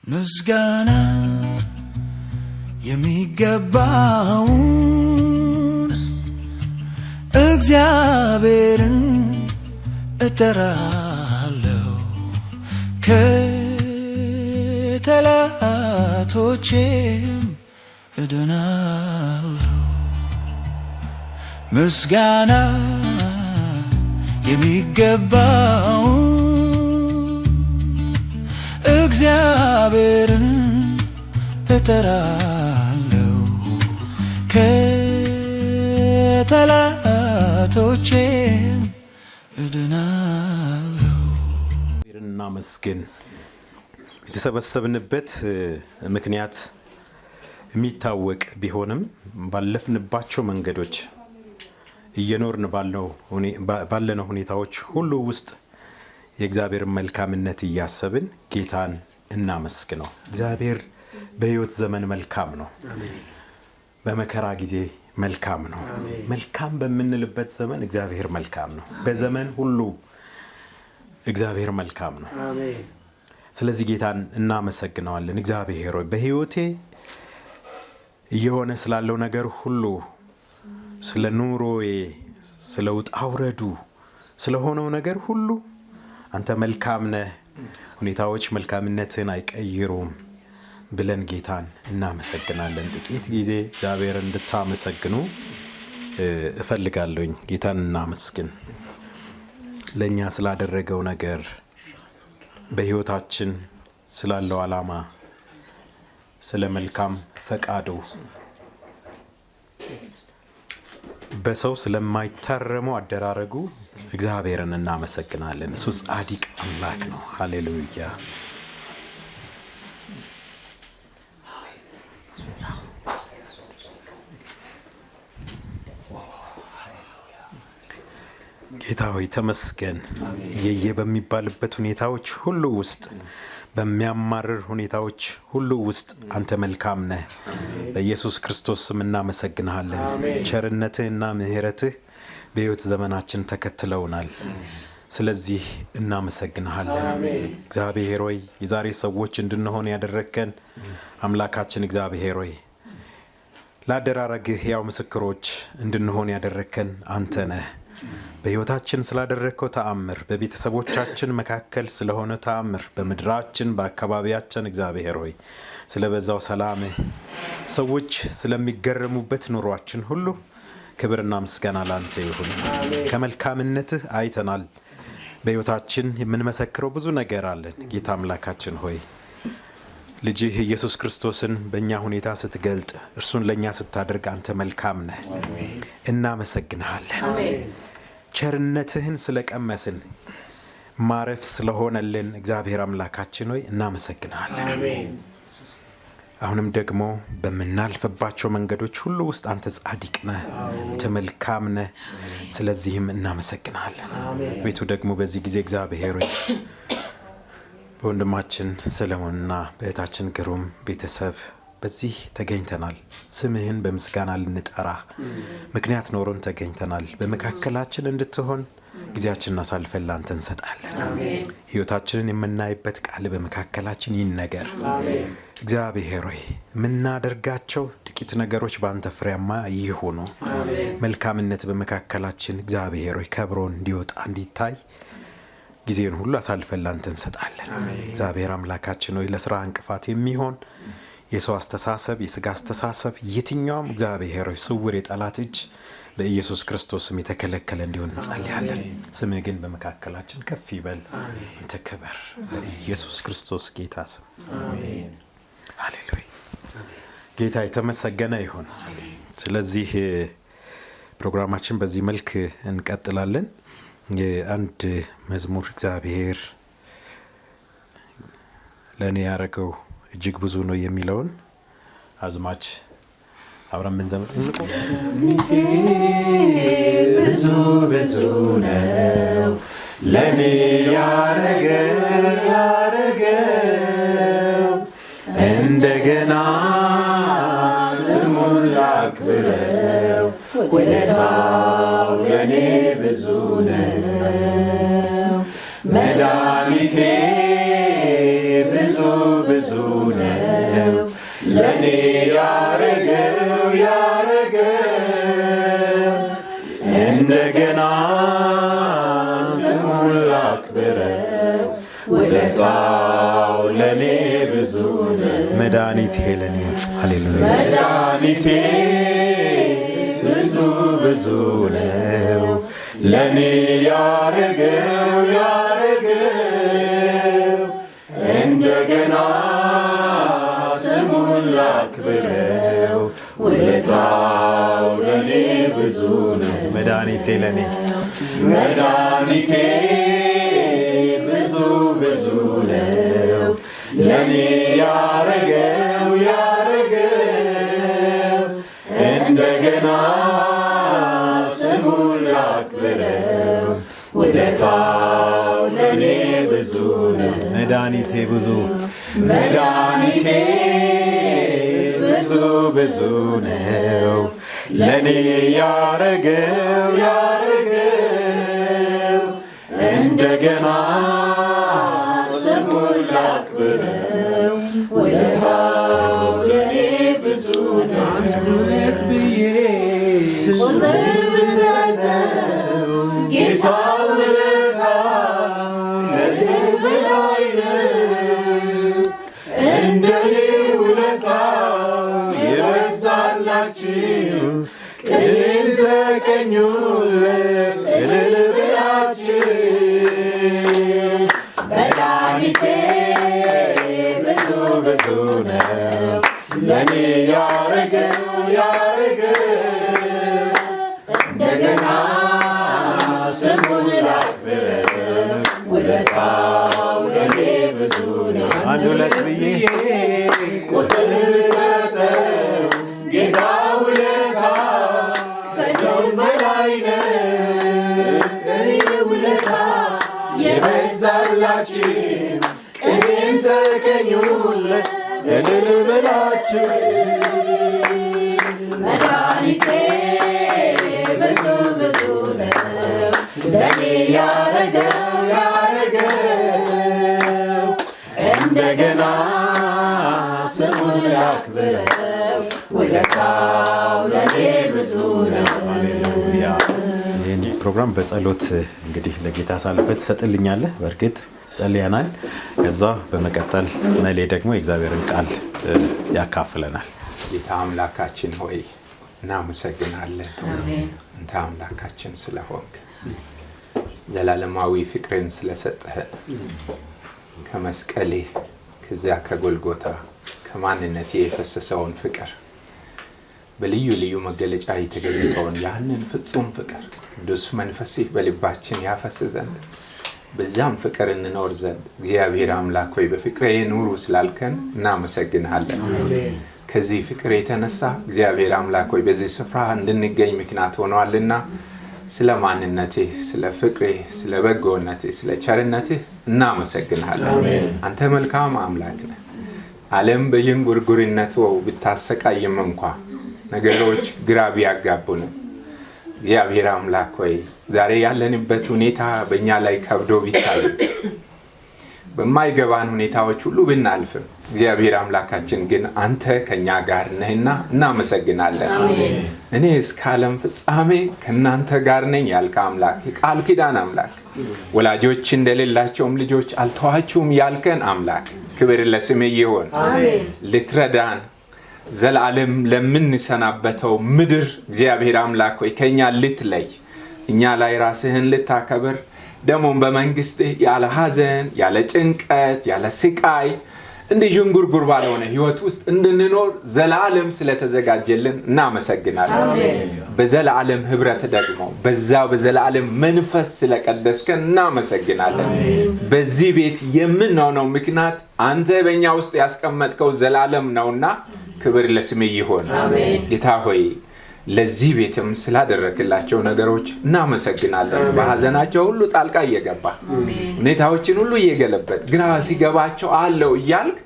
ምስጋና የሚገባውን እግዚአብሔርን እጠራለሁ ከጠላቶቼም እድናለሁ። ምስጋና የሚገባውን እግዚአብሔርን እጠራለሁ ከጠላቶቼም እድናለሁ። እናመስግን። የተሰበሰብንበት ምክንያት የሚታወቅ ቢሆንም ባለፍንባቸው መንገዶች እየኖርን ባለነው ሁኔታዎች ሁሉ ውስጥ የእግዚአብሔር መልካምነት እያሰብን ጌታን እናመስግነው። እግዚአብሔር በሕይወት ዘመን መልካም ነው። በመከራ ጊዜ መልካም ነው። መልካም በምንልበት ዘመን እግዚአብሔር መልካም ነው። በዘመን ሁሉ እግዚአብሔር መልካም ነው። ስለዚህ ጌታን እናመሰግነዋለን። እግዚአብሔር ሆይ በሕይወቴ እየሆነ ስላለው ነገር ሁሉ፣ ስለ ኑሮዬ፣ ስለ ውጣ ውረዱ፣ ስለሆነው ነገር ሁሉ አንተ መልካም ነህ፣ ሁኔታዎች መልካምነትን አይቀይሩም ብለን ጌታን እናመሰግናለን። ጥቂት ጊዜ እግዚአብሔር እንድታመሰግኑ እፈልጋለሁኝ። ጌታን እናመስግን። ለእኛ ስላደረገው ነገር፣ በሕይወታችን ስላለው ዓላማ፣ ስለ መልካም ፈቃዱ፣ በሰው ስለማይታረመው አደራረጉ እግዚአብሔርን እናመሰግናለን። እሱ ጻድቅ አምላክ ነው። ሃሌሉያ። ጌታ ሆይ ተመስገን። እየየ በሚባልበት ሁኔታዎች ሁሉ ውስጥ፣ በሚያማርር ሁኔታዎች ሁሉ ውስጥ አንተ መልካም ነህ። በኢየሱስ ክርስቶስ ስም እናመሰግንሃለን። ቸርነትህና ምሕረትህ በሕይወት ዘመናችን ተከትለውናል። ስለዚህ እናመሰግንሃለን። እግዚአብሔር ሆይ የዛሬ ሰዎች እንድንሆን ያደረግከን አምላካችን እግዚአብሔር ሆይ ለአደራረግህ ያው ምስክሮች እንድንሆን ያደረግከን አንተ ነህ። በሕይወታችን ስላደረግከው ተአምር፣ በቤተሰቦቻችን መካከል ስለሆነ ተአምር፣ በምድራችን በአካባቢያችን እግዚአብሔር ሆይ ስለበዛው ሰላምህ፣ ሰዎች ስለሚገረሙበት ኑሯችን ሁሉ ክብርና ምስጋና ላንተ ይሁን። ከመልካምነትህ አይተናል። በሕይወታችን የምንመሰክረው ብዙ ነገር አለን። ጌታ አምላካችን ሆይ ልጅህ ኢየሱስ ክርስቶስን በእኛ ሁኔታ ስትገልጥ፣ እርሱን ለእኛ ስታደርግ አንተ መልካም ነህ። እናመሰግንሃለን። ቸርነትህን ስለቀመስን፣ ማረፍ ስለሆነልን እግዚአብሔር አምላካችን ሆይ እናመሰግንሃለን። አሁንም ደግሞ በምናልፍባቸው መንገዶች ሁሉ ውስጥ አንተ ጻድቅ ነህ፣ አንተ መልካም ነህ። ስለዚህም እናመሰግንሃለን። ቤቱ ደግሞ በዚህ ጊዜ እግዚአብሔር ሆይ በወንድማችን ሰለሞንና በእህታችን ግሩም ቤተሰብ በዚህ ተገኝተናል። ስምህን በምስጋና ልንጠራ ምክንያት ኖሮን ተገኝተናል። በመካከላችን እንድትሆን ጊዜያችንን አሳልፈን ላንተ እንሰጣለን። ሕይወታችንን የምናይበት ቃል በመካከላችን ይነገር። እግዚአብሔር ሆይ የምናደርጋቸው ጥቂት ነገሮች በአንተ ፍሬያማ ይሁኑ። መልካምነት በመካከላችን እግዚአብሔር ሆይ ከብሮ እንዲወጣ እንዲታይ ጊዜን ሁሉ አሳልፈን ላንተ እንሰጣለን። እግዚአብሔር አምላካችን ሆይ ለስራ እንቅፋት የሚሆን የሰው አስተሳሰብ፣ የሥጋ አስተሳሰብ፣ የትኛውም እግዚአብሔር ሆይ ስውር የጠላት እጅ በኢየሱስ ክርስቶስ ስም የተከለከለ እንዲሆን እንጸልያለን። ስምህ ግን በመካከላችን ከፍ ይበል። አንተ ክበር። በኢየሱስ ክርስቶስ ጌታ ስም አሜን። ሃሌሉያ። ጌታ የተመሰገነ ይሁን። ስለዚህ ፕሮግራማችን በዚህ መልክ እንቀጥላለን። አንድ መዝሙር እግዚአብሔር ለእኔ ያደረገው እጅግ ብዙ ነው የሚለውን አዝማች አብረን ብንዘምር ብዙ ብዙ ነው ለእኔ ያረገው እንደገና ስሙን ላክብረው ውለታው ለእኔ ብዙ ነው መድኃኒቴ ብዙ ብዙ ለኔ ያረገው እንደገና ስሙን ላክብረው ውለታው ለኔ ብዙ ነው መድኃኒቴ ለኔ ሃሌሉያ መድኃኒቴ ብዙ ነው ለኔ ያረገው እንደገና ስሙን ላክብረው ውለታው ለኔ ብዙ ነው መድኃኒቴ ለኔ ብዙ ነው ለኔ ያረገው እንደገና ስሙን ላክብረው ውለታው ለኔ ብዙ ነው መድኃኒቴ ብዙ ነው ለኔ ያረገው እንደገና ስሙን ላክብረው ውለታው ለኔ ብዙ ነው ጌታ ውለታ ከዚህ በላይ ነው እንደኔ ውለታ የበዛላችሁ ቅኔን ተቀኙለት እልል ብላችሁ መድኃኒቴ ብዙ ነው ለኔ ያረገው እንደገና ስሙን ላክብረው ውለታው ለኔ ብዙ ነው አንድ ሁለት ብዬ ቁጥር ሰጠው ጌታ ውለታ ከዚህ በላይ ነው ውለታ የበዛላችሁ ቅኔን ተቀኙለት እልል ብላችሁ መድኃኒቴ ብዙ ነው ለኔ ያረገው እንደገና ስሙን ላክብረው ውለታው ለኔ ብዙ ነው ሃሌሉያ ይህን ፕሮግራም በጸሎት እንግዲህ ለጌታ አሳልፈህ ትሰጥልኛለህ በእርግጥ ጸልያናል ከዛ በመቀጠል መሌ ደግሞ የእግዚአብሔርን ቃል ያካፍለናል ጌታ አምላካችን ሆይ እናመሰግናለን አንተ አምላካችን ስለሆንክ ዘላለማዊ ፍቅርን ስለሰጠህን ከመስቀሌ ከዚያ ከጎልጎታ ከማንነቴ የፈሰሰውን ፍቅር በልዩ ልዩ መገለጫ የተገለጠውን ያንን ፍጹም ፍቅር ቅዱስ መንፈስህ በልባችን ያፈስ ዘንድ በዛም ፍቅር እንኖር ዘንድ እግዚአብሔር አምላክ ሆይ በፍቅሬ ኑሩ ስላልከን እናመሰግናለን ከዚህ ፍቅር የተነሳ እግዚአብሔር አምላክ ሆይ በዚህ ስፍራ እንድንገኝ ምክንያት ሆኗልና ስለ ማንነትህ ስለ ፍቅርህ ስለ በጎነትህ ስለ ቸርነትህ እናመሰግናለን አንተ መልካም አምላክ ነህ ዓለም በጅንጉርጉርነቱ ብታሰቃይም እንኳን ነገሮች ግራ ቢያጋቡንም እግዚአብሔር አምላክ ሆይ ዛሬ ያለንበት ሁኔታ በእኛ ላይ ከብዶ ቢታይ በማይገባን ሁኔታዎች ሁሉ ብናልፍም እግዚአብሔር አምላካችን ግን አንተ ከኛ ጋር ነህና እናመሰግናለን እኔ እስከ ዓለም ፍጻሜ ከናንተ ጋር ነኝ ያልከ አምላክ ቃል ኪዳን አምላክ ወላጆች እንደሌላቸውም ልጆች አልተዋችሁም ያልከን አምላክ ክብር ለስምህ ይሁን ልትረዳን ዘላለም ለምንሰናበተው ምድር እግዚአብሔር አምላክ ሆይ ከኛ ልትለይ እኛ ላይ ራስህን ልታከብር ደሞን በመንግስትህ ያለ ሐዘን ያለ ጭንቀት ያለ ስቃይ እንደ ጅንጉርጉር ባልሆነ ህይወት ውስጥ እንድንኖር ዘላለም ስለተዘጋጀልን እናመሰግናለን በዘላለም ህብረት ደግሞ በዛ በዘላለም መንፈስ ስለቀደስከን እናመሰግናለን በዚህ ቤት የምንሆነው ምክንያት አንተ በእኛ ውስጥ ያስቀመጥከው ዘላለም ነውና ክብር ለስምህ ይሁን ጌታ ሆይ ለዚህ ቤትም ስላደረክላቸው ነገሮች እናመሰግናለን በሐዘናቸው ሁሉ ጣልቃ እየገባ ሁኔታዎችን ሁሉ እየገለበጥ ግራ ሲገባቸው አለው እያልክ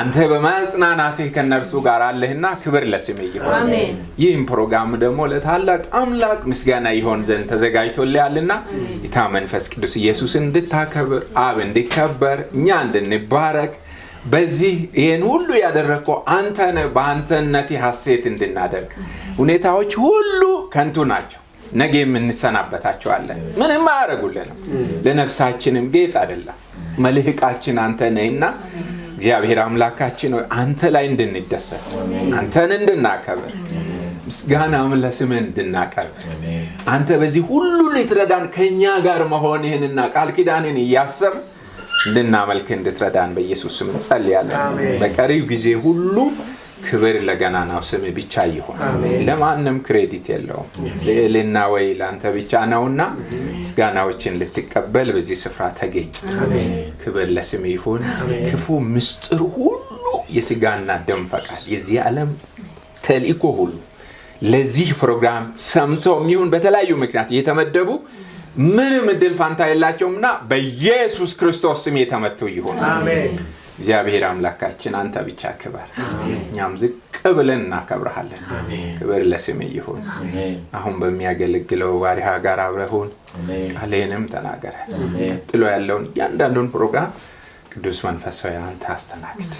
አንተ በማጽናናትህ ከነርሱ ጋር አለህና ክብር ለስምህ ይሁን ይህም ፕሮግራም ደግሞ ለታላቅ አምላክ ምስጋና ይሆን ዘንድ ተዘጋጅቶልያልና ጌታ መንፈስ ቅዱስ ኢየሱስን እንድታከብር አብ እንዲከበር እኛ እንድንባረክ በዚህ ይሄን ሁሉ ያደረከው አንተ ነህ። በአንተነቴ ሐሴት እንድናደርግ ሁኔታዎች ሁሉ ከንቱ ናቸው። ነገ የምንሰናበታቸዋለን። ምንም አያደርጉልንም። ለነፍሳችንም ጌጥ አይደለም። መልህቃችን አንተ ነህና እግዚአብሔር አምላካችን ሆይ አንተ ላይ እንድንደሰት አንተን እንድናከብር ምስጋናም ለስምህ እንድናቀርብ አንተ በዚህ ሁሉ ልትረዳን ከኛ ጋር መሆንህንና ቃል ኪዳንህን እያሰብ እንድናመልክ እንድትረዳን በኢየሱስ ስም እንጸልያለን። በቀሪው ጊዜ ሁሉ ክብር ለገናናው ስምህ ብቻ ይሁን። ለማንም ክሬዲት የለውም። ለእልና ወይ ለአንተ ብቻ ነውና ምስጋናዎችን ልትቀበል በዚህ ስፍራ ተገኝ። ክብር ለስምህ ይሁን። ክፉ ምስጢር ሁሉ የሥጋና ደም ፈቃድ የዚህ ዓለም ተልእኮ ሁሉ ለዚህ ፕሮግራም ሰምተው የሚሆን በተለያዩ ምክንያት እየተመደቡ ምንም እድል ፋንታ የላቸውምና በኢየሱስ ክርስቶስ ስም የተመቱ ይሁን። አሜን። እግዚአብሔር አምላካችን አንተ ብቻ ክበር። እኛም ዝቅ ብለን እናከብርሃለን። ክብር ለስምህ ይሁን። አሁን በሚያገለግለው ባሪያ ጋር አብረሁን ቃልህንም ተናገረ። ቀጥሎ ያለውን እያንዳንዱን ፕሮግራም ቅዱስ መንፈስ ሆይ አንተ አስተናግድ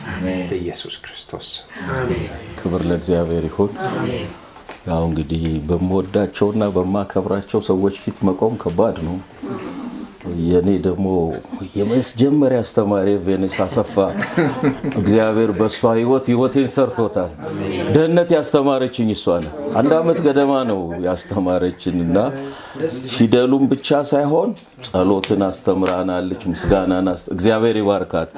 በኢየሱስ ክርስቶስ። አሜን። ክብር ለእግዚአብሔር ይሁን። ያው እንግዲህ በመወዳቸውና በማከብራቸው ሰዎች ፊት መቆም ከባድ ነው። የኔ ደግሞ የመጀመሪያ አስተማሪ ቬኔስ አሰፋ እግዚአብሔር በሷ ህይወቴን ሰርቶታል። ደህንነት ያስተማረችኝ እሷ ነው። 1 አመት ገደማ ነው ያስተማረችንና ፊደሉን ብቻ ሳይሆን ጸሎትን አስተምራናለች። ምስጋናና እግዚአብሔር ይባርካት።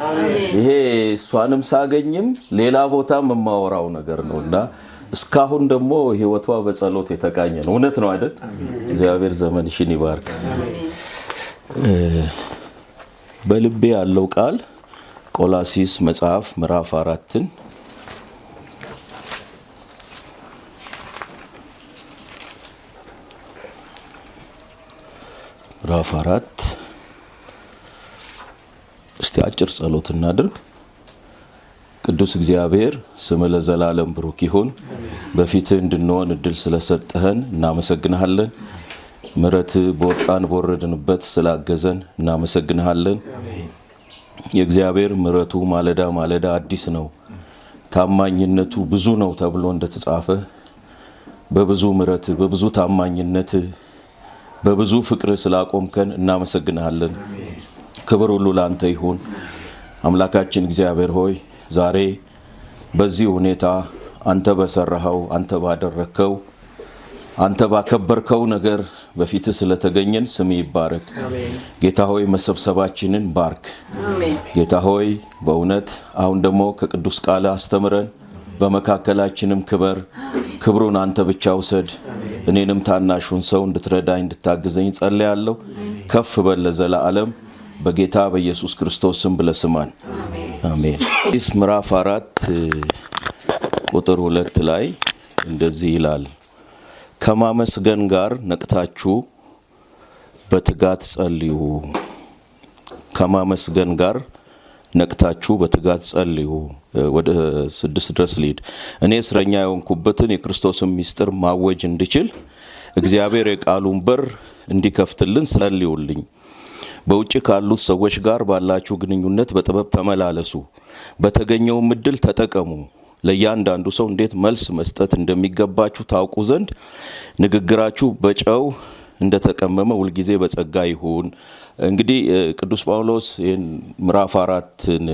ይሄ እሷንም ሳገኝም ሌላ ቦታም የማወራው ነገር ነውና እስካሁን ደግሞ ህይወቷ በጸሎት የተቃኘ ነው። እውነት ነው አይደል? እግዚአብሔር ዘመንሽን ይባርክ። በልቤ ያለው ቃል ቆላሲስ መጽሐፍ ምዕራፍ 4 ምዕራፍ 4 እስቲ አጭር ጸሎት እናድርግ። ቅዱስ እግዚአብሔር ስም ለዘላለም ብሩክ ይሁን። በፊትህ እንድንሆን እድል ስለሰጠህን እናመሰግንሃለን። ምሕረት በወጣን በወረድንበት ስላገዘን እናመሰግንሃለን። የእግዚአብሔር ምሕረቱ ማለዳ ማለዳ አዲስ ነው፣ ታማኝነቱ ብዙ ነው ተብሎ እንደተጻፈ በብዙ ምሕረት በብዙ ታማኝነት በብዙ ፍቅር ስላቆምከን እናመሰግንሃለን። ክብር ሁሉ ላንተ ይሁን። አምላካችን እግዚአብሔር ሆይ ዛሬ በዚህ ሁኔታ አንተ በሰራኸው አንተ ባደረከው አንተ ባከበርከው ነገር በፊት ስለተገኘን ስም ይባረክ። ጌታ ሆይ መሰብሰባችንን ባርክ። ጌታ ሆይ በእውነት አሁን ደግሞ ከቅዱስ ቃል አስተምረን በመካከላችንም ክብሩን አንተ ብቻ ውሰድ። እኔንም ታናሹን ሰው እንድትረዳኝ እንድታግዘኝ ጸልያለሁ። ከፍ በል ለዘላለም በጌታ በኢየሱስ ክርስቶስ ስም ብለህ ስማን። አሜን። ምዕራፍ 4 ቁጥር 2 ላይ እንደዚህ ይላል፣ ከማመስገን ጋር ነቅታችሁ በትጋት ጸልዩ። ከማመስገን ጋር ነቅታችሁ በትጋት ጸልዩ። ወደ 6 ድረስ ልሂድ። እኔ እስረኛ የሆንኩበትን የክርስቶስን ምስጢር ማወጅ እንድችል እግዚአብሔር የቃሉን በር እንዲከፍትልን ጸልዩልኝ። በውጭ ካሉት ሰዎች ጋር ባላችሁ ግንኙነት በጥበብ ተመላለሱ፣ በተገኘው እድል ተጠቀሙ። ለእያንዳንዱ ሰው እንዴት መልስ መስጠት እንደሚገባችሁ ታውቁ ዘንድ ንግግራችሁ በጨው እንደተቀመመ ሁልጊዜ በጸጋ ይሁን። እንግዲህ ቅዱስ ጳውሎስ ምዕራፍ 4ን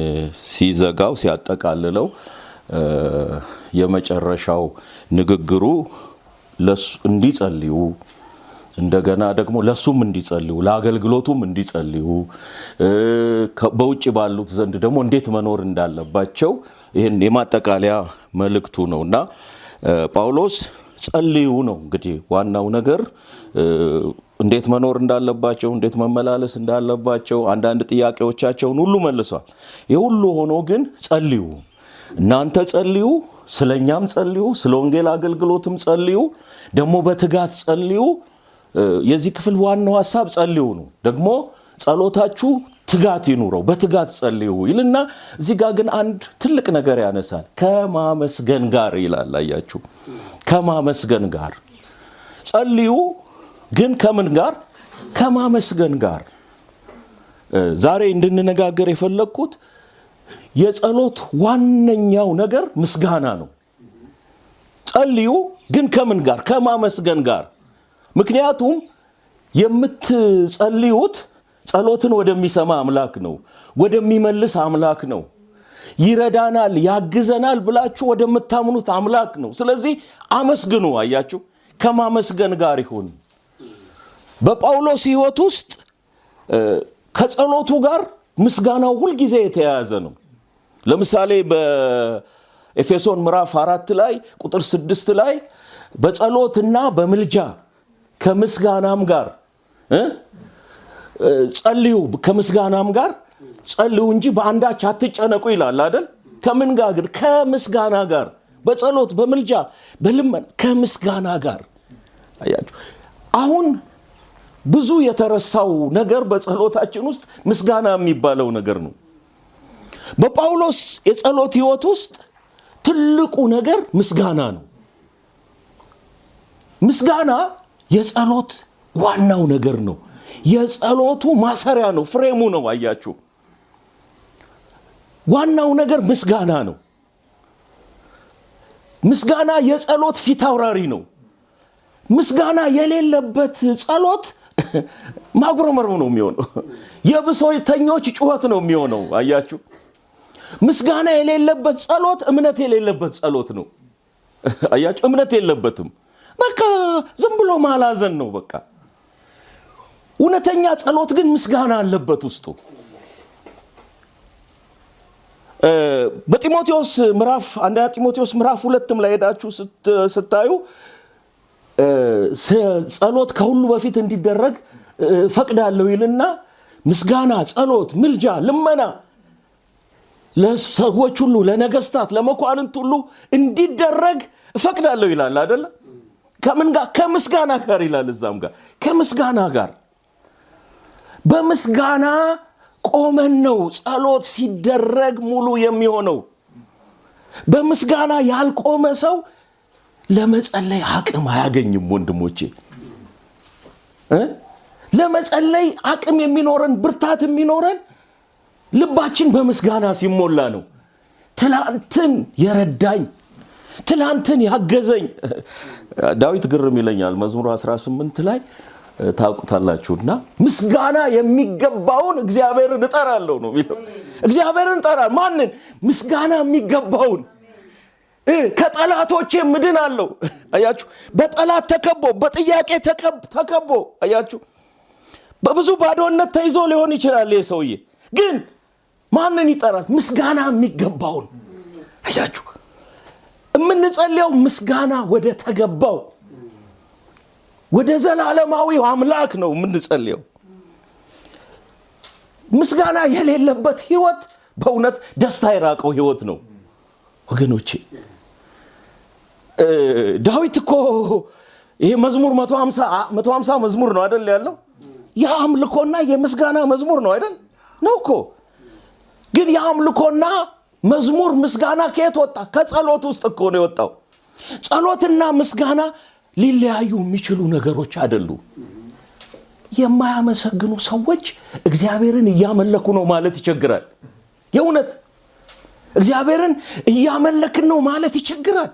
ሲዘጋው ሲያጠቃልለው የመጨረሻው ንግግሩ ለሱ እንዲጸልዩ እንደገና ደግሞ ለሱም እንዲጸልዩ ለአገልግሎቱም እንዲጸልዩ በውጭ ባሉት ዘንድ ደግሞ እንዴት መኖር እንዳለባቸው ይሄን የማጠቃለያ መልእክቱ ነውና ጳውሎስ ጸልዩ ነው እንግዲህ ዋናው ነገር። እንዴት መኖር እንዳለባቸው እንዴት መመላለስ እንዳለባቸው አንዳንድ ጥያቄዎቻቸውን ሁሉ መልሷል። የሁሉ ሆኖ ግን ጸልዩ፣ እናንተ ጸልዩ፣ ስለኛም ጸልዩ፣ ስለ ወንጌል አገልግሎትም ጸልዩ፣ ደግሞ በትጋት ጸልዩ። የዚህ ክፍል ዋናው ሐሳብ ጸልዩ ነው። ደግሞ ጸሎታችሁ ትጋት ይኑረው፣ በትጋት ጸልዩ ይልና እዚህ ጋር ግን አንድ ትልቅ ነገር ያነሳል። ከማመስገን ጋር ይላል። አያችሁ፣ ከማመስገን ጋር ጸልዩ። ግን ከምን ጋር? ከማመስገን ጋር። ዛሬ እንድንነጋገር የፈለኩት የጸሎት ዋነኛው ነገር ምስጋና ነው። ጸልዩ ግን ከምን ጋር? ከማመስገን ጋር። ምክንያቱም የምትጸልዩት ጸሎትን ወደሚሰማ አምላክ ነው፣ ወደሚመልስ አምላክ ነው። ይረዳናል፣ ያግዘናል ብላችሁ ወደምታምኑት አምላክ ነው። ስለዚህ አመስግኑ። አያችሁ፣ ከማመስገን ጋር ይሁን። በጳውሎስ ሕይወት ውስጥ ከጸሎቱ ጋር ምስጋናው ሁልጊዜ የተያያዘ ነው። ለምሳሌ በኤፌሶን ምዕራፍ 4 ላይ ቁጥር 6 ላይ በጸሎትና በምልጃ ከምስጋናም ጋር ጸልዩ፣ ከምስጋናም ጋር ጸልዩ እንጂ በአንዳች አትጨነቁ ይላል አይደል? ከምን ጋር ግን? ከምስጋና ጋር። በጸሎት በምልጃ በልመና ከምስጋና ጋር። አያችሁ፣ አሁን ብዙ የተረሳው ነገር በጸሎታችን ውስጥ ምስጋና የሚባለው ነገር ነው። በጳውሎስ የጸሎት ሕይወት ውስጥ ትልቁ ነገር ምስጋና ነው። ምስጋና የጸሎት ዋናው ነገር ነው። የጸሎቱ ማሰሪያ ነው፣ ፍሬሙ ነው። አያችሁ፣ ዋናው ነገር ምስጋና ነው። ምስጋና የጸሎት ፊት አውራሪ ነው። ምስጋና የሌለበት ጸሎት ማጉረምረም ነው የሚሆነው። የብሶተኞች ጩኸት ነው የሚሆነው። አያችሁ፣ ምስጋና የሌለበት ጸሎት እምነት የሌለበት ጸሎት ነው። አያችሁ፣ እምነት የለበትም። በቃ ዝም ብሎ ማላዘን ነው በቃ። እውነተኛ ጸሎት ግን ምስጋና አለበት ውስጡ። በጢሞቴዎስ ምዕራፍ 1 ጢሞቴዎስ ምዕራፍ 2 ላይ ሄዳችሁ ስታዩ ጸሎት ከሁሉ በፊት እንዲደረግ ፈቅዳለሁ ይልና ምስጋና፣ ጸሎት፣ ምልጃ፣ ልመና ለሰዎች ሁሉ፣ ለነገስታት፣ ለመኳንንት ሁሉ እንዲደረግ ፈቅዳለሁ ይላል አይደል? ከምን ጋር? ከምስጋና ጋር ይላል። እዛም ጋር ከምስጋና ጋር። በምስጋና ቆመን ነው ጸሎት ሲደረግ ሙሉ የሚሆነው። በምስጋና ያልቆመ ሰው ለመጸለይ አቅም አያገኝም። ወንድሞቼ፣ ለመጸለይ አቅም የሚኖረን ብርታት የሚኖረን ልባችን በምስጋና ሲሞላ ነው። ትላንትን የረዳኝ፣ ትላንትን ያገዘኝ። ዳዊት ግርም ይለኛል መዝሙር 18 ላይ ታውቁታላችሁና ምስጋና የሚገባውን እግዚአብሔርን እጠራለሁ ነው የሚለው። እግዚአብሔርን እጠራ ማንን? ምስጋና የሚገባውን። ከጠላቶቼ ምድናለሁ። አያችሁ፣ በጠላት ተከቦ፣ በጥያቄ ተከቦ፣ አያችሁ፣ በብዙ ባዶነት ተይዞ ሊሆን ይችላል ይሄ ሰውዬ። ግን ማንን ይጠራል? ምስጋና የሚገባውን። አያችሁ፣ የምንጸልየው ምስጋና ወደ ተገባው ወደ ዘላለማዊው አምላክ ነው የምንጸልየው። ምስጋና የሌለበት ህይወት በእውነት ደስታ የራቀው ህይወት ነው ወገኖቼ። ዳዊት እኮ ይሄ መዝሙር 150 መዝሙር ነው አይደል ያለው? የአምልኮና የምስጋና መዝሙር ነው አይደል? ነው እኮ። ግን የአምልኮና መዝሙር ምስጋና ከየት ወጣ? ከጸሎት ውስጥ እኮ ነው የወጣው። ጸሎትና ምስጋና ሊለያዩ የሚችሉ ነገሮች አይደሉም። የማያመሰግኑ ሰዎች እግዚአብሔርን እያመለኩ ነው ማለት ይቸግራል። የእውነት እግዚአብሔርን እያመለክን ነው ማለት ይቸግራል።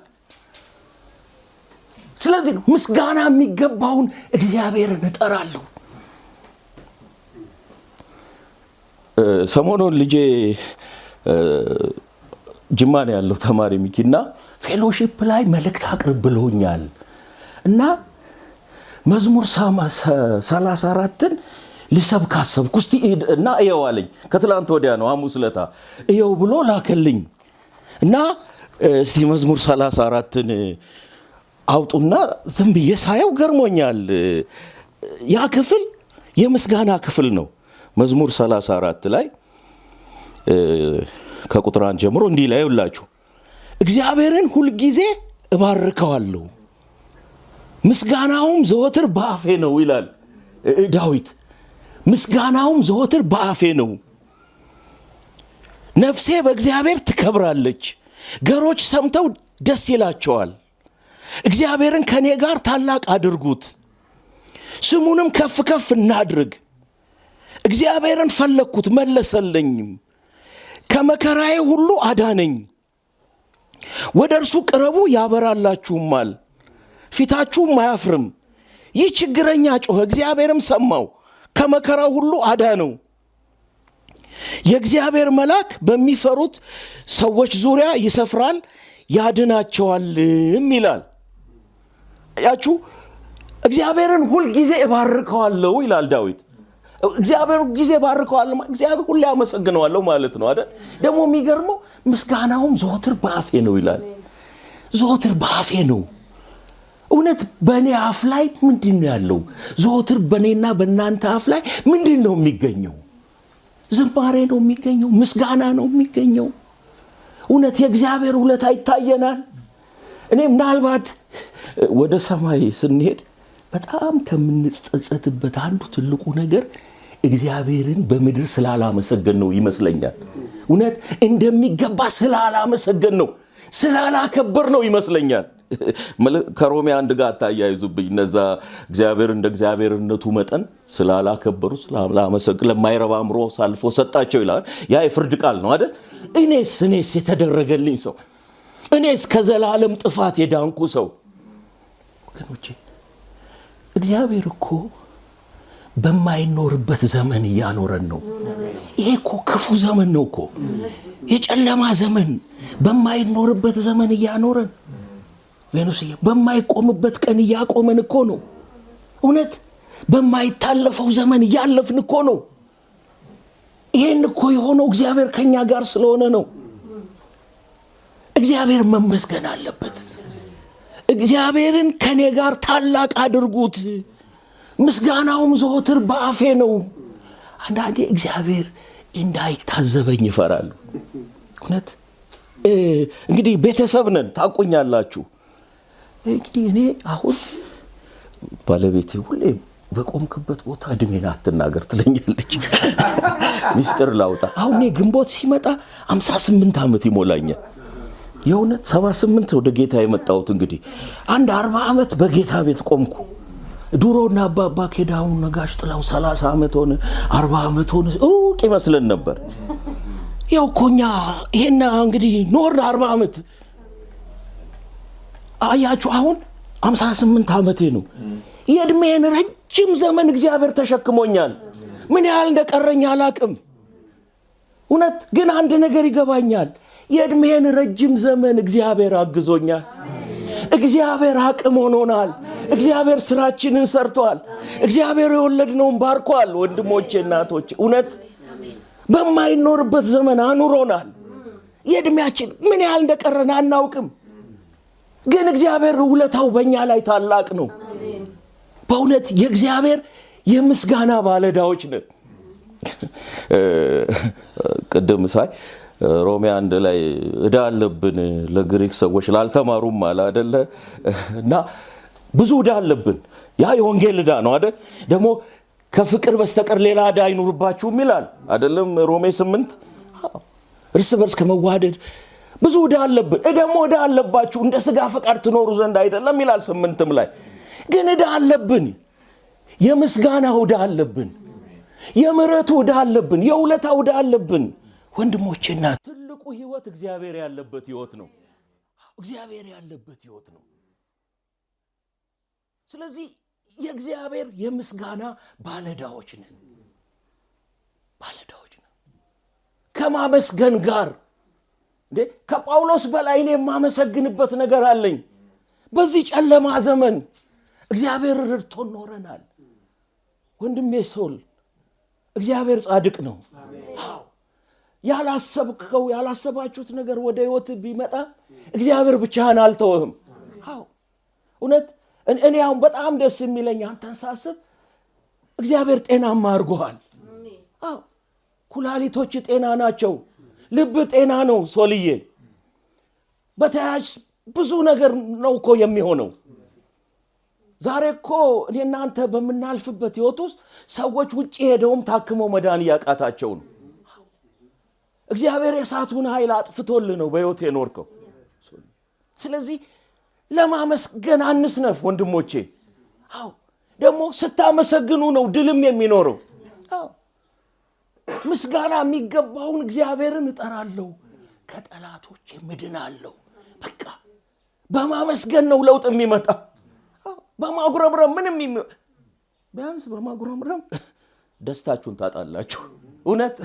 ስለዚህ ነው ምስጋና የሚገባውን እግዚአብሔርን እጠራለሁ። ሰሞኑን ልጄ ጅማ ነው ያለው ተማሪ ሚኪና ፌሎሺፕ ላይ መልእክት አቅርብ ብለውኛል እና መዝሙር 34ን ልሰብክ አሰብኩ። እስቲ እና እየው አለኝ። ከትላንት ወዲያ ነው ሐሙስ ዕለት እየው ብሎ ላከልኝ እና እስቲ መዝሙር 34ን አውጡና ዝም ብዬ ሳየው ገርሞኛል። ያ ክፍል የምስጋና ክፍል ነው። መዝሙር 34 ላይ ከቁጥር 1 ጀምሮ እንዲህ ላይ ይውላችሁ፣ እግዚአብሔርን ሁል ጊዜ እባርከዋለሁ ምስጋናውም ዘወትር በአፌ ነው ይላል ዳዊት። ምስጋናውም ዘወትር በአፌ ነው። ነፍሴ በእግዚአብሔር ትከብራለች፣ ገሮች ሰምተው ደስ ይላቸዋል። እግዚአብሔርን ከኔ ጋር ታላቅ አድርጉት፣ ስሙንም ከፍ ከፍ እናድርግ። እግዚአብሔርን ፈለግኩት መለሰልኝም፣ ከመከራዬ ሁሉ አዳነኝ። ወደ እርሱ ቅረቡ ያበራላችሁማል፣ ፊታችሁም አያፍርም። ይህ ችግረኛ ጮኸ፣ እግዚአብሔርም ሰማው፣ ከመከራው ሁሉ አዳነው። የእግዚአብሔር መልአክ በሚፈሩት ሰዎች ዙሪያ ይሰፍራል ያድናቸዋልም ይላል። ያችሁ እግዚአብሔርን ሁል ጊዜ እባርከዋለሁ ይላል ዳዊት። እግዚአብሔር ሁል ጊዜ እባርከዋለሁ፣ እግዚአብሔር ሁሌ አመሰግነዋለሁ ማለት ነው አይደል? ደግሞ የሚገርመው ምስጋናውም ዘወትር በአፌ ነው ይላል። ዘወትር በአፌ ነው። እውነት በእኔ አፍ ላይ ምንድን ነው ያለው? ዘወትር በእኔና በእናንተ አፍ ላይ ምንድን ነው የሚገኘው? ዝማሬ ነው የሚገኘው፣ ምስጋና ነው የሚገኘው። እውነት የእግዚአብሔር ውለታ ይታየናል። እኔ ምናልባት ወደ ሰማይ ስንሄድ በጣም ከምንጸጸትበት አንዱ ትልቁ ነገር እግዚአብሔርን በምድር ስላላመሰገን ነው ይመስለኛል። እውነት እንደሚገባ ስላላመሰገን ነው፣ ስላላከበር ነው ይመስለኛል። ከሮሜ 1 ጋር ታያይዙብኝ። እነዛ እግዚአብሔር እንደ እግዚአብሔርነቱ መጠን ስላላከበሩ ስላላመሰገን ለማይረባ አምሮ ሳልፎ ሰጣቸው ይላል። ያ የፍርድ ቃል ነው አይደል? እኔስ የተደረገልኝ ሰው፣ እኔስ ከዘላለም ጥፋት የዳንኩ ሰው። ወገኖቼ እግዚአብሔር እኮ በማይኖርበት ዘመን እያኖረን ነው። ይሄ እኮ ክፉ ዘመን ነው እኮ፣ የጨለማ ዘመን፣ በማይኖርበት ዘመን እያኖረን፣ ቬኑስዬ በማይቆምበት ቀን እያቆመን እኮ ነው። እውነት በማይታለፈው ዘመን እያለፍን እኮ ነው። ይሄን እኮ የሆነው እግዚአብሔር ከኛ ጋር ስለሆነ ነው። እግዚአብሔር መመስገን አለበት። እግዚአብሔርን ከኔ ጋር ታላቅ አድርጉት፣ ምስጋናውም ዘወትር በአፌ ነው። አንዳንዴ እግዚአብሔር እንዳይታዘበኝ ይፈራሉ። እውነት እንግዲህ ቤተሰብ ነን፣ ታውቁኛላችሁ። እንግዲህ እኔ አሁን ባለቤቴ ሁሌ በቆምክበት ቦታ እድሜን አትናገር ትለኛለች። ሚስጥር ላውጣ። አሁን እኔ ግንቦት ሲመጣ 58 ዓመት ይሞላኛል። የእውነት 78 ወደ ጌታ የመጣሁት እንግዲህ አንድ 40 ዓመት በጌታ ቤት ቆምኩ። ድሮና አባባ ኬዳው ነጋሽ ጥላው 30 ዓመት ሆነ፣ 40 ዓመት ሆነ፣ ሩቅ ይመስለን ነበር። ያው ኮኛ ይሄና እንግዲህ ኖር 40 ዓመት አያችሁ። አሁን 58 ዓመቴ ነው። የእድሜን ረጅም ዘመን እግዚአብሔር ተሸክሞኛል። ምን ያህል እንደቀረኝ አላቅም። እውነት ግን አንድ ነገር ይገባኛል። የእድሜን ረጅም ዘመን እግዚአብሔር አግዞኛል። እግዚአብሔር አቅም ሆኖናል። እግዚአብሔር ስራችንን ሰርቷል። እግዚአብሔር የወለድነውን ባርኳል። ወንድሞቼ እናቶቼ፣ እውነት በማይኖርበት ዘመን አኑሮናል። የእድሜያችን ምን ያህል እንደቀረን አናውቅም። ግን እግዚአብሔር ውለታው በእኛ ላይ ታላቅ ነው። በእውነት የእግዚአብሔር የምስጋና ባለዳዎች ነን። ቅድም ሳይ ሮሜ 1 ላይ ዕዳ አለብን ለግሪክ ሰዎች ላልተማሩም አለ አይደለ? እና ብዙ ዕዳ አለብን። ያ የወንጌል ዕዳ ነው አይደል? ደግሞ ከፍቅር በስተቀር ሌላ ዕዳ አይኑርባችሁም ይላል አይደለም? ሮሜ 8 እርስ በርስ ከመዋደድ ብዙ ዕዳ አለብን። ደግሞ ዕዳ አለባችሁ እንደ ሥጋ ፈቃድ ትኖሩ ዘንድ አይደለም ይላል 8ም ላይ። ግን ዕዳ አለብን። የምስጋና ዕዳ አለብን። የምሕረቱ ዕዳ አለብን። የውለታ ዕዳ አለብን። ወንድሞቼና ትልቁ ህይወት እግዚአብሔር ያለበት ህይወት ነው። እግዚአብሔር ያለበት ህይወት ነው። ስለዚህ የእግዚአብሔር የምስጋና ባለዳዎች ነን። ባለዳዎች ነን። ከማመስገን ጋር ከጳውሎስ በላይ እኔ የማመሰግንበት ነገር አለኝ። በዚህ ጨለማ ዘመን እግዚአብሔር ረድቶን ኖረናል። ወንድሜ ሶል እግዚአብሔር ጻድቅ ነው። አዎ ያላሰብከው ያላሰባችሁት ነገር ወደ ህይወት ቢመጣ እግዚአብሔር ብቻህን አልተወህም። አዎ እውነት እኔ አሁን በጣም ደስ የሚለኝ አንተን ሳስብ እግዚአብሔር ጤናማ አድርጎሃል። አዎ ኩላሊቶች ጤና ናቸው። ልብ ጤና ነው። ሶልዬ በተያያዥ ብዙ ነገር ነው እኮ የሚሆነው። ዛሬ እኮ እኔና አንተ በምናልፍበት ህይወት ውስጥ ሰዎች ውጪ ሄደውም ታክመው መዳን ያቃታቸው ነው። እግዚአብሔር የእሳቱን ኃይል አጥፍቶልህ ነው በህይወት የኖርከው። ስለዚህ ለማመስገን አንስነፍ ወንድሞቼ። አዎ ደግሞ ስታመሰግኑ ነው ድልም የሚኖረው። አዎ ምስጋና የሚገባውን እግዚአብሔርን እጠራለሁ፣ ከጠላቶች እድናለሁ። በቃ በማመስገን ነው ለውጥ የሚመጣ። በማጉረምረም ምንም ቢያንስ በማጉረምረም ደስታችሁን ታጣላችሁ። እውነት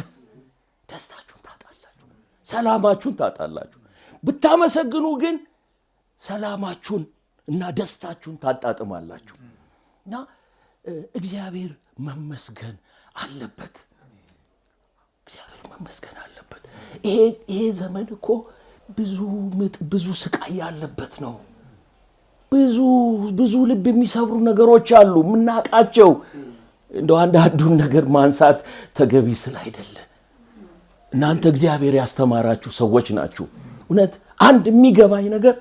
ደስታችሁን ታጣላችሁ፣ ሰላማችሁን ታጣላችሁ። ብታመሰግኑ ግን ሰላማችሁን እና ደስታችሁን ታጣጥማላችሁ። እና እግዚአብሔር መመስገን አለበት። እግዚአብሔር መመስገን አለበት። ይሄ ዘመን እኮ ብዙ ምጥ ብዙ ስቃይ ያለበት ነው። ብዙ ልብ የሚሰብሩ ነገሮች አሉ ምናቃቸው። እንደው አንዳንዱን ነገር ማንሳት ተገቢ ስላይደለ እናንተ እግዚአብሔር ያስተማራችሁ ሰዎች ናችሁ። እውነት አንድ የሚገባኝ ነገር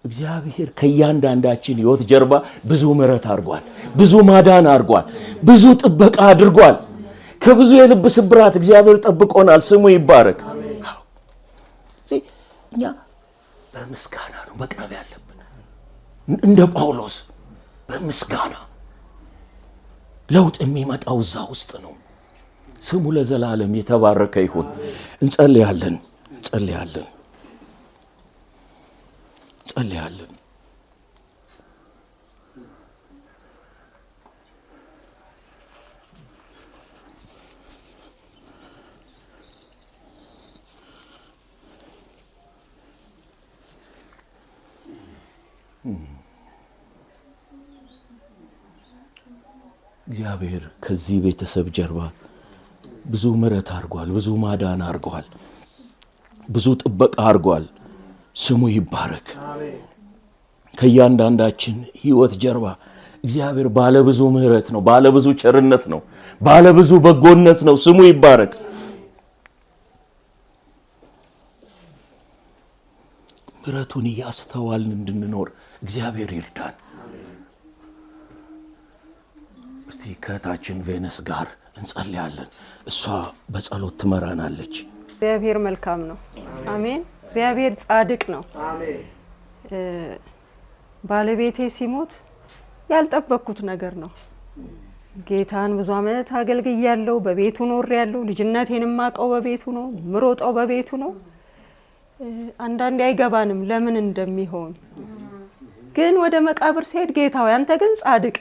እግዚአብሔር ከእያንዳንዳችን ሕይወት ጀርባ ብዙ ምሕረት አድርጓል፣ ብዙ ማዳን አድርጓል፣ ብዙ ጥበቃ አድርጓል። ከብዙ የልብ ስብራት እግዚአብሔር ጠብቆናል። ስሙ ይባረክ። እኛ በምስጋና ነው መቅረብ ያለብን። እንደ ጳውሎስ በምስጋና ለውጥ የሚመጣው እዛ ውስጥ ነው። ስሙ ለዘላለም የተባረከ ይሁን። እንጸልያለን። እግዚአብሔር ከዚህ ቤተሰብ ጀርባ ብዙ ምሕረት አድርጓል፣ ብዙ ማዳን አድርጓል፣ ብዙ ጥበቃ አድርጓል። ስሙ ይባረክ። ከእያንዳንዳችን ሕይወት ጀርባ እግዚአብሔር ባለ ብዙ ምሕረት ነው፣ ባለ ብዙ ቸርነት ነው፣ ባለ ብዙ በጎነት ነው። ስሙ ይባረክ። ምሕረቱን እያስተዋልን እንድንኖር እግዚአብሔር ይርዳን። እስቲ ከእህታችን ቬነስ ጋር እንጸልያለን። እሷ በጸሎት ትመራናለች። እግዚአብሔር መልካም ነው። አሜን። እግዚአብሔር ጻድቅ ነው። አሜን። ባለቤቴ ሲሞት ያልጠበቅኩት ነገር ነው። ጌታን ብዙ ዓመት አገልግያለሁ፣ በቤቱ ኖሬያለሁ። ልጅነቴንም ማቀው በቤቱ ነው፣ ምሮጠው በቤቱ ነው። አንዳንዴ አይገባንም ለምን እንደሚሆን። ግን ወደ መቃብር ሲሄድ ጌታው አንተ ግን ጻድቅ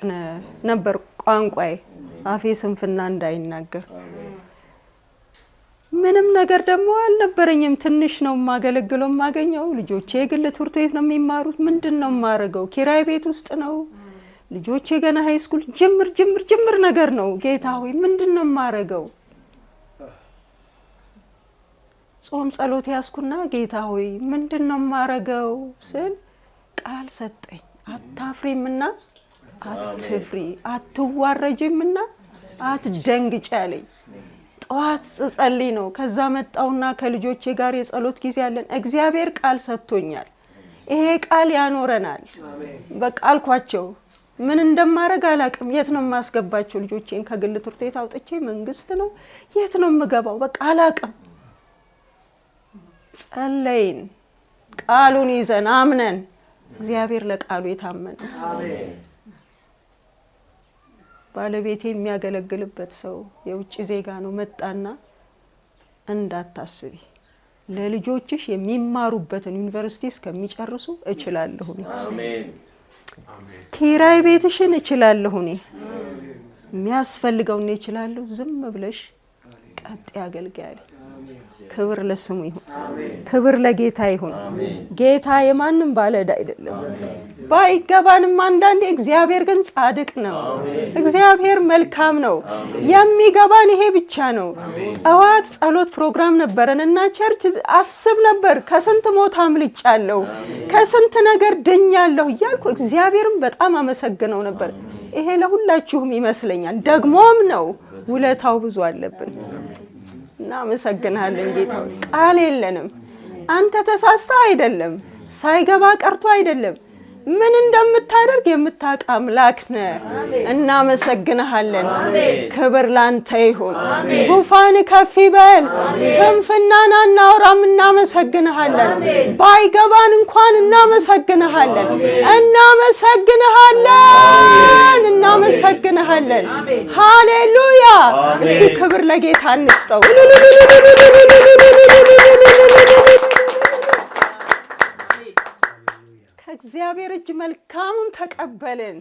ነበር ቋንቋዬ፣ አፌ ስንፍና እንዳይናገር። ምንም ነገር ደግሞ አልነበረኝም። ትንሽ ነው ማገለግለው ማገኘው። ልጆቼ የግል ትምህርት ቤት ነው የሚማሩት። ምንድነው ማረገው? ኪራይ ቤት ውስጥ ነው። ልጆቼ ገና ሃይ ስኩል ጅምር ነገር ነው። ጌታ ሆይ ምንድነው ማረገው? ጾም ጸሎት ያስኩና ጌታ ሆይ ምንድነው ማረገው ስል ቃል ሰጠኝ። አታፍሪምና አትፍሪ፣ አትዋረጂምና አትደንግጪ አለኝ። ጠዋት ጸልይ ነው። ከዛ መጣውና ከልጆቼ ጋር የጸሎት ጊዜ ያለን። እግዚአብሔር ቃል ሰጥቶኛል። ይሄ ቃል ያኖረናል። በቃ አልኳቸው። ምን እንደማረግ አላቅም። የት ነው ማስገባቸው ልጆቼን? ከግል ትምህርት ቤት አውጥቼ መንግስት ነው የት ነው ምገባው? በቃ አላቅም። ጸለይን። ቃሉን ይዘን አምነን እግዚአብሔር ለቃሉ የታመነ አሜን። ባለቤቴ የሚያገለግልበት ሰው የውጭ ዜጋ ነው። መጣና እንዳታስቢ ለልጆችሽ የሚማሩበትን ዩኒቨርሲቲ እስከሚጨርሱ እችላለሁ። አሜን። ኪራይ ቤትሽን እችላለሁ። የሚያስፈልገው ነው እችላለሁ። ዝም ብለሽ ቀጥ ያገልጋል። ክብር ለስሙ ይሁን። ክብር ለጌታ ይሁን። ጌታ የማንም ባለዕዳ አይደለም። ባይገባንም አንዳንዴ እግዚአብሔር ግን ጻድቅ ነው። እግዚአብሔር መልካም ነው። የሚገባን ይሄ ብቻ ነው። ጠዋት ጸሎት ፕሮግራም ነበረንና ቸርች አስብ ነበር። ከስንት ሞት አምልጫለሁ፣ ከስንት ነገር ድኛለሁ እያልኩ እግዚአብሔርን በጣም አመሰግነው ነበር። ይሄ ለሁላችሁም ይመስለኛል። ደግሞም ነው ውለታው ብዙ አለብን። እናመሰግናለን ጌታ። ቃል የለንም። አንተ ተሳስተ አይደለም፣ ሳይገባ ቀርቶ አይደለም። ምን እንደምታደርግ የምታውቅ አምላክ ነህ። እናመሰግንሃለን። ክብር ላንተ ይሁን። ዙፋን ከፍ ይበል። ስንፍናን አናወራም። እናመሰግንሃለን። ባይገባን እንኳን እናመሰግንሃለን። እናመሰግንሃለን። እናመሰግንሃለን። ሃሌሉያ። እስቲ ክብር ለጌታ እንስጠው። ከእግዚአብሔር እጅ መልካሙን ተቀበልን፣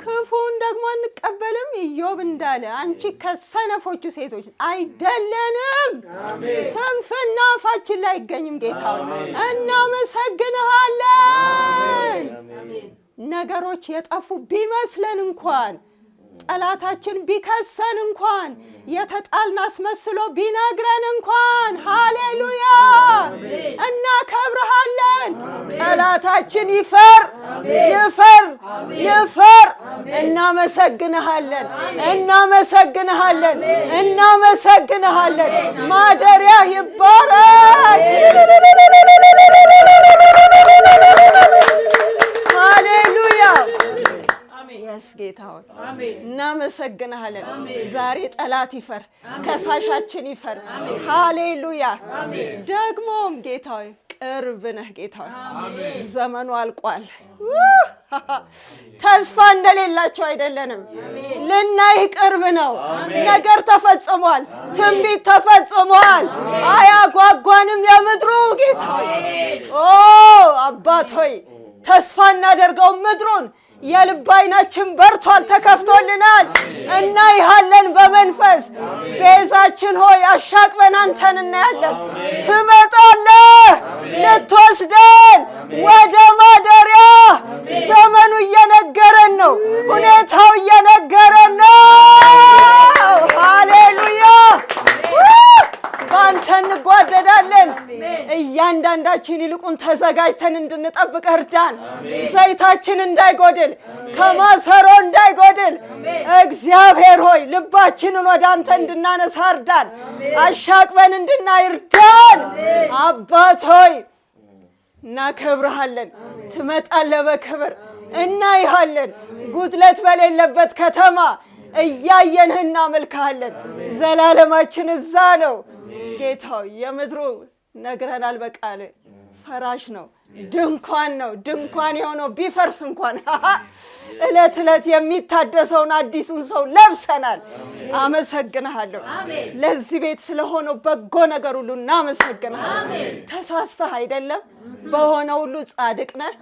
ክፉን ደግሞ አንቀበልም። ኢዮብ እንዳለ አንቺ ከሰነፎቹ ሴቶች አይደለንም። ስንፍና አፋችን ላይ አይገኝም። ጌታ እናመሰግንሃለን። ነገሮች የጠፉ ቢመስለን እንኳን ጠላታችን ቢከሰን እንኳን የተጣልን አስመስሎ ቢነግረን እንኳን ሃሌሉያ እናከብርሃለን። ጠላታችን ይፈር ይፈር ይፈር። እናመሰግንሃለን እናመሰግንሃለን እናመሰግንሃለን። ማደሪያ ይባረክ። ሃሌሉያ ጌታ ሆይ እናመሰግንሃለን። ዛሬ ጠላት ይፈር፣ ከሳሻችን ይፈር። ሃሌሉያ። ደግሞም ጌታ ሆይ ቅርብ ነህ። ጌታ ሆይ ዘመኑ አልቋል። ተስፋ እንደሌላቸው አይደለንም። ልናይህ ቅርብ ነው። ነገር ተፈጽሟል። ትንቢት ተፈጽሟል። አያጓጓንም የምድሩ ጌታ ሆይ። ኦ አባት ሆይ ተስፋ እናደርገው ምድሩን። የልብ ዓይናችን በርቷል፣ ተከፍቶልናል። እናይሃለን በመንፈስ። ቤዛችን ሆይ አሻቅበን አንተን እናያለን። ትመጣለህ ልትወስደን ወደ ማደሪያ። ዘመኑ እየነገረን ነው። ሁኔታው እየነገረን ነው። ሃሌሉያ። በአንተ እንጓደዳለን። እያንዳንዳችን ይልቁን ተዘጋጅተን እንድንጠብቅ እርዳን። ዘይታችን እንዳይጎድል፣ ከማሰሮ እንዳይጎድል እግዚአብሔር ሆይ ልባችንን ወደ አንተ እንድናነሳ እርዳን። አሻቅበን እንድናይ እርዳን። አባት ሆይ እናከብርሃለን። ትመጣለህ በክብር እናይሃለን። ጉድለት በሌለበት ከተማ እያየንህ እናመልክሃለን። ዘላለማችን እዛ ነው። ጌታው የምድሩ ነግረናል በቃል ፈራሽ ነው፣ ድንኳን ነው። ድንኳን የሆነው ቢፈርስ እንኳን እለት እለት የሚታደሰውን አዲሱን ሰው ለብሰናል። አመሰግንሃለሁ። ለዚህ ቤት ስለሆነው በጎ ነገር ሁሉ እናመሰግንሃለን። ተሳስተህ አይደለም፣ በሆነ ሁሉ ጻድቅ ነህ።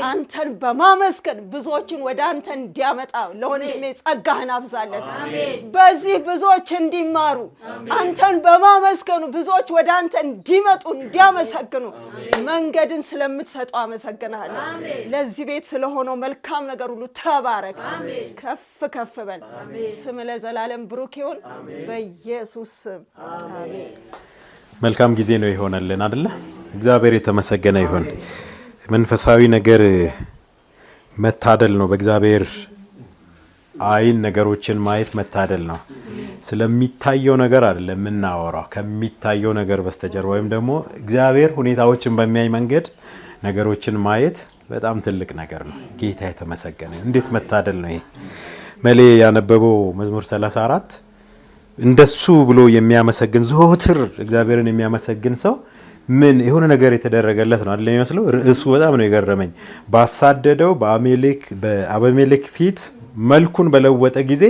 አንተን በማመስገን ብዙዎችን ወደ አንተ እንዲያመጣ ለወንድሜ ጸጋህን አብዛለት። በዚህ ብዙዎች እንዲማሩ አንተን በማመስገኑ ብዙዎች ወደ አንተ እንዲመጡ እንዲያመሰግኑ መንገድን ስለምትሰጠው አመሰግንሃለሁ። ለዚህ ቤት ስለሆነው መልካም ነገር ሁሉ ተባረክ። ከፍ ከፍ በል። ስም ለዘላለም ብሩክ ይሁን በኢየሱስ ስም አሜን። መልካም ጊዜ ነው ይሆነልን አይደለ? እግዚአብሔር የተመሰገነ ይሁን። መንፈሳዊ ነገር መታደል ነው። በእግዚአብሔር አይን ነገሮችን ማየት መታደል ነው። ስለሚታየው ነገር አይደለም የምናወራው፣ ከሚታየው ነገር በስተጀርባ ወይም ደግሞ እግዚአብሔር ሁኔታዎችን በሚያይ መንገድ ነገሮችን ማየት በጣም ትልቅ ነገር ነው። ጌታ የተመሰገነ። እንዴት መታደል ነው ይሄ! መሌ ያነበበው መዝሙር 34 እንደሱ ብሎ የሚያመሰግን ዘወትር እግዚአብሔርን የሚያመሰግን ሰው ምን የሆነ ነገር የተደረገለት ነው አይደል የሚመስለው። ርዕሱ በጣም ነው የገረመኝ። ባሳደደው በአቤሜሌክ ፊት መልኩን በለወጠ ጊዜ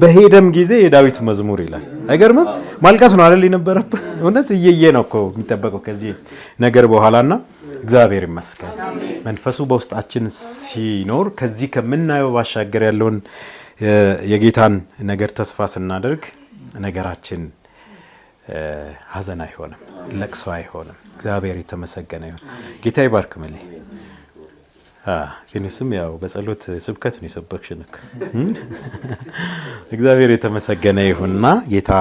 በሄደም ጊዜ የዳዊት መዝሙር ይላል። አይገርምም? ማልቀስ ነው አይደል የነበረበት። እውነት እየየ ነው እኮ የሚጠበቀው ከዚህ ነገር በኋላና እግዚአብሔር ይመስገን። መንፈሱ በውስጣችን ሲኖር ከዚህ ከምናየው ባሻገር ያለውን የጌታን ነገር ተስፋ ስናደርግ ነገራችን ሀዘን አይሆንም፣ ለቅሶ አይሆንም። እግዚአብሔር የተመሰገነ ይሁን። ጌታ ይባርክ። መሌ የኔስም ያው በጸሎት ስብከት ነው የሰበክሽን። እግዚአብሔር የተመሰገነ ይሁንና ጌታ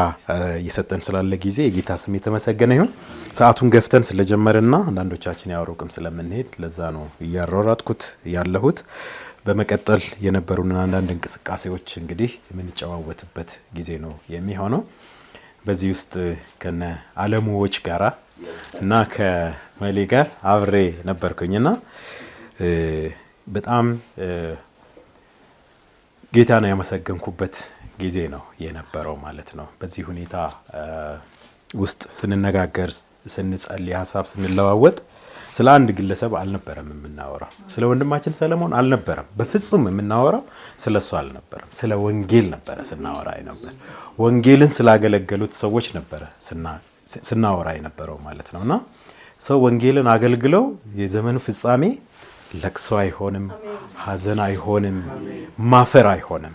እየሰጠን ስላለ ጊዜ የጌታ ስም የተመሰገነ ይሁን። ሰዓቱን ገፍተን ስለጀመርና አንዳንዶቻችን ያወሩቅም ስለምንሄድ ለዛ ነው እያሯሯጥኩት ያለሁት። በመቀጠል የነበሩንን አንዳንድ እንቅስቃሴዎች እንግዲህ የምንጨዋወትበት ጊዜ ነው የሚሆነው። በዚህ ውስጥ ከነ አለሙዎች ጋራ እና ከመሌ ጋር አብሬ ነበርኩኝና በጣም ጌታን ያመሰገንኩበት ጊዜ ነው የነበረው ማለት ነው። በዚህ ሁኔታ ውስጥ ስንነጋገር፣ ስንጸልይ፣ ሀሳብ ስንለዋወጥ ስለ አንድ ግለሰብ አልነበረም የምናወራው። ስለ ወንድማችን ሰለሞን አልነበረም በፍጹም የምናወራው። ስለሱ አልነበረም። ስለ ወንጌል ነበረ ስናወራ ነበር። ወንጌልን ስላገለገሉት ሰዎች ነበረ ስናወራ የነበረው ማለት ነውና ሰው ወንጌልን አገልግለው የዘመኑ ፍጻሜ ለቅሶ አይሆንም፣ ሐዘን አይሆንም፣ ማፈር አይሆንም።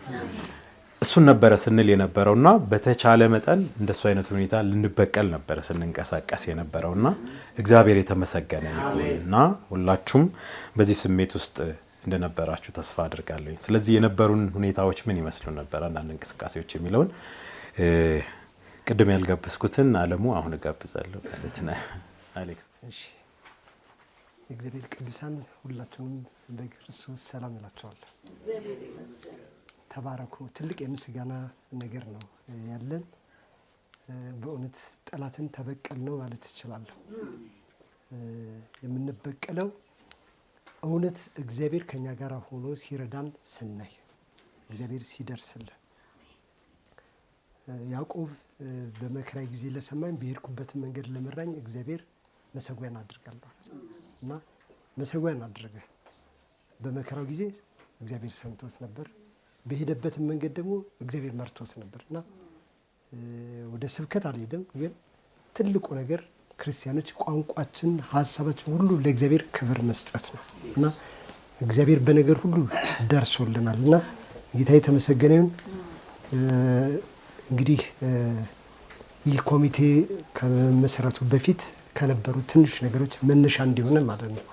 እሱን ነበረ ስንል የነበረውና በተቻለ መጠን እንደሱ አይነት ሁኔታ ልንበቀል ነበረ ስንንቀሳቀስ የነበረውና እግዚአብሔር የተመሰገነ ይሁንና ሁላችሁም በዚህ ስሜት ውስጥ እንደነበራችሁ ተስፋ አድርጋለሁ። ስለዚህ የነበሩን ሁኔታዎች ምን ይመስሉ ነበር፣ አንዳንድ እንቅስቃሴዎች የሚለውን ቅድም ያልጋበዝኩትን አለሙ አሁን እጋብዛለሁ ማለት ነው። አሌክስ እሺ። እግዚአብሔር ቅዱሳን ሁላችሁንም በክርስቶስ ሰላም እላችኋለሁ። ተባረኩ። ትልቅ የምስጋና ነገር ነው ያለን። በእውነት ጠላትን ተበቀል ነው ማለት እችላለሁ። የምንበቀለው እውነት እግዚአብሔር ከኛ ጋር ሆኖ ሲረዳን ስናይ፣ እግዚአብሔር ሲደርስልን። ያዕቆብ በመከራዬ ጊዜ ለሰማኝ በሄድኩበት መንገድ ለመራኝ እግዚአብሔር መሰዊያን አድርጋለሁ እና መሰዊያን አድርገ በመከራው ጊዜ እግዚአብሔር ሰምቶት ነበር። በሄደበት መንገድ ደግሞ እግዚአብሔር መርቶት ነበር እና ወደ ስብከት አልሄድም። ግን ትልቁ ነገር ክርስቲያኖች ቋንቋችን፣ ሀሳባችን ሁሉ ለእግዚአብሔር ክብር መስጠት ነው እና እግዚአብሔር በነገር ሁሉ ደርሶልናል እና ጌታ የተመሰገነ ይሁን። እንግዲህ ይህ ኮሚቴ ከመሰረቱ በፊት ከነበሩ ትንሽ ነገሮች መነሻ እንዲሆነ ማለት ነው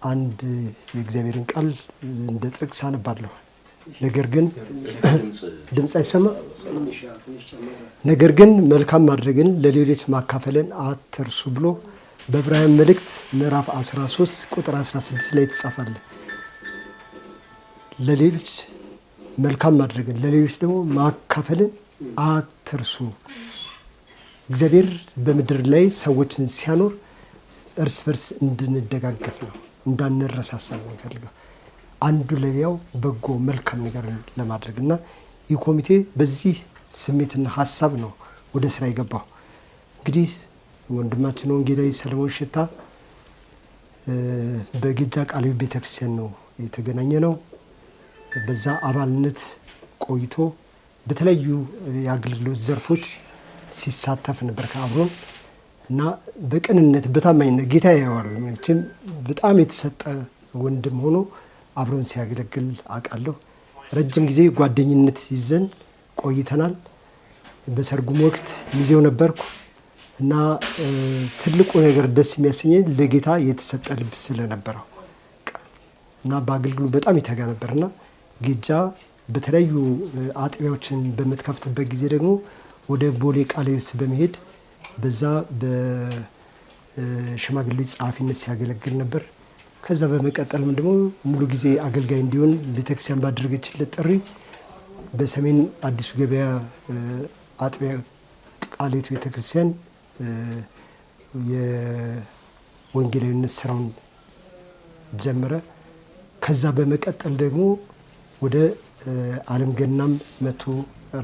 አንድ የእግዚአብሔርን ቃል እንደ ጥቅስ አነባለሁ። ነገር ግን ድምፅ አይሰማ። ነገር ግን መልካም ማድረግን ለሌሎች ማካፈልን አትርሱ ብሎ በዕብራውያን መልእክት ምዕራፍ 13 ቁጥር 16 ላይ ተጻፈለ። ለሌሎች መልካም ማድረግን ለሌሎች ደግሞ ማካፈልን አትርሱ። እግዚአብሔር በምድር ላይ ሰዎችን ሲያኖር እርስ በርስ እንድንደጋገፍ ነው፣ እንዳንረሳሳ ነው የሚፈልገው። አንዱ ለሌላው በጎ መልካም ነገር ለማድረግ እና ይህ ኮሚቴ በዚህ ስሜትና ሀሳብ ነው ወደ ስራ የገባው። እንግዲህ ወንድማችን ወንጌላዊ ሰለሞን ሽታ በጌጃ ቃለ ሕይወት ቤተክርስቲያን ነው የተገናኘ ነው። በዛ አባልነት ቆይቶ በተለያዩ የአገልግሎት ዘርፎች ሲሳተፍ ነበር ከአብሮን እና በቅንነት በታማኝነት ጌታ ያዋል መቼም በጣም የተሰጠ ወንድም ሆኖ አብሮን ሲያገለግል አውቃለሁ። ረጅም ጊዜ ጓደኝነት ይዘን ቆይተናል። በሰርጉም ወቅት ሚዜው ነበርኩ እና ትልቁ ነገር ደስ የሚያሰኘኝ ለጌታ የተሰጠ ልብ ስለነበረው እና በአገልግሎት በጣም ይተጋ ነበርና ጌጃ በተለያዩ አጥቢያዎችን በምትከፍትበት ጊዜ ደግሞ ወደ ቦሌ ቃለ ሕይወት በመሄድ በዛ በሽማግሌዎች ጸሐፊነት ሲያገለግል ነበር። ከዛ በመቀጠልም ደግሞ ሙሉ ጊዜ አገልጋይ እንዲሆን ቤተክርስቲያን ባደረገችለት ጥሪ በሰሜን አዲሱ ገበያ አጥቢያ ቃለ ሕይወት ቤተክርስቲያን የወንጌላዊነት ስራውን ጀመረ። ከዛ በመቀጠል ደግሞ ወደ ዓለም ገናም መቶ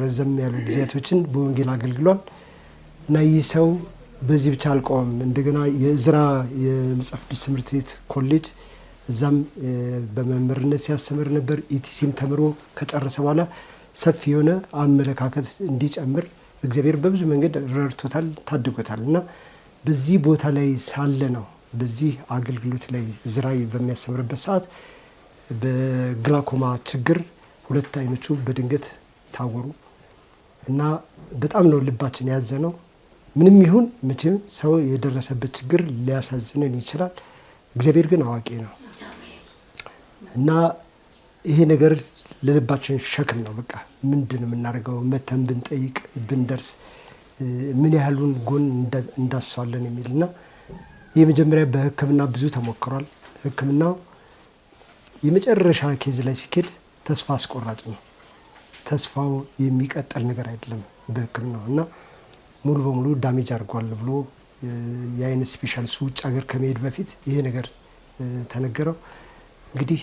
ረዘም ያሉ ጊዜያቶችን በወንጌል አገልግሏል እና ይህ ሰው በዚህ ብቻ አልቆመም። እንደገና የእዝራ የመጽሐፍ ቅዱስ ትምህርት ቤት ኮሌጅ እዛም በመምህርነት ሲያስተምር ነበር። ኢቲሲም ተምሮ ከጨረሰ በኋላ ሰፊ የሆነ አመለካከት እንዲጨምር እግዚአብሔር በብዙ መንገድ ረድቶታል፣ ታድጎታል እና በዚህ ቦታ ላይ ሳለ ነው በዚህ አገልግሎት ላይ እዝራይ በሚያስተምርበት ሰዓት በግላኮማ ችግር ሁለት አይኖቹ በድንገት ታወሩ እና በጣም ነው ልባችን ያዘነው። ምንም ይሁን መቼም ሰው የደረሰበት ችግር ሊያሳዝነን ይችላል። እግዚአብሔር ግን አዋቂ ነው እና ይሄ ነገር ለልባችን ሸክም ነው። በቃ ምንድን ነው የምናደርገው? መተን ብንጠይቅ ብንደርስ ምን ያህሉን ጎን እንዳስዋለን የሚልና የመጀመሪያ በሕክምና ብዙ ተሞክሯል። ሕክምናው የመጨረሻ ኬዝ ላይ ሲኬድ ተስፋ አስቆራጭ ነው። ተስፋው የሚቀጥል ነገር አይደለም በሕክምናው እና ሙሉ በሙሉ ዳሜጅ አድርጓል ብሎ የአይን ስፔሻሊስቱ ውጭ ሀገር ከመሄድ በፊት ይሄ ነገር ተነገረው። እንግዲህ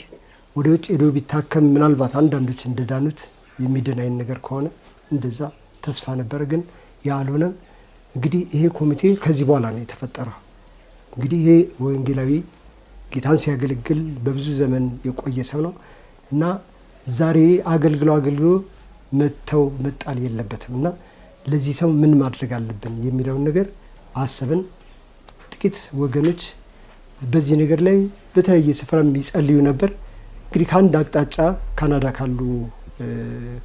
ወደ ውጭ ሄዶ ቢታከም ምናልባት አንዳንዶች እንደዳኑት የሚድን አይነት ነገር ከሆነ እንደዛ ተስፋ ነበረ፣ ግን ያልሆነም። እንግዲህ ይሄ ኮሚቴ ከዚህ በኋላ ነው የተፈጠረው። እንግዲህ ይሄ ወንጌላዊ ጌታን ሲያገለግል በብዙ ዘመን የቆየ ሰው ነው እና ዛሬ አገልግሎ መጣል የለበትም እና ለዚህ ሰው ምን ማድረግ አለብን የሚለውን ነገር አሰብን። ጥቂት ወገኖች በዚህ ነገር ላይ በተለያየ ስፍራ የሚጸልዩ ነበር። እንግዲህ ከአንድ አቅጣጫ ካናዳ ካሉ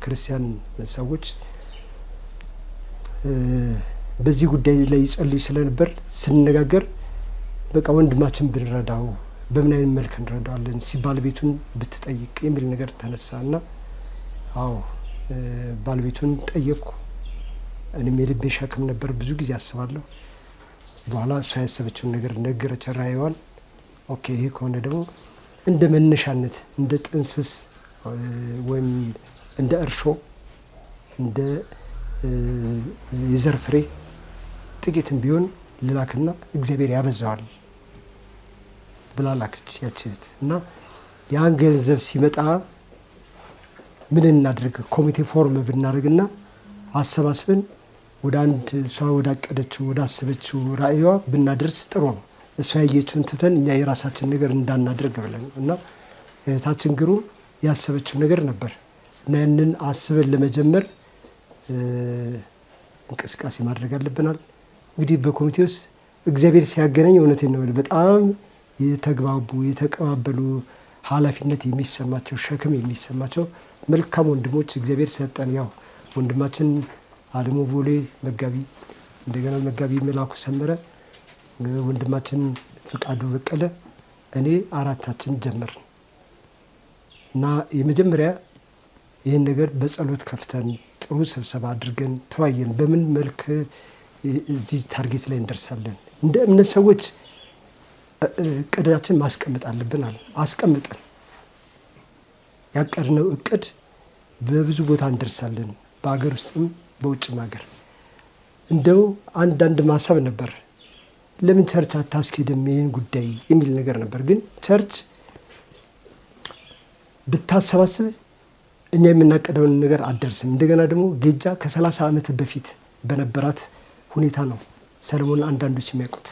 ክርስቲያን ሰዎች በዚህ ጉዳይ ላይ ይጸልዩ ስለነበር ስንነጋገር በቃ ወንድማችን ብንረዳው በምን አይነት መልክ እንረዳዋለን ባለቤቱን ብትጠይቅ የሚል ነገር ተነሳና አዎ ባለቤቱን ጠየቅኩ። እኔም የልቤ ሸክም ነበር፣ ብዙ ጊዜ አስባለሁ። በኋላ እሷ ያሰበችውን ነገር ነገረች፣ ራእይዋን። ኦኬ ይሄ ከሆነ ደግሞ እንደ መነሻነት እንደ ጥንስስ ወይም እንደ እርሾ እንደ የዘር ፍሬ ጥቂትም ቢሆን ልላክና እግዚአብሔር ያበዛዋል ብላ ላከች ያችት እና ያን ገንዘብ ሲመጣ ምን እናድርግ ኮሚቴ ፎርም ብናደርግና አሰባስበን ወደ አንድ እሷ ወዳቀደችው ወዳሰበችው ራእይዋ ብናደርስ ጥሩ ነው። እሷ ያየችውን ትተን እኛ የራሳችን ነገር እንዳናደርግ ብለን እና እህታችን ግሩም ያሰበችው ነገር ነበር እና ያንን አስበን ለመጀመር እንቅስቃሴ ማድረግ አለብናል። እንግዲህ በኮሚቴ ውስጥ እግዚአብሔር ሲያገናኝ እውነቴን ነው በጣም የተግባቡ የተቀባበሉ ኃላፊነት የሚሰማቸው ሸክም የሚሰማቸው መልካም ወንድሞች እግዚአብሔር ሰጠን። ያው ወንድማችን አለሙ ቦሌ መጋቢ፣ እንደገና መጋቢ መላኩ ሰመረ፣ ወንድማችን ፍቃዱ በቀለ፣ እኔ አራታችን ጀመርን እና የመጀመሪያ ይህን ነገር በጸሎት ከፍተን ጥሩ ስብሰባ አድርገን ተወያየን። በምን መልክ እዚህ ታርጌት ላይ እንደርሳለን? እንደ እምነት ሰዎች እቅዳችን ማስቀመጥ አለብን አለ። አስቀምጠን ያቀድነው እቅድ በብዙ ቦታ እንደርሳለን፣ በአገር ውስጥም በውጭም ሀገር። እንደው አንዳንድ ማሰብ ነበር፣ ለምን ቸርች አታስኬድም ይህን ጉዳይ የሚል ነገር ነበር። ግን ቸርች ብታሰባስብ እኛ የምናቀደውን ነገር አደርስም። እንደገና ደግሞ ጌጃ ከ30 ዓመት በፊት በነበራት ሁኔታ ነው ሰለሞን አንዳንዶች የሚያውቁት።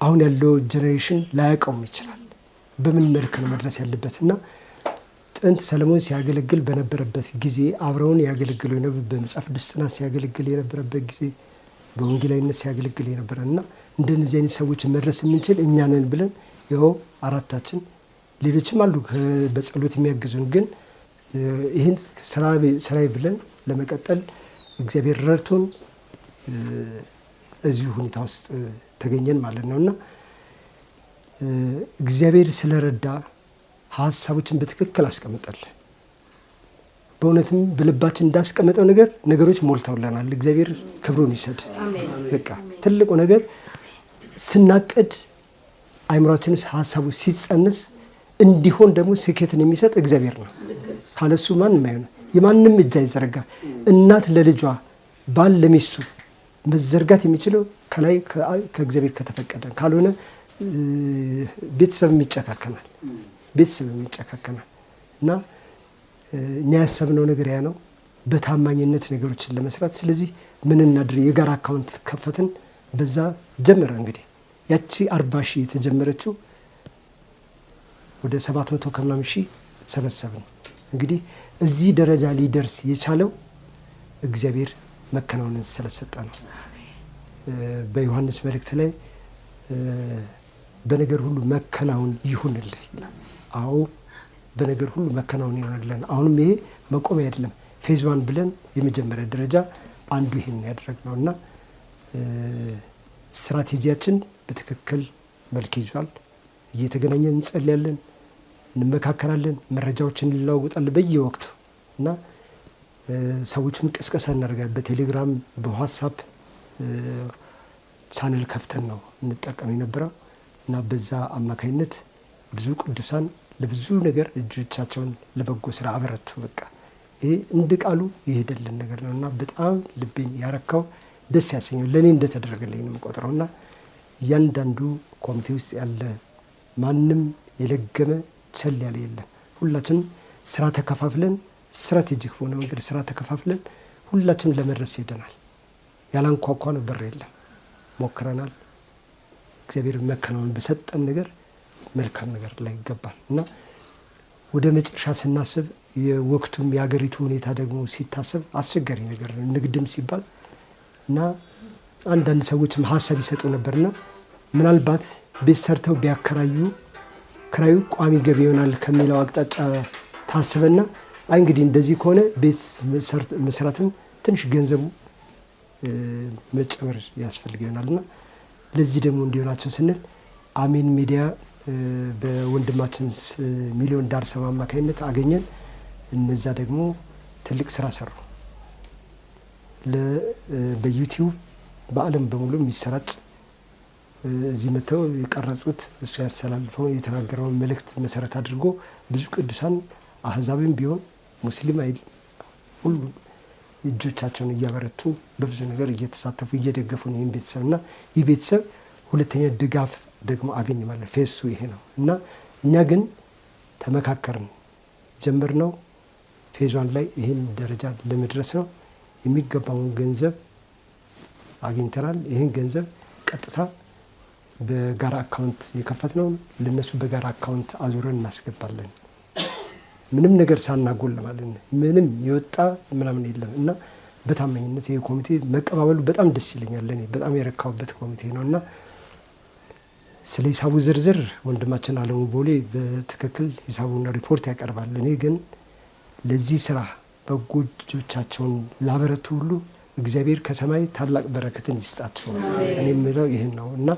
አሁን ያለው ጄኔሬሽን ላያውቀውም ይችላል። በምን መልክ ነው መድረስ ያለበት እና ጥንት ሰለሞን ሲያገለግል በነበረበት ጊዜ አብረውን ያገለግሉ የነበረ በመጽሐፍ ቅዱስ ጥናት ሲያገለግል የነበረበት ጊዜ በወንጌላዊነት ሲያገለግል የነበረ እና እንደነዚህ አይነት ሰዎች መድረስ የምንችል እኛ ነን ብለን ያው አራታችን፣ ሌሎችም አሉ በጸሎት የሚያግዙን። ግን ይህን ስራዬ ብለን ለመቀጠል እግዚአብሔር ረድቶን እዚሁ ሁኔታ ውስጥ ተገኘን ማለት ነው እና እግዚአብሔር ስለረዳ ሀሳቦችን በትክክል አስቀምጠልን። በእውነትም በልባችን እንዳስቀመጠው ነገሮች ሞልተውልናል። እግዚአብሔር ክብሩን ይሰድ። በቃ ትልቁ ነገር ስናቅድ አይምሯችን ውስጥ ሀሳቡ ሲጸንስ እንዲሆን ደግሞ ስኬትን የሚሰጥ እግዚአብሔር ነው። ካለሱ ማንም አይሆንም። የማንም እጅ አይዘረጋ። እናት ለልጇ፣ ባል ለሚስቱ መዘርጋት የሚችለው ከላይ ከእግዚአብሔር ከተፈቀደ፣ ካልሆነ ቤተሰብ ይጨካከናል እና እኛ ያሰብነው ነገር ያ ነው፣ በታማኝነት ነገሮችን ለመስራት። ስለዚህ ምን እናድርግ? የጋራ አካውንት ከፈትን፣ በዛ ጀመረ። እንግዲህ ያቺ 40 ሺህ የተጀመረችው ወደ 700 ከምናምን ሺህ ሰበሰብን። እንግዲህ እዚህ ደረጃ ሊደርስ የቻለው እግዚአብሔር መከናወንን ስለሰጠ ነው። በዮሐንስ መልእክት ላይ በነገር ሁሉ መከናወን ይሁንልህ ይላል። አዎ በነገር ሁሉ መከናወን ይሆንልን። አሁንም ይሄ መቆም አይደለም፣ ፌዝ 1 ብለን የመጀመሪያ ደረጃ አንዱ ይሄን ያደረግነው እና ስትራቴጂያችን በትክክል መልክ ይዟል። እየተገናኘን እንጸልያለን፣ እንመካከራለን፣ መረጃዎችን እንለዋወጣለን በየወቅቱ እና ሰዎችም ቅስቀሳ እናደርጋለን። በቴሌግራም በዋትሳፕ ቻነል ከፍተን ነው እንጠቀም የነበረው እና በዛ አማካይነት ብዙ ቅዱሳን ለብዙ ነገር እጆቻቸውን ለበጎ ስራ አበረቱ። በቃ ይሄ እንደ ቃሉ የሄደልን ነገር ነው እና በጣም ልቤን ያረካው ደስ ያሰኘው ለእኔ እንደተደረገልኝ ነው የምቆጥረው እና እያንዳንዱ ኮሚቴ ውስጥ ያለ ማንም የለገመ ቸል ያለ የለም። ሁላችንም ስራ ተከፋፍለን ስትራቴጂክ በሆነ መንገድ ስራ ተከፋፍለን ሁላችንም ለመድረስ ሄደናል። ያላንኳኳ ነው በር የለም። ሞክረናል። እግዚአብሔር መከናወን በሰጠን ነገር መልካም ነገር ላይ ይገባል እና ወደ መጨረሻ ስናስብ የወቅቱም የሀገሪቱ ሁኔታ ደግሞ ሲታሰብ አስቸጋሪ ነገር ነው። ንግድም ሲባል እና አንዳንድ ሰዎችም ሀሳብ ይሰጡ ነበርና ምናልባት ቤት ሰርተው ቢያከራዩ ክራዩ ቋሚ ገቢ ይሆናል ከሚለው አቅጣጫ ታስበና አይ እንግዲህ እንደዚህ ከሆነ ቤት መስራትም ትንሽ ገንዘቡ መጨመር ያስፈልግ ይሆናልና ለዚህ ደግሞ እንዲሆናቸው ስንል አሜን ሚዲያ በወንድማችን ሚሊዮን ዳርሰማ አማካኝነት አገኘን። እነዛ ደግሞ ትልቅ ስራ ሰሩ። በዩቲዩብ በዓለም በሙሉ የሚሰራጭ እዚህ መተው የቀረጹት እሱ ያስተላልፈውን የተናገረውን መልእክት መሰረት አድርጎ ብዙ ቅዱሳን አህዛብም ቢሆን ሙስሊም አይል ሁሉም እጆቻቸውን እያበረቱ በብዙ ነገር እየተሳተፉ እየደገፉ ነው ይህን ቤተሰብና ይህ ቤተሰብ ሁለተኛ ድጋፍ ደግሞ አገኘ ማለት ፌሱ ይሄ ነው እና እኛ ግን ተመካከርን ጀመርነው ፌዟን ላይ ይህን ደረጃ ለመድረስ ነው የሚገባውን ገንዘብ አግኝተናል። ይህን ገንዘብ ቀጥታ በጋራ አካውንት የከፈትነው ለነሱ በጋራ አካውንት አዙረን እናስገባለን። ምንም ነገር ሳናጎል ማለት ነው። ምንም የወጣ ምናምን የለም እና በታማኝነት ይሄ ኮሚቴ መቀባበሉ በጣም ደስ ይለኛል። ለኔ በጣም የረካውበት ኮሚቴ ነውና ስለ ሂሳቡ ዝርዝር ወንድማችን አለሙ ቦሌ በትክክል ሂሳቡን ሪፖርት ያቀርባል። እኔ ግን ለዚህ ስራ በጎጆቻቸውን ላበረቱ ሁሉ እግዚአብሔር ከሰማይ ታላቅ በረከትን ይስጣቸው። እኔ የምለው ይሄን ነው እና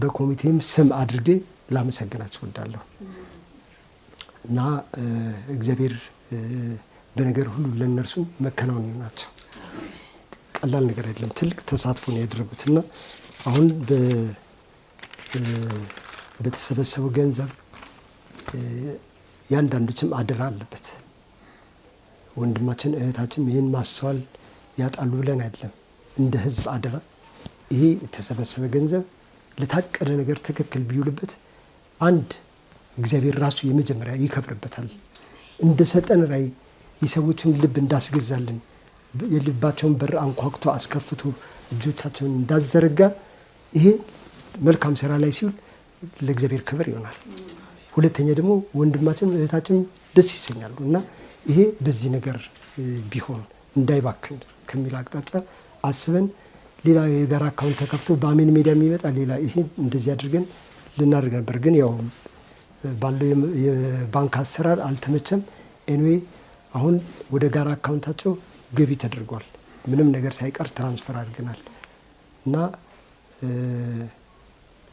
በኮሚቴም ስም አድርጌ ላመሰግናቸው እወዳለሁ እና እግዚአብሔር በነገር ሁሉ ለነርሱ መከናወን ይሆናቸው። ቀላል ነገር አይደለም። ትልቅ ተሳትፎ ነው ያደረጉትና አሁን በተሰበሰበው ገንዘብ ያንዳንዶችም አደራ አለበት። ወንድማችን እህታችን ይህን ማስተዋል ያጣሉ ብለን አይደለም። እንደ ህዝብ አደራ ይሄ የተሰበሰበ ገንዘብ ለታቀደ ነገር ትክክል ቢውልበት አንድ እግዚአብሔር ራሱ የመጀመሪያ ይከብርበታል። እንደሰጠን ራይ የሰዎችን ልብ እንዳስገዛልን የልባቸውን በር አንኳኩቶ አስከፍቶ እጆቻቸውን እንዳዘረጋ ይሄ መልካም ስራ ላይ ሲውል ለእግዚአብሔር ክብር ይሆናል። ሁለተኛ ደግሞ ወንድማችን እህታችን ደስ ይሰኛሉ እና ይሄ በዚህ ነገር ቢሆን እንዳይባክን ከሚል አቅጣጫ አስበን ሌላ የጋራ አካውንት ተከፍቶ በአሜን ሚዲያ የሚመጣ ሌላ ይሄ እንደዚህ አድርገን ልናደርግ ነበር። ግን ያው ባለው የባንክ አሰራር አልተመቸም። ኤኒዌይ አሁን ወደ ጋራ አካውንታቸው ገቢ ተደርጓል። ምንም ነገር ሳይቀር ትራንስፈር አድርገናል እና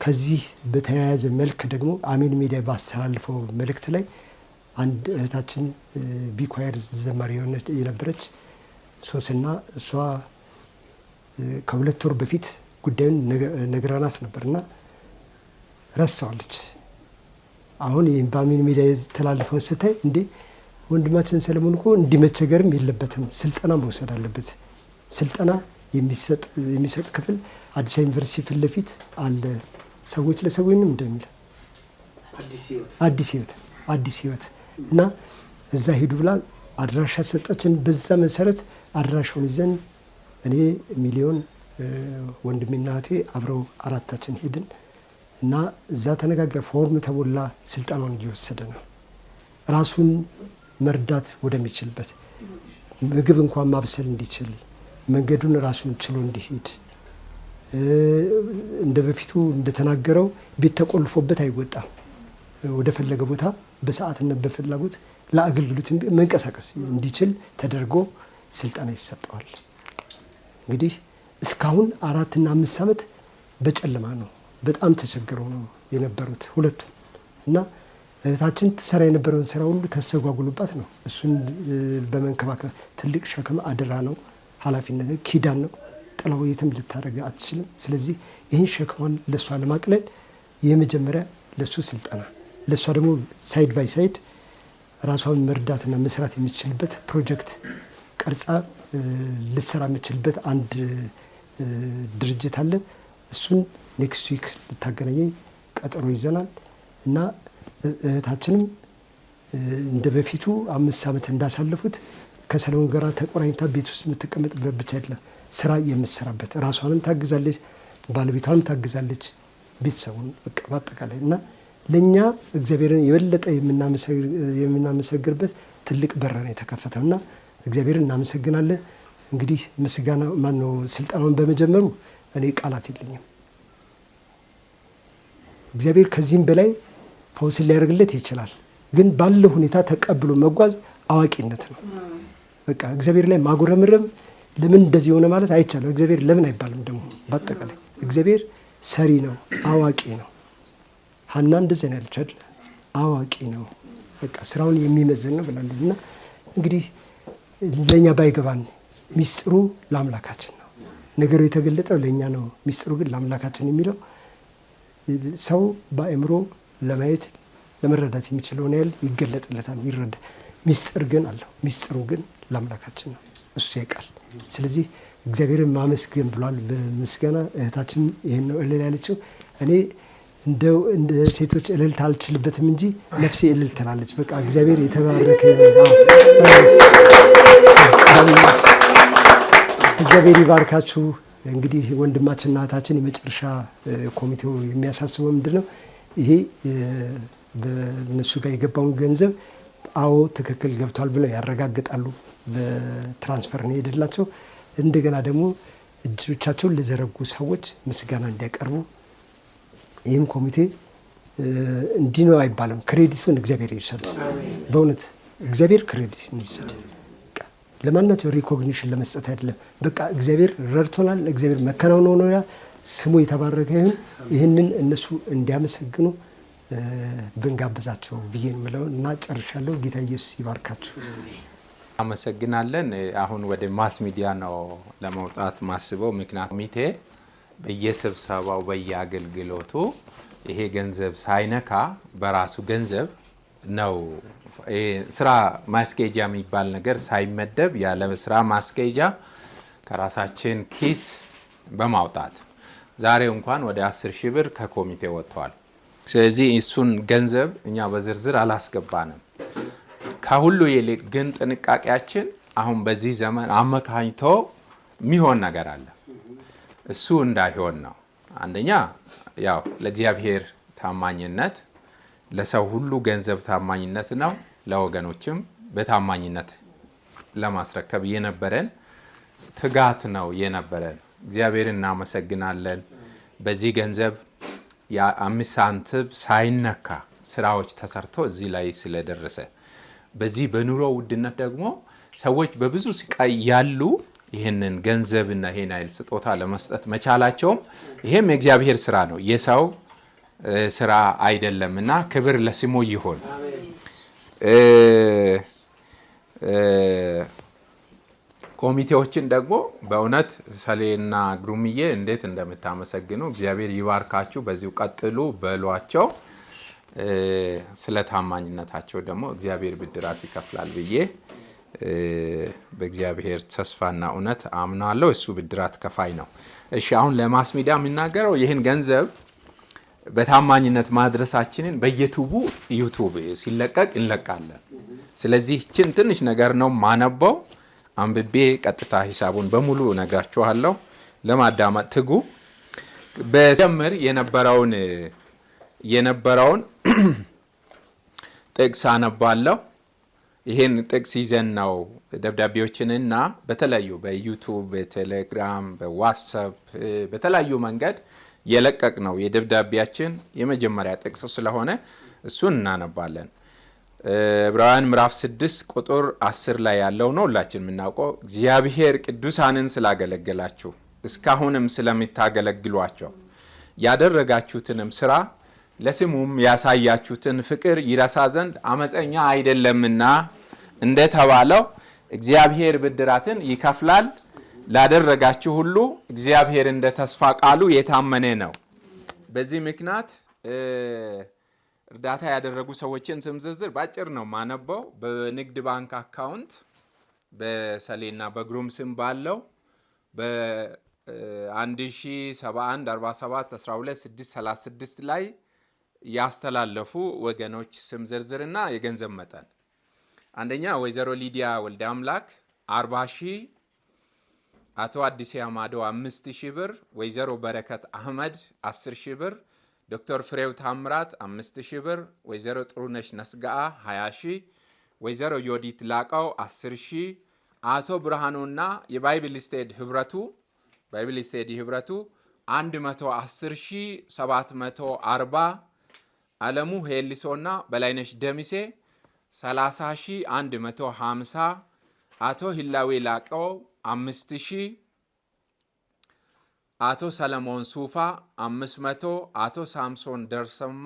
ከዚህ በተያያዘ መልክ ደግሞ አሜን ሚዲያ ባስተላልፈው መልእክት ላይ አንድ እህታችን ቢኳየር ዘማሪ የነበረች ሶስና እሷ ከ2 ወር በፊት ጉዳዩን ነግራናት ነበርና ረሳዋለች። አሁን ይህን በአሜን ሚዲያ የተላለፈውን ስታይ እንዴ ወንድማችን ሰለሞን እኮ እንዲመቸገርም የለበትም፣ ስልጠና መውሰድ አለበት። ስልጠና የሚሰጥ ክፍል አዲስ ዩኒቨርሲቲ ፊት ለፊት አለ። ሰዎች ለሰዎችንም እንደሚል አዲስ ህይወት እና እዛ ሄዱ ብላ አድራሻ ሰጠችን። በዛ መሰረት አድራሻውን ይዘን እኔ ሚሊዮን ወንድሜና እህቴ አብረው አራታችን ሄድን እና እዛ ተነጋገር ፎርም ተሞላ። ስልጠናውን እየወሰደ ነው ራሱን መርዳት ወደሚችልበት ምግብ እንኳን ማብሰል እንዲችል መንገዱን ራሱን ችሎ እንዲሄድ እንደ በፊቱ እንደተናገረው ቤት ተቆልፎበት አይወጣም። ወደ ፈለገ ቦታ በሰዓትና በፍላጎት ለአገልግሎት መንቀሳቀስ እንዲችል ተደርጎ ስልጠና ይሰጠዋል። እንግዲህ እስካሁን 4 እና 5 ዓመት በጨለማ ነው። በጣም ተቸግረው ነው የነበሩት ሁለቱም እና እህታችን ትሰራ የነበረውን ስራ ሁሉ ተስተጓጉሉባት ነው። እሱን በመንከባከብ ትልቅ ሸክም አደራ ነው፣ ኃላፊነት ኪዳን ነው። ጥላው የትም ልታደርግ አትችልም። ስለዚህ ይህን ሸክሟን ለሷ ለማቅለል የመጀመሪያ ለሱ ስልጠና፣ ለሷ ደግሞ ሳይድ ባይ ሳይድ ራሷን መርዳትና መስራት የሚችልበት ፕሮጀክት ቀርጻ ልሰራ የምችልበት አንድ ድርጅት አለ። እሱን ኔክስት ዊክ ልታገናኘኝ ቀጠሮ ይዘናል እና እህታችንም እንደ በፊቱ 5 ዓመት እንዳሳለፉት ከሰለሞን ጋር ተቆራኝታ ቤት ውስጥ የምትቀመጥበት ብቻ አይደለም፣ ስራ የምትሰራበት ራሷንም ታግዛለች፣ ባለቤቷንም ታግዛለች፣ ቤተሰቡን በቃ በአጠቃላይ እና ለኛ እግዚአብሔርን የበለጠ የምናመሰግንበት ትልቅ በር ነው የተከፈተው እና እግዚአብሔርን እናመሰግናለን። እንግዲህ ምስጋና ማነው ስልጣኑን በመጀመሩ እኔ ቃላት የለኝም። እግዚአብሔር ከዚህም በላይ ፈውስን ሊያደርግለት ይችላል። ግን ባለው ሁኔታ ተቀብሎ መጓዝ አዋቂነት ነው። በቃ እግዚአብሔር ላይ ማጉረምረም ለምን እንደዚህ ሆነ ማለት አይቻልም። እግዚአብሔር ለምን አይባልም ደግሞ በአጠቃላይ እግዚአብሔር ሰሪ ነው፣ አዋቂ ነው። ሀና እንደዚህ ነው ያለች አይደል? አዋቂ ነው፣ በቃ ስራውን የሚመዝን ነው ብላለች። እና እንግዲህ ለኛ ባይገባን ሚስጥሩ ለአምላካችን ነው። ነገሩ የተገለጠው ለኛ ነው፣ ሚስጥሩ ግን ለአምላካችን የሚለው ሰው በአእምሮ ለማየት ለመረዳት የሚችለውን ያህል ይገለጥለታል፣ ይረዳ። ሚስጥር ግን አለው። ሚስጥሩ ግን ለአምላካችን ነው፣ እሱ ያውቃል። ስለዚህ እግዚአብሔርን ማመስገን ብሏል በምስጋና። እህታችን ይህን ነው እልል ያለችው። እኔ እንደ ሴቶች እልል አልችልበትም እንጂ ነፍሴ እልል ትላለች። በቃ እግዚአብሔር የተባረከ እግዚአብሔር ይባርካችሁ። እንግዲህ ወንድማችንና እህታችን የመጨረሻ ኮሚቴው የሚያሳስበው ምንድን ነው? ይሄ በእነሱ ጋር የገባውን ገንዘብ አዎ ትክክል ገብቷል ብለው ያረጋግጣሉ። በትራንስፈር ነው የሄደላቸው። እንደገና ደግሞ እጆቻቸውን ለዘረጉ ሰዎች ምስጋና እንዲያቀርቡ። ይህም ኮሚቴ እንዲህ ነው አይባልም። ክሬዲቱን እግዚአብሔር ይውሰድ። በእውነት እግዚአብሔር ክሬዲቱን ይውሰድ። ለማናቸው ሪኮግኒሽን ለመስጠት አይደለም። በቃ እግዚአብሔር ረድቶናል፣ እግዚአብሔር መከናወን ሆኖናል፣ ስሙ የተባረከ ይሁን። ይህንን እነሱ እንዲያመሰግኑ ብንጋብዛቸው ብዬ ነው የምለው እና ጨርሻለሁ። ጌታ ኢየሱስ ይባርካችሁ። አመሰግናለን። አሁን ወደ ማስ ሚዲያ ነው ለመውጣት ማስበው። ምክንያቱም ኮሚቴ በየስብሰባው በየአገልግሎቱ ይሄ ገንዘብ ሳይነካ በራሱ ገንዘብ ነው ስራ ማስኬጃ የሚባል ነገር ሳይመደብ ያለ ስራ ማስኬጃ ከራሳችን ኪስ በማውጣት ዛሬ እንኳን ወደ 10,000 ብር ከኮሚቴ ወጥቷል። ስለዚህ እሱን ገንዘብ እኛ በዝርዝር አላስገባንም። ከሁሉ ይልቅ ግን ጥንቃቄያችን አሁን በዚህ ዘመን አመካኝቶ የሚሆን ነገር አለ። እሱ እንዳይሆን ነው። አንደኛ ያው ለእግዚአብሔር ታማኝነት፣ ለሰው ሁሉ ገንዘብ ታማኝነት ነው። ለወገኖችም በታማኝነት ለማስረከብ የነበረን ትጋት ነው የነበረን። እግዚአብሔርን እናመሰግናለን። በዚህ ገንዘብ የ5 ሳንቲም ሳይነካ ስራዎች ተሰርቶ እዚህ ላይ ስለደረሰ፣ በዚህ በኑሮ ውድነት ደግሞ ሰዎች በብዙ ስቃይ ያሉ ይህንን ገንዘብና ይሄን አይል ስጦታ ለመስጠት መቻላቸውም ይሄም የእግዚአብሔር ስራ ነው፣ የሰው ስራ አይደለምና ክብር ለስሙ ይሁን። ኮሚቴዎችን ደግሞ በእውነት ሰሌና ግሩምዬ እንዴት እንደምታመሰግኑ እግዚአብሔር ይባርካችሁ። በዚሁ ቀጥሉ በሏቸው። ስለ ታማኝነታቸው ደግሞ እግዚአብሔር ብድራት ይከፍላል ብዬ በእግዚአብሔር ተስፋና እውነት አምናለሁ። እሱ ብድራት ከፋይ ነው። እሺ፣ አሁን ለማስ ሚዲያ የሚናገረው ይህን ገንዘብ በታማኝነት ማድረሳችንን በየቱቡ ዩቱብ ሲለቀቅ እንለቃለን። ስለዚህ ችን ትንሽ ነገር ነው ማነበው፣ አንብቤ ቀጥታ ሂሳቡን በሙሉ እነግራችኋለሁ። ለማዳመጥ ትጉ። በጀምር የነበረውን ጥቅስ አነባለሁ። ይሄን ጥቅስ ይዘን ነው ደብዳቤዎችንና በተለያዩ በዩቱብ፣ በቴሌግራም፣ በዋትስአፕ በተለያዩ መንገድ የለቀቅ ነው። የደብዳቤያችን የመጀመሪያ ጥቅስ ስለሆነ እሱን እናነባለን። ዕብራውያን ምዕራፍ 6 ቁጥር 10 ላይ ያለው ነው ሁላችን የምናውቀው። እግዚአብሔር ቅዱሳንን ስላገለገላችሁ እስካሁንም ስለምታገለግሏቸው ያደረጋችሁትንም ስራ ለስሙም ያሳያችሁትን ፍቅር ይረሳ ዘንድ አመፀኛ አይደለምና እንደተባለው እግዚአብሔር ብድራትን ይከፍላል። ላደረጋችሁ ሁሉ እግዚአብሔር እንደ ተስፋ ቃሉ የታመነ ነው። በዚህ ምክንያት እርዳታ ያደረጉ ሰዎችን ስም ዝርዝር ባጭር ነው ማነበው። በንግድ ባንክ አካውንት በሰሌና በግሩም ስም ባለው በ1071 47 12 636 ላይ ያስተላለፉ ወገኖች ስም ዝርዝርና የገንዘብ መጠን። አንደኛ ወይዘሮ ሊዲያ ወልደ አምላክ 40 ሺህ፣ አቶ አዲስ ያማዶ 5000 ብር፣ ወይዘሮ በረከት አህመድ 10 ሺህ ብር፣ ዶክተር ፍሬው ታምራት 5000 ብር፣ ወይዘሮ ጥሩነሽ ነስጋአ 20 ሺህ፣ ወይዘሮ ዮዲት ላቀው 10 ሺህ፣ አቶ ብርሃኑና የባይብል ስቴዲ ህብረቱ 110740፣ አለሙ ሄሊሶና በላይነሽ ደሚሴ 30150፣ አቶ ሂላዌ ላቀው 5000፣ አቶ ሰለሞን ሱፋ 500፣ አቶ ሳምሶን ደርሰማ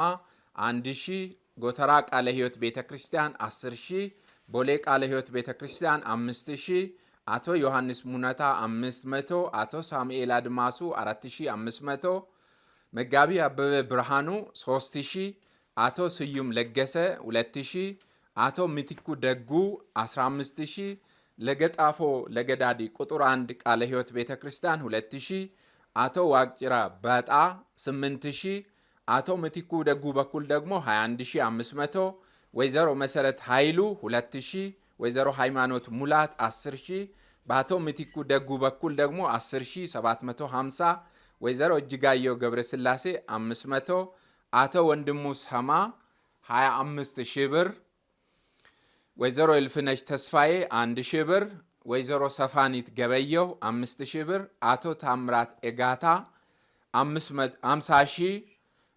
1000፣ ጎተራ ቃለ ሕይወት ቤተክርስቲያን 10000፣ ቦሌ ቃለ ሕይወት ቤተክርስቲያን 5000፣ አቶ ዮሐንስ ሙነታ 500፣ አቶ ሳሙኤል አድማሱ 4500፣ መጋቢ አበበ ብርሃኑ 3000፣ አቶ ስዩም ለገሰ 2000፣ አቶ ምትኩ ደጉ 15000፣ ለገጣፎ ለገዳዲ ቁጥር 1 ቃለ ሕይወት ቤተክርስቲያን 2000፣ አቶ ዋቅጭራ በጣ 8000፣ አቶ ምትኩ ደጉ በኩል ደግሞ 21500፣ ወይዘሮ መሰረት ኃይሉ 2000፣ ወይዘሮ ሃይማኖት ሙላት 10000፣ በአቶ ምትኩ ደጉ በኩል ደግሞ 10750፣ ወይዘሮ እጅጋየሁ ገብረስላሴ 500፣ አቶ ወንድሙ ሰማ 25000 ብር፣ ወይዘሮ እልፍነሽ ተስፋዬ 1000 ብር፣ ወይዘሮ ሰፋኒት ገበየው 5000 ብር፣ አቶ ታምራት ኤጋታ 50000፣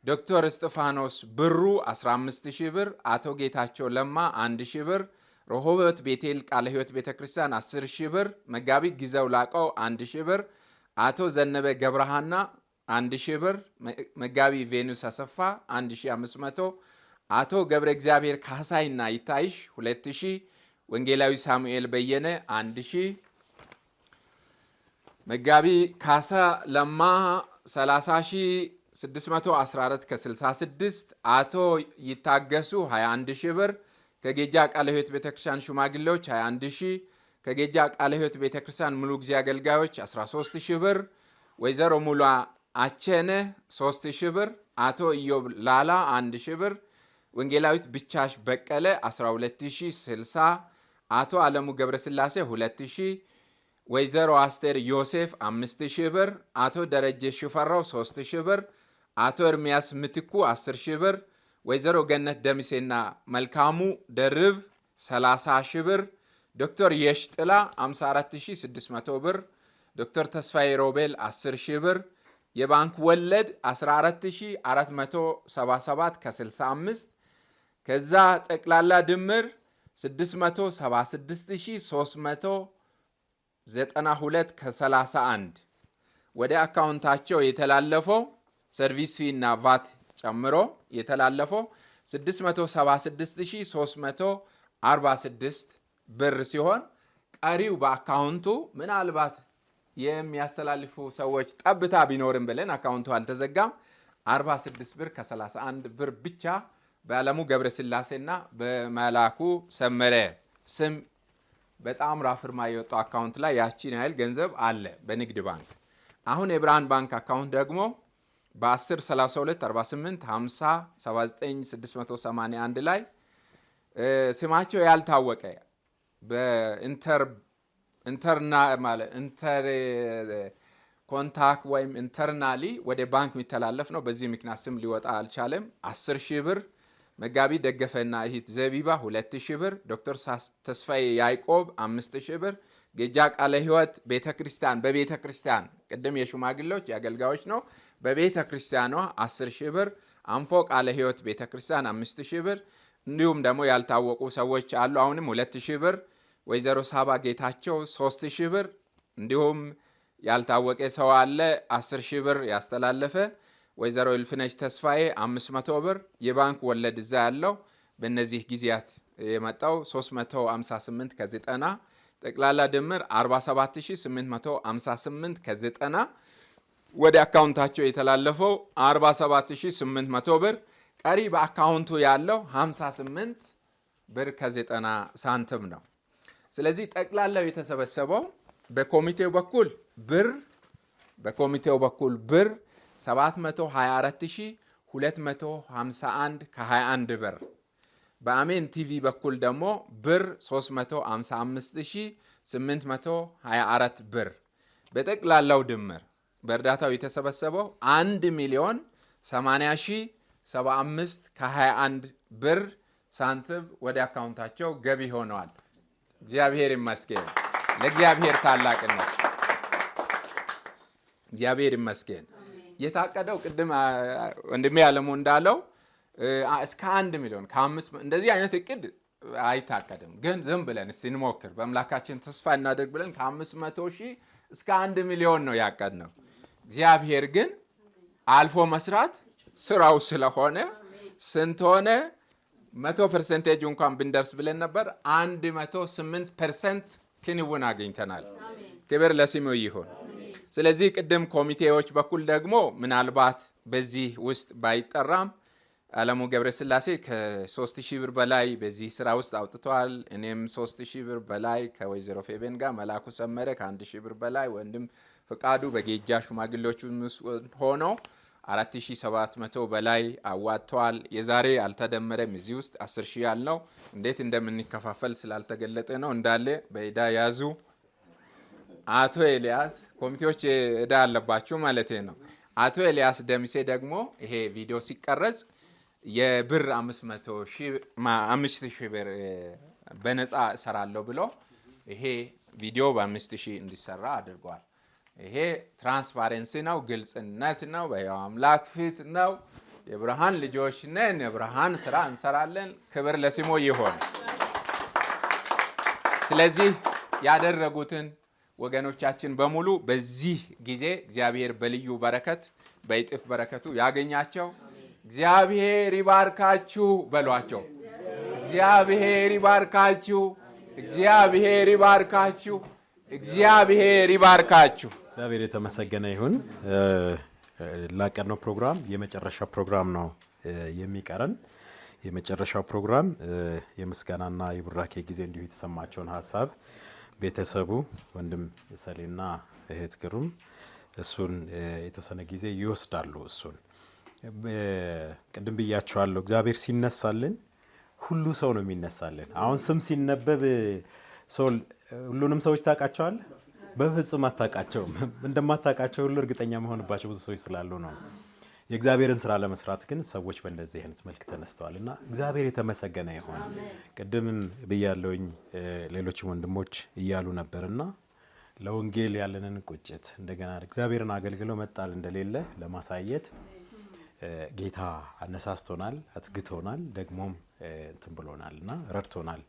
ዶክተር እስጢፋኖስ ብሩ 15000 ብር፣ አቶ ጌታቸው ለማ 1000 ብር፣ ረሆቦት ቤቴል ቃለ ሕይወት ቤተክርስቲያን 10000 ብር፣ መጋቢ ጊዜው ላቀው 1000 ብር፣ አቶ ዘነበ ገብረሃና 1000 ብር፣ መጋቢ ቬኑስ አሰፋ 1500፣ አቶ ገብረ እግዚአብሔር ካሳይና ይታይሽ 2000፣ ወንጌላዊ ሳሙኤል በየነ 1000፣ መጋቢ ካሳ ለማ 30614 ከ66፣ አቶ ይታገሱ 21000 ብር፣ ከጌጃ ቃለ ሕይወት ቤተክርስቲያን ሽማግሌዎች 21000፣ ከጌጃ ቃለ ሕይወት ቤተክርስቲያን ሙሉ ጊዜ አገልጋዮች 13000 ብር፣ ወይዘሮ ሙሉ አቸነ 3000 ብር፣ አቶ ኢዮብ ላላ 1000 ብር፣ ወንጌላዊት ብቻሽ በቀለ 12060፣ አቶ አለሙ ገብረስላሴ 2000፣ ወይዘሮ አስቴር ዮሴፍ 5000 ብር፣ አቶ ደረጀ ሽፈራው 3000 ብር፣ አቶ ኤርሚያስ ምትኩ 10000 ብር፣ ወይዘሮ ገነት ደምሴና መልካሙ ደርብ 30000 ብር፣ ዶክተር የሽጥላ 54600 ብር፣ ዶክተር ተስፋዬ ሮቤል 10000 ብር፣ የባንክ ወለድ 14477 ከ65፣ ከዛ ጠቅላላ ድምር 676392 ከ31 ወደ አካውንታቸው የተላለፈው ሰርቪስ ፊ እና ቫት ጨምሮ የተላለፈው 676346 ብር ሲሆን ቀሪው በአካውንቱ ምናልባት የሚያስተላልፉ ሰዎች ጠብታ ቢኖርም ብለን አካውንቱ አልተዘጋም 46 ብር ከ31 ብር ብቻ በአለሙ ገብረስላሴና በመላኩ ሰመረ ስም በጣም ራፍርማ የወጣው አካውንት ላይ ያቺን ያህል ገንዘብ አለ በንግድ ባንክ። አሁን የብርሃን ባንክ አካውንት ደግሞ በ10 32 48 50 79 681 ላይ ስማቸው ያልታወቀ በኢንተር ኮንታክት ወይም ኢንተርናሊ ወደ ባንክ የሚተላለፍ ነው። በዚህ ምክንያት ስም ሊወጣ አልቻለም። 10,000 ብር መጋቢ ደገፈና እህት ዘቢባ 2,000 ብር፣ ዶክተር ተስፋዬ ያዕቆብ 5,000 ብር፣ ጌጃ ቃለ ሕይወት ቤተክርስቲያን በቤተክርስቲያን ቅድም የሽማግሌዎች የአገልጋዮች ነው። በቤተክርስቲያኗ 10,000 ብር፣ አንፎ ቃለ ሕይወት ቤተክርስቲያን 5,000 ብር፣ እንዲሁም ደግሞ ያልታወቁ ሰዎች አሉ። አሁንም 2,000 ብር፣ ወይዘሮ ሳባ ጌታቸው 3,000 ብር፣ እንዲሁም ያልታወቀ ሰው አለ 10,000 ብር ያስተላለፈ፣ ወይዘሮ እልፍነሽ ተስፋዬ 500 ብር። የባንክ ወለድ እዛ ያለው በእነዚህ ጊዜያት የመጣው 358 ከ90 ጠቅላላ ድምር 47858 ከ90 ወደ አካውንታቸው የተላለፈው 47800 ብር፣ ቀሪ በአካውንቱ ያለው 58 ብር ከ90 ሳንቲም ነው። ስለዚህ ጠቅላላው የተሰበሰበው በኮሚቴው በኩል ብር 724240 251 ከ21 ብር በአሜን ቲቪ በኩል ደግሞ ብር 355824 ብር በጠቅላላው ድምር በእርዳታው የተሰበሰበው 1,080,075 ከ21 ብር ሳንቲም ወደ አካውንታቸው ገቢ ሆነዋል። እግዚአብሔር ይመስገን። ለእግዚአብሔር ታላቅነት እግዚአብሔር ይመስገን። የታቀደው ቅድም ወንድሜ ያለሙ እንዳለው እስከ 1 ሚሊዮን ከ5 እንደዚህ አይነት እቅድ አይታቀድም። ግን ዝም ብለን እስቲ እንሞክር በአምላካችን ተስፋ እናደርግ ብለን ከ500,000 እስከ 1 ሚሊዮን ነው ያቀድነው። እግዚአብሔር ግን አልፎ መስራት ስራው ስለሆነ ስንት ሆነ? 100% እንኳን ብንደርስ ብለን ነበር 108% ክንውን አግኝተናል። ክብር ለስሙ ይሁን። ስለዚህ ቅድም ኮሚቴዎች በኩል ደግሞ ምናልባት በዚህ ውስጥ ባይጠራም አለሙ ገብረስላሴ ከ3,000 ብር በላይ በዚህ ስራ ውስጥ አውጥተዋል። እኔም 3,000 ብር በላይ ከወይዘሮ ፌቤን ጋር መላኩ ሰመረ ከ1,000 ብር በላይ ወንድም ፍቃዱ በጌጃ ሽማግሌዎች ሆኖ 4,700 በላይ አዋጥተዋል። የዛሬ አልተደመረም። እዚህ ውስጥ 10,000 ያልነው እንዴት እንደምንከፋፈል ስላልተገለጠ ነው። እንዳለ በዕዳ ያዙ። አቶ ኤልያስ ኮሚቴዎች ዕዳ አለባችሁ ማለት ነው። አቶ ኤልያስ ደምሴ ደግሞ ይሄ ቪዲዮ ሲቀረጽ የብር 5,000 ብር በነፃ እሰራለሁ ብሎ ይሄ ቪዲዮ በ5,000 እንዲሰራ አድርጓል። ይሄ ትራንስፓረንሲ ነው፣ ግልጽነት ነው፣ በሕያው አምላክ ፊት ነው። የብርሃን ልጆች ነን፣ የብርሃን ስራ እንሰራለን። ክብር ለስሙ ይሆን። ስለዚህ ያደረጉትን ወገኖቻችን በሙሉ በዚህ ጊዜ እግዚአብሔር በልዩ በረከት በይጥፍ በረከቱ ያገኛቸው። እግዚአብሔር ይባርካችሁ በሏቸው። እግዚአብሔር ይባርካችሁ፣ እግዚአብሔር ይባርካችሁ፣ እግዚአብሔር ይባርካችሁ። እግዚአብሔር የተመሰገነ ይሁን። ላቀድነው ፕሮግራም የመጨረሻ ፕሮግራም ነው የሚቀረን። የመጨረሻው ፕሮግራም የምስጋናና የቡራኬ ጊዜ እንዲሁ የተሰማቸውን ሀሳብ ቤተሰቡ ወንድም ሰሌና እህት ግሩም እሱን የተወሰነ ጊዜ ይወስዳሉ። እሱን ቅድም ብያቸዋለሁ። እግዚአብሔር ሲነሳልን ሁሉ ሰው ነው የሚነሳልን። አሁን ስም ሲነበብ ሁሉንም ሰዎች ታውቃቸዋለህ? በፍጹም አታውቃቸውም። እንደማታውቃቸው ሁሉ እርግጠኛ መሆንባቸው ብዙ ሰዎች ስላሉ ነው። የእግዚአብሔርን ስራ ለመስራት ግን ሰዎች በእንደዚህ አይነት መልክ ተነስተዋል እና እግዚአብሔር የተመሰገነ ይሁን። ቅድምም ብያለሁኝ፣ ሌሎችም ወንድሞች እያሉ ነበርና ለወንጌል ያለንን ቁጭት እንደገና እግዚአብሔርን አገልግለው መጣል እንደሌለ ለማሳየት ጌታ አነሳስቶናል፣ አትግቶናል፣ ደግሞም እንትን ብሎናል እና ረድቶናል፣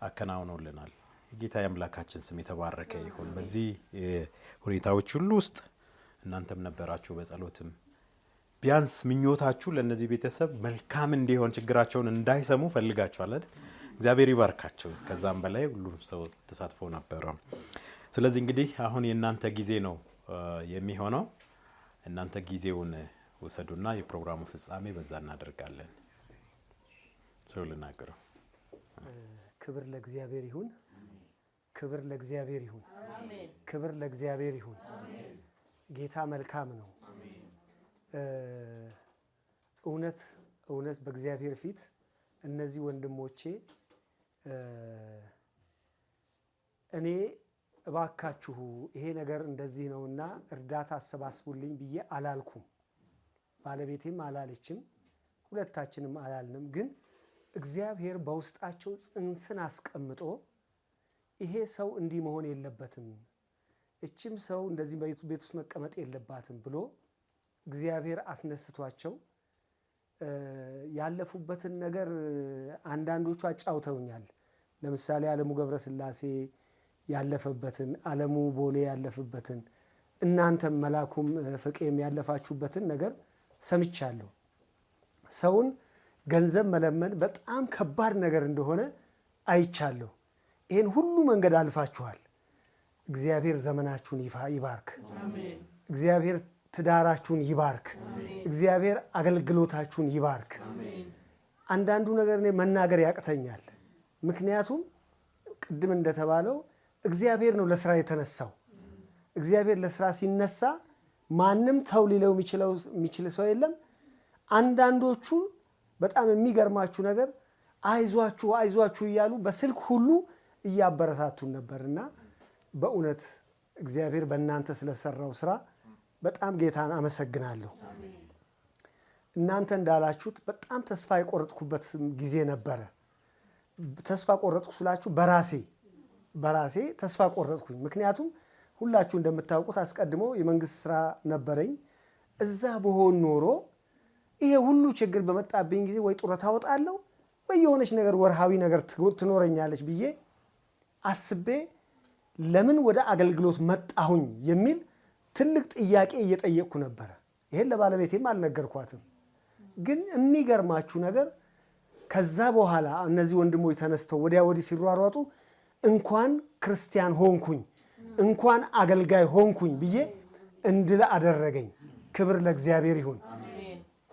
አከናውኖልናል። ጌታ የአምላካችን ስም የተባረከ ይሁን። በዚህ ሁኔታዎች ሁሉ ውስጥ እናንተም ነበራችሁ በጸሎትም ቢያንስ ምኞታችሁ ለእነዚህ ቤተሰብ መልካም እንዲሆን ችግራቸውን እንዳይሰሙ ፈልጋችኋል አይደል? እግዚአብሔር ይባርካቸው። ከዛም በላይ ሁሉም ሰው ተሳትፎ ነበረ። ስለዚህ እንግዲህ አሁን የእናንተ ጊዜ ነው የሚሆነው። እናንተ ጊዜውን ውሰዱና የፕሮግራሙ ፍጻሜ በዛ እናደርጋለን። ሰው ልናገረው። ክብር ለእግዚአብሔር ይሁን። ክብር ለእግዚአብሔር ይሁን። ክብር ለእግዚአብሔር ይሁን። ጌታ መልካም ነው። እውነት በእግዚአብሔር ፊት እነዚህ ወንድሞቼ እኔ እባካችሁ ይሄ ነገር እንደዚህ ነውና እርዳታ አሰባስቡልኝ ብዬ አላልኩም። ባለቤቴም አላለችም፣ ሁለታችንም አላልንም። ግን እግዚአብሔር በውስጣቸው ጽንስን አስቀምጦ ይሄ ሰው እንዲህ መሆን የለበትም፣ እችም ሰው እንደዚህ ቤት ውስጥ መቀመጥ የለባትም ብሎ እግዚአብሔር አስነስቷቸው ያለፉበትን ነገር አንዳንዶቹ አጫውተውኛል። ለምሳሌ አለሙ ገብረስላሴ ያለፈበትን፣ አለሙ ቦሌ ያለፈበትን፣ እናንተም መላኩም ፍቄም ያለፋችሁበትን ነገር ሰምቻለሁ። ሰውን ገንዘብ መለመን በጣም ከባድ ነገር እንደሆነ አይቻለሁ። ይህን ሁሉ መንገድ አልፋችኋል። እግዚአብሔር ዘመናችሁን ይባርክ። እግዚአብሔር ትዳራችሁን ይባርክ። እግዚአብሔር አገልግሎታችሁን ይባርክ። አንዳንዱ ነገር እኔ መናገር ያቅተኛል። ምክንያቱም ቅድም እንደተባለው እግዚአብሔር ነው ለስራ የተነሳው። እግዚአብሔር ለስራ ሲነሳ ማንም ተው ሊለው የሚችል ሰው የለም። አንዳንዶቹ በጣም የሚገርማችሁ ነገር አይዟችሁ አይዟችሁ እያሉ በስልክ ሁሉ እያበረታቱን ነበርና በእውነት እግዚአብሔር በእናንተ ስለሰራው ስራ በጣም ጌታን አመሰግናለሁ። እናንተ እንዳላችሁት በጣም ተስፋ የቆረጥኩበት ጊዜ ነበረ። ተስፋ ቆረጥኩ ስላችሁ በራሴ ተስፋ ቆረጥኩኝ። ምክንያቱም ሁላችሁ እንደምታውቁት አስቀድሞ የመንግስት ስራ ነበረኝ። እዛ በሆን ኖሮ ይሄ ሁሉ ችግር በመጣብኝ ጊዜ ወይ ጡረታ እወጣለሁ ወይ የሆነች ነገር ወርሃዊ ነገር ትኖረኛለች ብዬ አስቤ ለምን ወደ አገልግሎት መጣሁኝ የሚል ትልቅ ጥያቄ እየጠየቅኩ ነበረ። ይሄን ለባለቤቴም አልነገርኳትም። ግን የሚገርማችሁ ነገር ከዛ በኋላ እነዚህ ወንድሞች ተነስተው ወዲያ ወዲህ ሲሯሯጡ እንኳን ክርስቲያን ሆንኩኝ እንኳን አገልጋይ ሆንኩኝ ብዬ እንድል አደረገኝ። ክብር ለእግዚአብሔር ይሁን።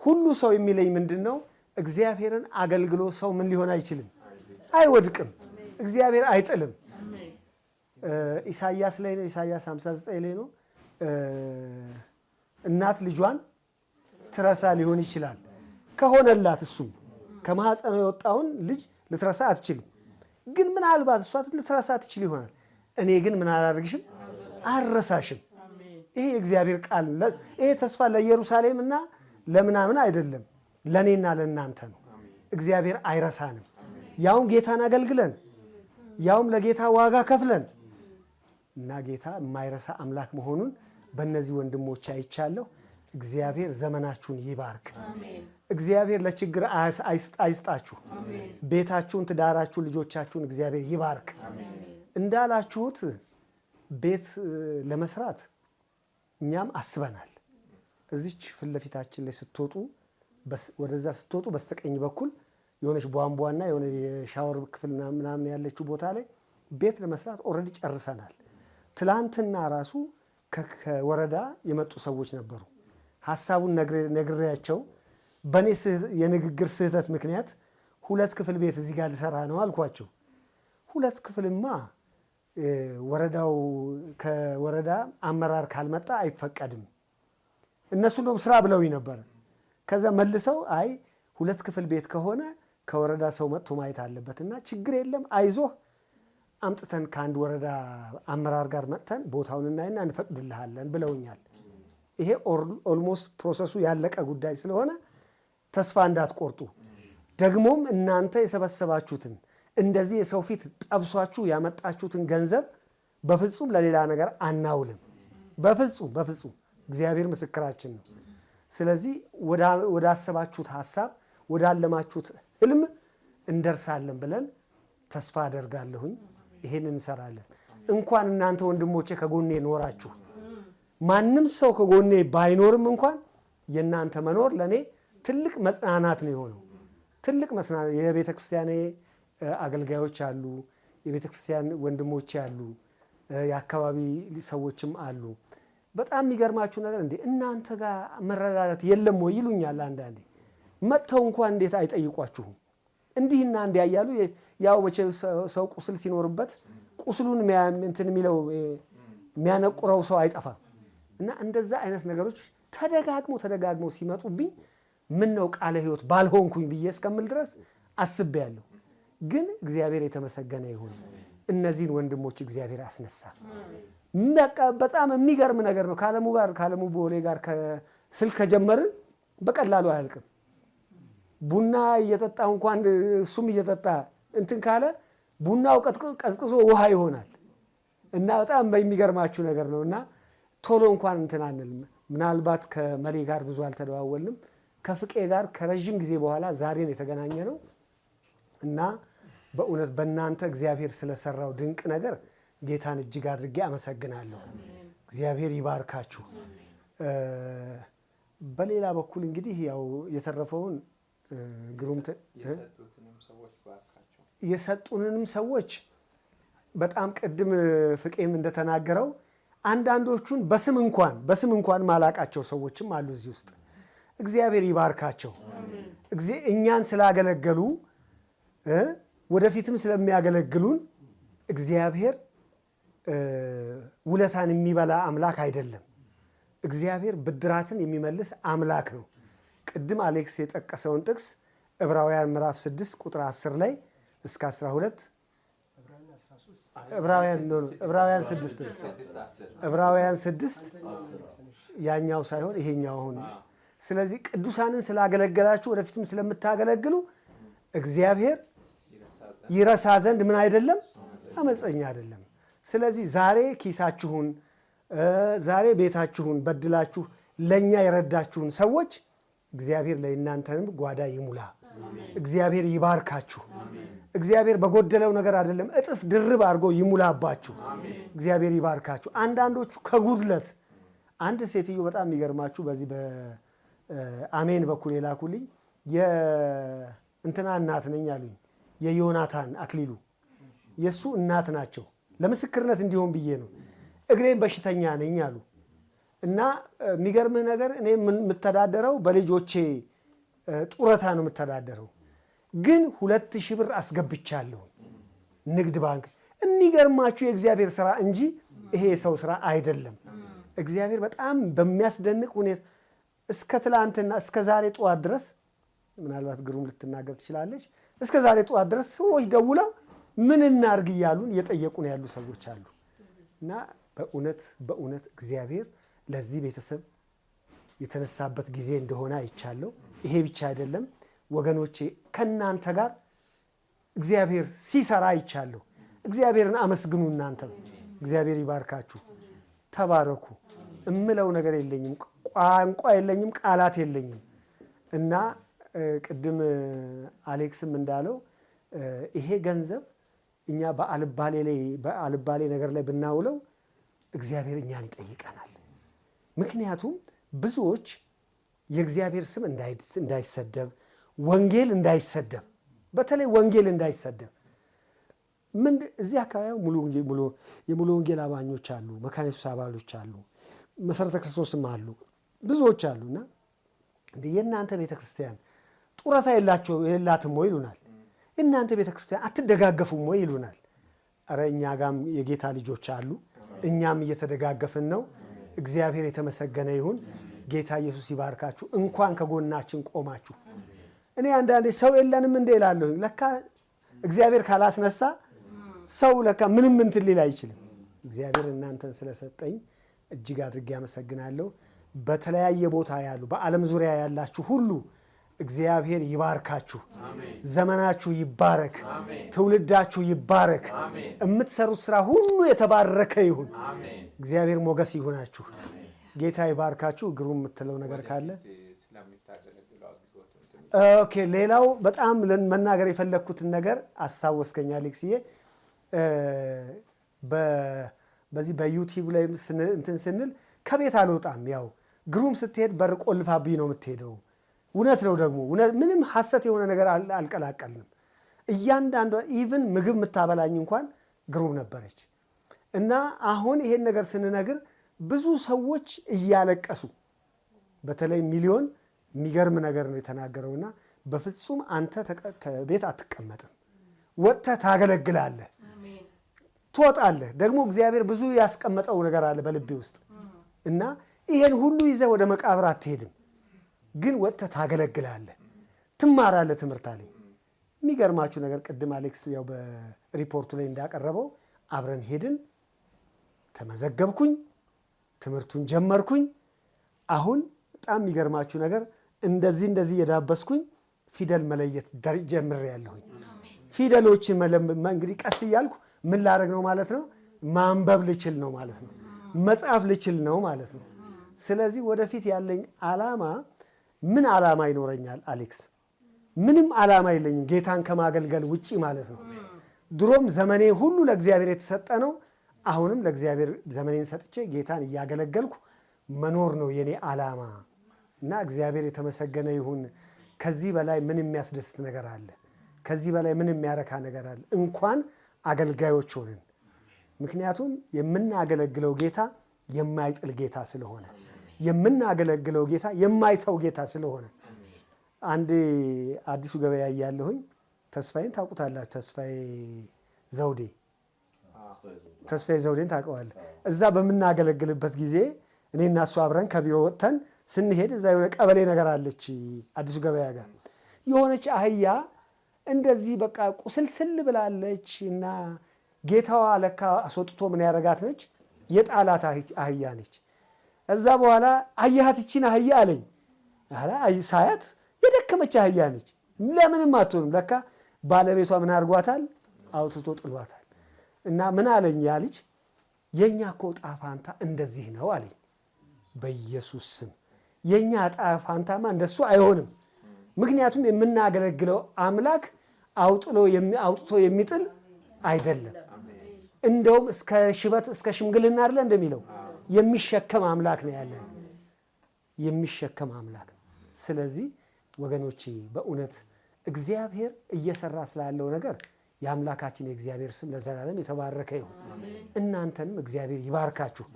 ሁሉ ሰው የሚለኝ ምንድን ነው? እግዚአብሔርን አገልግሎ ሰው ምን ሊሆን አይችልም? አይወድቅም። እግዚአብሔር አይጥልም። ኢሳይያስ ላይ ነው፣ ኢሳይያስ 59 ላይ ነው። እናት ልጇን ትረሳ ሊሆን ይችላል ከሆነላት፣ እሱም ከማህፀኗ የወጣውን ልጅ ልትረሳ አትችልም። ግን ምናልባት እሷ ልትረሳ ትችል ይሆናል። እኔ ግን ምን አላደርግሽም? አልረሳሽም። ይሄ የእግዚአብሔር ቃል። ይሄ ተስፋ ለኢየሩሳሌም እና ለምናምን አይደለም፣ ለእኔና ለእናንተ ነው። እግዚአብሔር አይረሳንም። ያውም ጌታን አገልግለን ያውም ለጌታ ዋጋ ከፍለን እና ጌታ የማይረሳ አምላክ መሆኑን በእነዚህ ወንድሞች አይቻለሁ። እግዚአብሔር ዘመናችሁን ይባርክ። እግዚአብሔር ለችግር አይስጣችሁ። ቤታችሁን፣ ትዳራችሁን፣ ልጆቻችሁን እግዚአብሔር ይባርክ። እንዳላችሁት ቤት ለመስራት እኛም አስበናል። እዚች ፊት ለፊታችን ላይ ስትወጡ ወደዛ ስትወጡ በስተቀኝ በኩል የሆነች ቧንቧና የሆነ የሻወር ክፍል ምናምን ያለችው ቦታ ላይ ቤት ለመስራት ኦልሬዲ ጨርሰናል። ትላንትና ራሱ ከወረዳ የመጡ ሰዎች ነበሩ። ሀሳቡን ነግሬያቸው በእኔ የንግግር ስህተት ምክንያት 2 ክፍል ቤት እዚህ ጋር ልሰራ ነው አልኳቸው። 2 ክፍልማ ወረዳው ከወረዳ አመራር ካልመጣ አይፈቀድም። እነሱ እንደውም ስራ ብለውኝ ነበር። ከዛ መልሰው አይ 2 ክፍል ቤት ከሆነ ከወረዳ ሰው መጥቶ ማየት አለበትና ችግር የለም አይዞህ አምጥተን ከአንድ ወረዳ አመራር ጋር መጥተን ቦታውን እናይና እንፈቅድልሃለን ብለውኛል። ይሄ ኦልሞስት ፕሮሰሱ ያለቀ ጉዳይ ስለሆነ ተስፋ እንዳትቆርጡ። ደግሞም እናንተ የሰበሰባችሁትን እንደዚህ የሰው ፊት ጠብሷችሁ ያመጣችሁትን ገንዘብ በፍጹም ለሌላ ነገር አናውልም። በፍጹም እግዚአብሔር ምስክራችን ነው። ስለዚህ ወደ አሰባችሁት ሀሳብ ወዳለማችሁት ህልም እንደርሳለን ብለን ተስፋ አደርጋለሁኝ። ይሄን እንሰራለን። እንኳን እናንተ ወንድሞቼ ከጎኔ ኖራችሁ ማንም ሰው ከጎኔ ባይኖርም እንኳን የእናንተ መኖር ለእኔ ትልቅ መጽናናት ነው የሆነው። ትልቅ መጽናናት። የቤተ ክርስቲያኔ አገልጋዮች አሉ፣ የቤተ ክርስቲያን ወንድሞቼ አሉ፣ የአካባቢ ሰዎችም አሉ። በጣም የሚገርማችሁ ነገር እንዴ እናንተ ጋር መረዳዳት የለም ወይ ይሉኛል አንዳንዴ። መጥተው እንኳን እንዴት አይጠይቋችሁም? እንዲህና እንዲያ እያሉ ያው መቼ ሰው ቁስል ሲኖርበት ቁስሉን እንትን የሚለው የሚያነቁረው ሰው አይጠፋም። እና እንደዛ አይነት ነገሮች ተደጋግመው ሲመጡብኝ ምን ነው ቃለ ሕይወት ባልሆንኩኝ ብዬ እስከምል ድረስ አስቤያለሁ። ግን እግዚአብሔር የተመሰገነ ይሁን። እነዚህን ወንድሞች እግዚአብሔር አስነሳ። በጣም የሚገርም ነገር ነው። ከአለሙ ቦሌ ጋር ስልክ ከጀመርን በቀላሉ አያልቅም። ቡና እየጠጣ እንኳን እሱም እየጠጣ እንትን ካለ ቡናው ቀዝቅዞ ውሃ ይሆናል። እና በጣም የሚገርማችሁ ነገር ነው። እና ቶሎ እንኳን እንትን አንልም። ምናልባት ከመሌ ጋር ብዙ አልተደዋወልንም። ከፍቄ ጋር ከረዥም ጊዜ በኋላ ዛሬን የተገናኘ ነው። እና በእውነት በእናንተ እግዚአብሔር ስለሰራው ድንቅ ነገር ጌታን እጅግ አድርጌ አመሰግናለሁ። እግዚአብሔር ይባርካችሁ። በሌላ በኩል እንግዲህ ያው የተረፈውን ግሩም የሰጡንንም ሰዎች በጣም ቅድም ፍቄም እንደተናገረው አንዳንዶቹን በስም እንኳን ማላቃቸው ሰዎችም አሉ እዚህ ውስጥ። እግዚአብሔር ይባርካቸው። እኛን ስላገለገሉ ወደፊትም ስለሚያገለግሉን እግዚአብሔር ውለታን የሚበላ አምላክ አይደለም። እግዚአብሔር ብድራትን የሚመልስ አምላክ ነው። ቅድም አሌክስ የጠቀሰውን ጥቅስ ዕብራውያን ምዕራፍ 6 ቁጥር 10 ላይ እስከ 12 ዕብራውያን 6 ያኛው ሳይሆን ይሄኛው አሁን። ስለዚህ ቅዱሳንን ስላገለገላችሁ ወደፊትም ስለምታገለግሉ እግዚአብሔር ይረሳ ዘንድ ምን አይደለም? አመፀኛ አይደለም። ስለዚህ ዛሬ ኪሳችሁን ዛሬ ቤታችሁን በድላችሁ ለእኛ የረዳችሁን ሰዎች እግዚአብሔር ለእናንተንም ጓዳ ይሙላ። እግዚአብሔር ይባርካችሁ። እግዚአብሔር በጎደለው ነገር አይደለም እጥፍ ድርብ አድርጎ ይሙላባችሁ። እግዚአብሔር ይባርካችሁ። አንዳንዶቹ ከጉድለት አንድ ሴትዮ በጣም የሚገርማችሁ በዚህ በአሜን በኩል የላኩልኝ የእንትና እናት ነኝ አሉኝ። የዮናታን አክሊሉ የእሱ እናት ናቸው። ለምስክርነት እንዲሆን ብዬ ነው። እግሬን በሽተኛ ነኝ አሉ እና የሚገርምህ ነገር እኔ የምተዳደረው በልጆቼ ጡረታ ነው የምተዳደረው፣ ግን 2000 ብር አስገብቻለሁ ንግድ ባንክ። የሚገርማችሁ የእግዚአብሔር ስራ እንጂ ይሄ የሰው ስራ አይደለም። እግዚአብሔር በጣም በሚያስደንቅ ሁኔታ እስከ ትላንትና እስከ ዛሬ ጠዋት ድረስ ምናልባት ግሩም ልትናገር ትችላለች። እስከ ዛሬ ጠዋት ድረስ ሰዎች ደውለው ምን እናርግ እያሉን እየጠየቁ ነው ያሉ ሰዎች አሉ። እና በእውነት እግዚአብሔር ለዚህ ቤተሰብ የተነሳበት ጊዜ እንደሆነ አይቻለሁ። ይሄ ብቻ አይደለም ወገኖቼ፣ ከእናንተ ጋር እግዚአብሔር ሲሰራ አይቻለሁ። እግዚአብሔርን አመስግኑ። እናንተም እግዚአብሔር ይባርካችሁ፣ ተባረኩ። እምለው ነገር የለኝም፣ ቋንቋ የለኝም፣ ቃላት የለኝም። እና ቅድም አሌክስም እንዳለው ይሄ ገንዘብ እኛ በአልባሌ ነገር ላይ ብናውለው እግዚአብሔር እኛን ይጠይቀናል። ምክንያቱም ብዙዎች የእግዚአብሔር ስም እንዳይሰደብ፣ ወንጌል እንዳይሰደብ፣ በተለይ ወንጌል እንዳይሰደብ እዚህ አካባቢ የሙሉ ወንጌል አባኞች አሉ፣ መካነ ኢየሱስ አባሎች አሉ፣ መሰረተ ክርስቶስም አሉ፣ ብዙዎች አሉና እንደ የእናንተ ቤተክርስቲያን ጡረታ የላትም ወይ ይሉናል። እናንተ ቤተክርስቲያን አትደጋገፉም ወይ ይሉናል። ኧረ እኛ ጋም የጌታ ልጆች አሉ፣ እኛም እየተደጋገፍን ነው። እግዚአብሔር የተመሰገነ ይሁን። ጌታ ኢየሱስ ይባርካችሁ። እንኳን ከጎናችን ቆማችሁ። እኔ አንዳንዴ ሰው የለንም እንደ እላለሁ። ለካ እግዚአብሔር ካላስነሳ ሰው ለካ ምንም እንትን ሊል አይችልም። እግዚአብሔር እናንተን ስለሰጠኝ እጅግ አድርጌ አመሰግናለሁ። በተለያየ ቦታ ያሉ በዓለም ዙሪያ ያላችሁ ሁሉ እግዚአብሔር ይባርካችሁ። ዘመናችሁ ይባረክ፣ ትውልዳችሁ ይባረክ። የምትሰሩት ስራ ሁሉ የተባረከ ይሁን። እግዚአብሔር ሞገስ ይሁናችሁ። ጌታ ይባርካችሁ። ግሩም የምትለው ነገር ካለ? ኦኬ። ሌላው በጣም መናገር የፈለግኩትን ነገር አስታወስከኝ አሌክስዬ። በዚህ በዩቲዩብ ላይ እንትን ስንል ከቤት አልወጣም። ያው ግሩም ስትሄድ በር ቆልፋብኝ ነው የምትሄደው። እውነት ነው ደግሞ ምንም ሐሰት የሆነ ነገር አልቀላቀልንም። እያንዳንዷ ኢቭን ምግብ የምታበላኝ እንኳን ግሩም ነበረች። እና አሁን ይሄን ነገር ስንነግር ብዙ ሰዎች እያለቀሱ፣ በተለይ ሚሊዮን የሚገርም ነገር ነው የተናገረውና በፍጹም አንተ ቤት አትቀመጥም፣ ወጥተህ ታገለግላለህ፣ ትወጣለህ። ደግሞ እግዚአብሔር ብዙ ያስቀመጠው ነገር አለ በልቤ ውስጥ እና ይሄን ሁሉ ይዘህ ወደ መቃብር አትሄድም፣ ግን ወጥተህ ታገለግላለህ፣ ትማራለህ ትምህርት አለኝ። የሚገርማችሁ ነገር ቅድም አሌክስ ያው በሪፖርቱ ላይ እንዳቀረበው አብረን ሄድን፣ ተመዘገብኩኝ፣ ትምህርቱን ጀመርኩኝ። አሁን በጣም የሚገርማችሁ ነገር እንደዚህ የዳበስኩኝ ፊደል መለየት ጀምሬያለሁኝ። ፊደሎችን እንግዲህ ቀስ እያልኩ ምን ላደርግ ነው ማለት ነው? ማንበብ ልችል ነው ማለት ነው። መጻፍ ልችል ነው ማለት ነው። ስለዚህ ወደፊት ያለኝ ዓላማ ምን ዓላማ ይኖረኛል አሌክስ? ምንም ዓላማ የለኝም ጌታን ከማገልገል ውጪ ማለት ነው። ድሮም ዘመኔ ሁሉ ለእግዚአብሔር የተሰጠ ነው። አሁንም ለእግዚአብሔር ዘመኔን ሰጥቼ ጌታን እያገለገልኩ መኖር ነው የኔ ዓላማ እና እግዚአብሔር የተመሰገነ ይሁን። ከዚህ በላይ ምን የሚያስደስት ነገር አለ? ከዚህ በላይ ምን የሚያረካ ነገር አለ? እንኳን አገልጋዮች ሆንን። ምክንያቱም የምናገለግለው ጌታ የማይጥል ጌታ ስለሆነ፣ የምናገለግለው ጌታ የማይተው ጌታ ስለሆነ አንድ አዲሱ ገበያ እያለሁኝ ተስፋዬን ታውቁታላችሁ። ተስፋዬ ዘውዴን ታውቀዋለህ። እዛ በምናገለግልበት ጊዜ እኔና እሱ አብረን ከቢሮ ወጥተን ስንሄድ እዛ የሆነ ቀበሌ ነገር አለች አዲሱ ገበያ ጋር የሆነች አህያ እንደዚህ በቃ ቁስልስል ብላለች እና ጌታዋ ለካ አስወጥቶ ምን ያረጋት ነች የጣላት አህያ ነች። እዛ በኋላ አያት ይቺን አህያ አለኝ። ሳያት የደከመች አህያ ነች፣ ለምንም አትሆንም። ለካ ባለቤቷ ምን አድርጓታል? አውጥቶ ጥሏታል። እና ምን አለኝ ያ ልጅ የኛ እኮ ዕጣ ፋንታ እንደዚህ ነው አለኝ። በኢየሱስ ስም የኛ ዕጣ ፋንታማ እንደሱ አይሆንም። ምክንያቱም የምናገለግለው አምላክ አውጥቶ የሚጥል አይደለም። እንደውም እስከ ሽበት እስከ ሽምግልና አይደለ እንደሚለው የሚሸከም አምላክ ነው ያለን፣ የሚሸከም አምላክ ነው። ስለዚህ ወገኖቼ በእውነት እግዚአብሔር እየሰራ ስላለው ነገር የአምላካችን የእግዚአብሔር ስም ለዘላለም የተባረከ ይሁን። እናንተንም እግዚአብሔር ይባርካችሁ።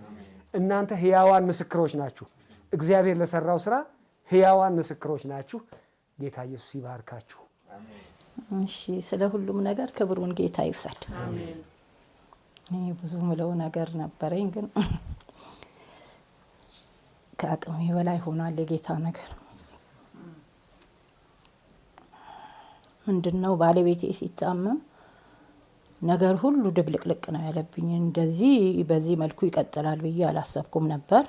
እናንተ ሕያዋን ምስክሮች ናችሁ። እግዚአብሔር ለሰራው ስራ ሕያዋን ምስክሮች ናችሁ። ጌታ ኢየሱስ ይባርካችሁ። እሺ፣ ስለ ሁሉም ነገር ክብሩን ጌታ ይውሰድ። እኔ ብዙ ምለው ነገር ነበረኝ፣ ግን ከአቅሜ በላይ ሆኗል የጌታ ነገር። ምንድነው ባለቤቴ ሲታመም ነገር ሁሉ ድብልቅልቅ ነው ያለብኝ። እንደዚህ በዚህ መልኩ ይቀጥላል ብዬ አላሰብኩም ነበር።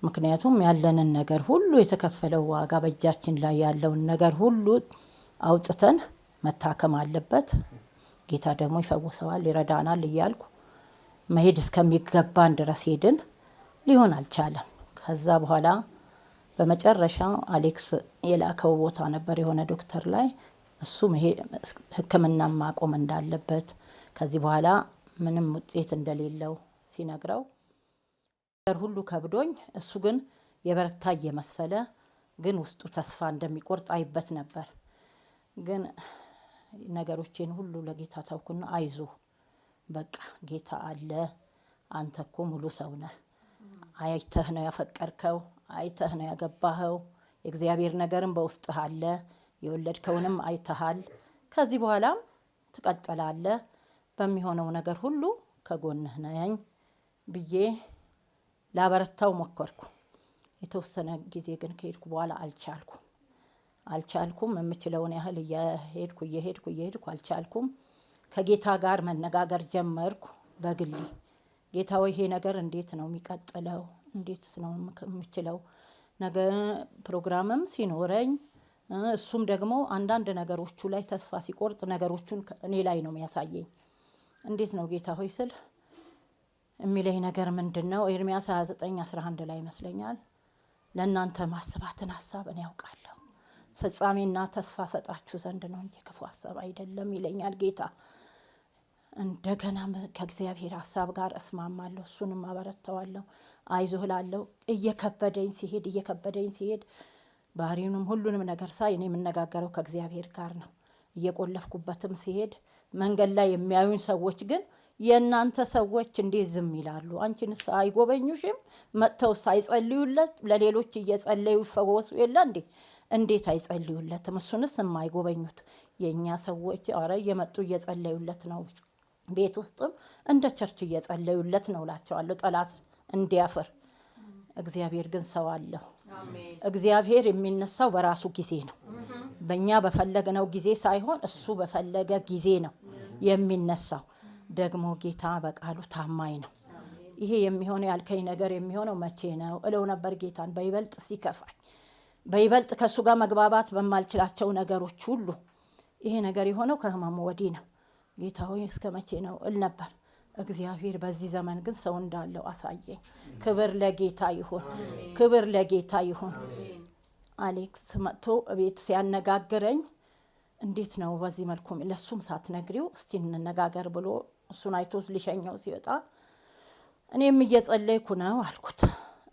ምክንያቱም ያለንን ነገር ሁሉ የተከፈለው ዋጋ በእጃችን ላይ ያለውን ነገር ሁሉ አውጥተን መታከም አለበት። ጌታ ደግሞ ይፈውሰዋል፣ ይረዳናል እያልኩ መሄድ እስከሚገባን ድረስ ሄድን። ሊሆን አልቻለም። ከዛ በኋላ በመጨረሻ አሌክስ የላከው ቦታ ነበር የሆነ ዶክተር ላይ እሱ ሕክምና ማቆም እንዳለበት ከዚህ በኋላ ምንም ውጤት እንደሌለው ሲነግረው ነገር ሁሉ ከብዶኝ፣ እሱ ግን የበረታ እየመሰለ ግን ውስጡ ተስፋ እንደሚቆርጥ አይበት ነበር። ግን ነገሮቼን ሁሉ ለጌታ ተውኩና አይዞ በቃ ጌታ አለ፣ አንተ እኮ ሙሉ ሰው ነህ፣ አይተህ ነው ያፈቀርከው፣ አይተህ ነው ያገባኸው፣ የእግዚአብሔር ነገርም በውስጥህ አለ፣ የወለድከውንም አይተሃል፣ ከዚህ በኋላም ትቀጥላለህ፣ በሚሆነው ነገር ሁሉ ከጎንህ ነኝ ብዬ ላበረታው ሞከርኩ። የተወሰነ ጊዜ ግን ከሄድኩ በኋላ አልቻልኩም። የምችለውን ያህል እየሄድኩ አልቻልኩም። ከጌታ ጋር መነጋገር ጀመርኩ በግሌ። ጌታ ወይ ይሄ ነገር እንዴት ነው የሚቀጥለው? እንዴት ነው የምችለው? ነገ ፕሮግራምም ሲኖረኝ እሱም ደግሞ አንዳንድ ነገሮቹ ላይ ተስፋ ሲቆርጥ ነገሮቹን እኔ ላይ ነው የሚያሳየኝ። እንዴት ነው ጌታ ሆይ ስል የሚለኝ ነገር ምንድነው? ኤርምያስ 29:11 ላይ ይመስለኛል ለእናንተ ማስባትን ሀሳብ እኔ ያውቃለሁ፣ ፍጻሜና ተስፋ ሰጣችሁ ዘንድ ነው እንጂ ክፉ ሀሳብ አይደለም ይለኛል ጌታ። እንደገና ከእግዚአብሔር ሀሳብ ጋር እስማማለሁ፣ እሱንም አበረታዋለሁ፣ አይዞህ እላለሁ። እየከበደኝ ሲሄድ ባህሪውንም ሁሉንም ነገር ሳይ እኔ የምነጋገረው ከእግዚአብሔር ጋር ነው። እየቆለፍኩበትም ሲሄድ መንገድ ላይ የሚያዩኝ ሰዎች ግን የእናንተ ሰዎች እንዴት ዝም ይላሉ? አንቺንስ አይጎበኙሽም? መጥተው ሳይጸልዩለት ለሌሎች እየጸለዩ ይፈወሱ የለ እንዴ? እንዴት አይጸልዩለትም? እሱንስ የማይጎበኙት የእኛ ሰዎች አረ እየመጡ እየጸለዩለት ነው፣ ቤት ውስጥም እንደ ቸርች እየጸለዩለት ነው እላቸዋለሁ፣ ጠላት እንዲያፍር። እግዚአብሔር ግን ሰው አለው። እግዚአብሔር የሚነሳው በራሱ ጊዜ ነው። በእኛ በፈለግነው ጊዜ ሳይሆን እሱ በፈለገ ጊዜ ነው የሚነሳው። ደግሞ ጌታ በቃሉ ታማኝ ነው። ይሄ የሚሆነው ያልከኝ ነገር የሚሆነው መቼ ነው እለው ነበር ጌታን በይበልጥ ሲከፋኝ፣ በይበልጥ ከእሱ ጋር መግባባት በማልችላቸው ነገሮች ሁሉ ይሄ ነገር የሆነው ከህመሙ ወዲህ ነው። ጌታ ሆይ እስከ መቼ ነው እል ነበር። እግዚአብሔር በዚህ ዘመን ግን ሰው እንዳለው አሳየኝ። ክብር ለጌታ ይሁን፣ ክብር ለጌታ ይሁን። አሌክስ መጥቶ ቤት ሲያነጋግረኝ እንዴት ነው በዚህ መልኩ ለሱም ሳትነግሪው እስቲ እንነጋገር ብሎ እሱን አይቶ ሊሸኘው ሲወጣ እኔም እየጸለይኩ ነው አልኩት።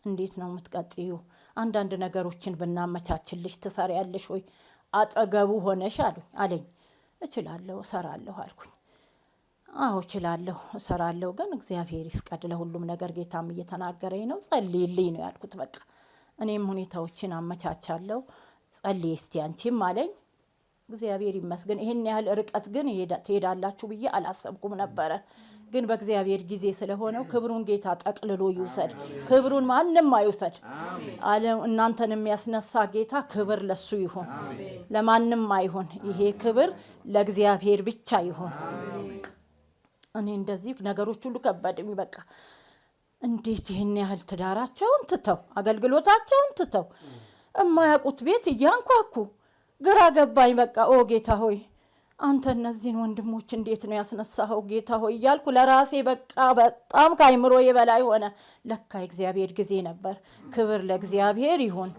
እንዴት ነው የምትቀጥዩ? አንዳንድ ነገሮችን ብናመቻችልሽ ትሰሪያለሽ ወይ? አጠገቡ ሆነሽ አለኝ። እችላለሁ እሰራለሁ አልኩኝ። አዎ እችላለሁ እሰራለሁ፣ ግን እግዚአብሔር ይፍቀድ ለሁሉም ነገር። ጌታም እየተናገረኝ ነው፣ ጸልይልኝ ነው ያልኩት። በቃ እኔም ሁኔታዎችን አመቻቻለሁ፣ ጸልይ እስቲ አንቺም አለኝ። እግዚአብሔር ይመስገን። ይሄን ያህል ርቀት ግን ትሄዳላችሁ ብዬ አላሰብኩም ነበረ። ግን በእግዚአብሔር ጊዜ ስለሆነው ክብሩን ጌታ ጠቅልሎ ይውሰድ። ክብሩን ማንንም አይውሰድ። እናንተን የሚያስነሳ ጌታ ክብር ለሱ ይሁን፣ ለማንም አይሁን። ይሄ ክብር ለእግዚአብሔር ብቻ ይሁን። እኔ እንደዚህ ነገሮች ሁሉ ከበደኝ። በቃ እንዴት ይሄን ያህል ትዳራቸውን ትተው አገልግሎታቸውን ትተው እማያውቁት ቤት እያንኳኩ ግራ ገባኝ። በቃ ኦ ጌታ ሆይ አንተ እነዚህን ወንድሞች እንዴት ነው ያስነሳኸው ጌታ ሆይ እያልኩ ለራሴ በቃ በጣም ከአይምሮዬ በላይ ሆነ። ለካ እግዚአብሔር ጊዜ ነበር። ክብር ለእግዚአብሔር ይሁን።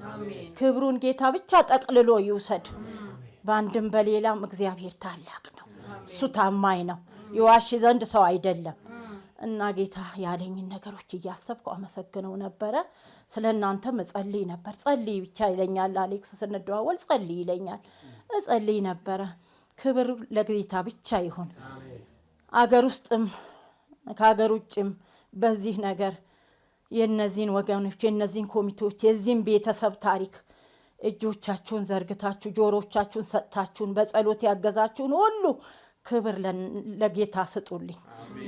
ክብሩን ጌታ ብቻ ጠቅልሎ ይውሰድ። በአንድም በሌላም እግዚአብሔር ታላቅ ነው። እሱ ታማኝ ነው። ይዋሽ ዘንድ ሰው አይደለም። እና ጌታ ያለኝን ነገሮች እያሰብኩ አመሰግነው ነበረ። ስለናንተም እጸልይ ነበር። ጸልይ ብቻ ይለኛል አሌክስ፣ ስንደዋወል ጸልይ ይለኛል። እጸልይ ነበረ። ክብር ለጌታ ብቻ ይሁን። አገር ውስጥም ከአገር ውጭም በዚህ ነገር የነዚህን ወገኖች የነዚህን ኮሚቴዎች የዚህን ቤተሰብ ታሪክ እጆቻችሁን ዘርግታችሁ ጆሮቻችሁን ሰጥታችሁን በጸሎት ያገዛችሁን ሁሉ ክብር ለጌታ ስጡልኝ።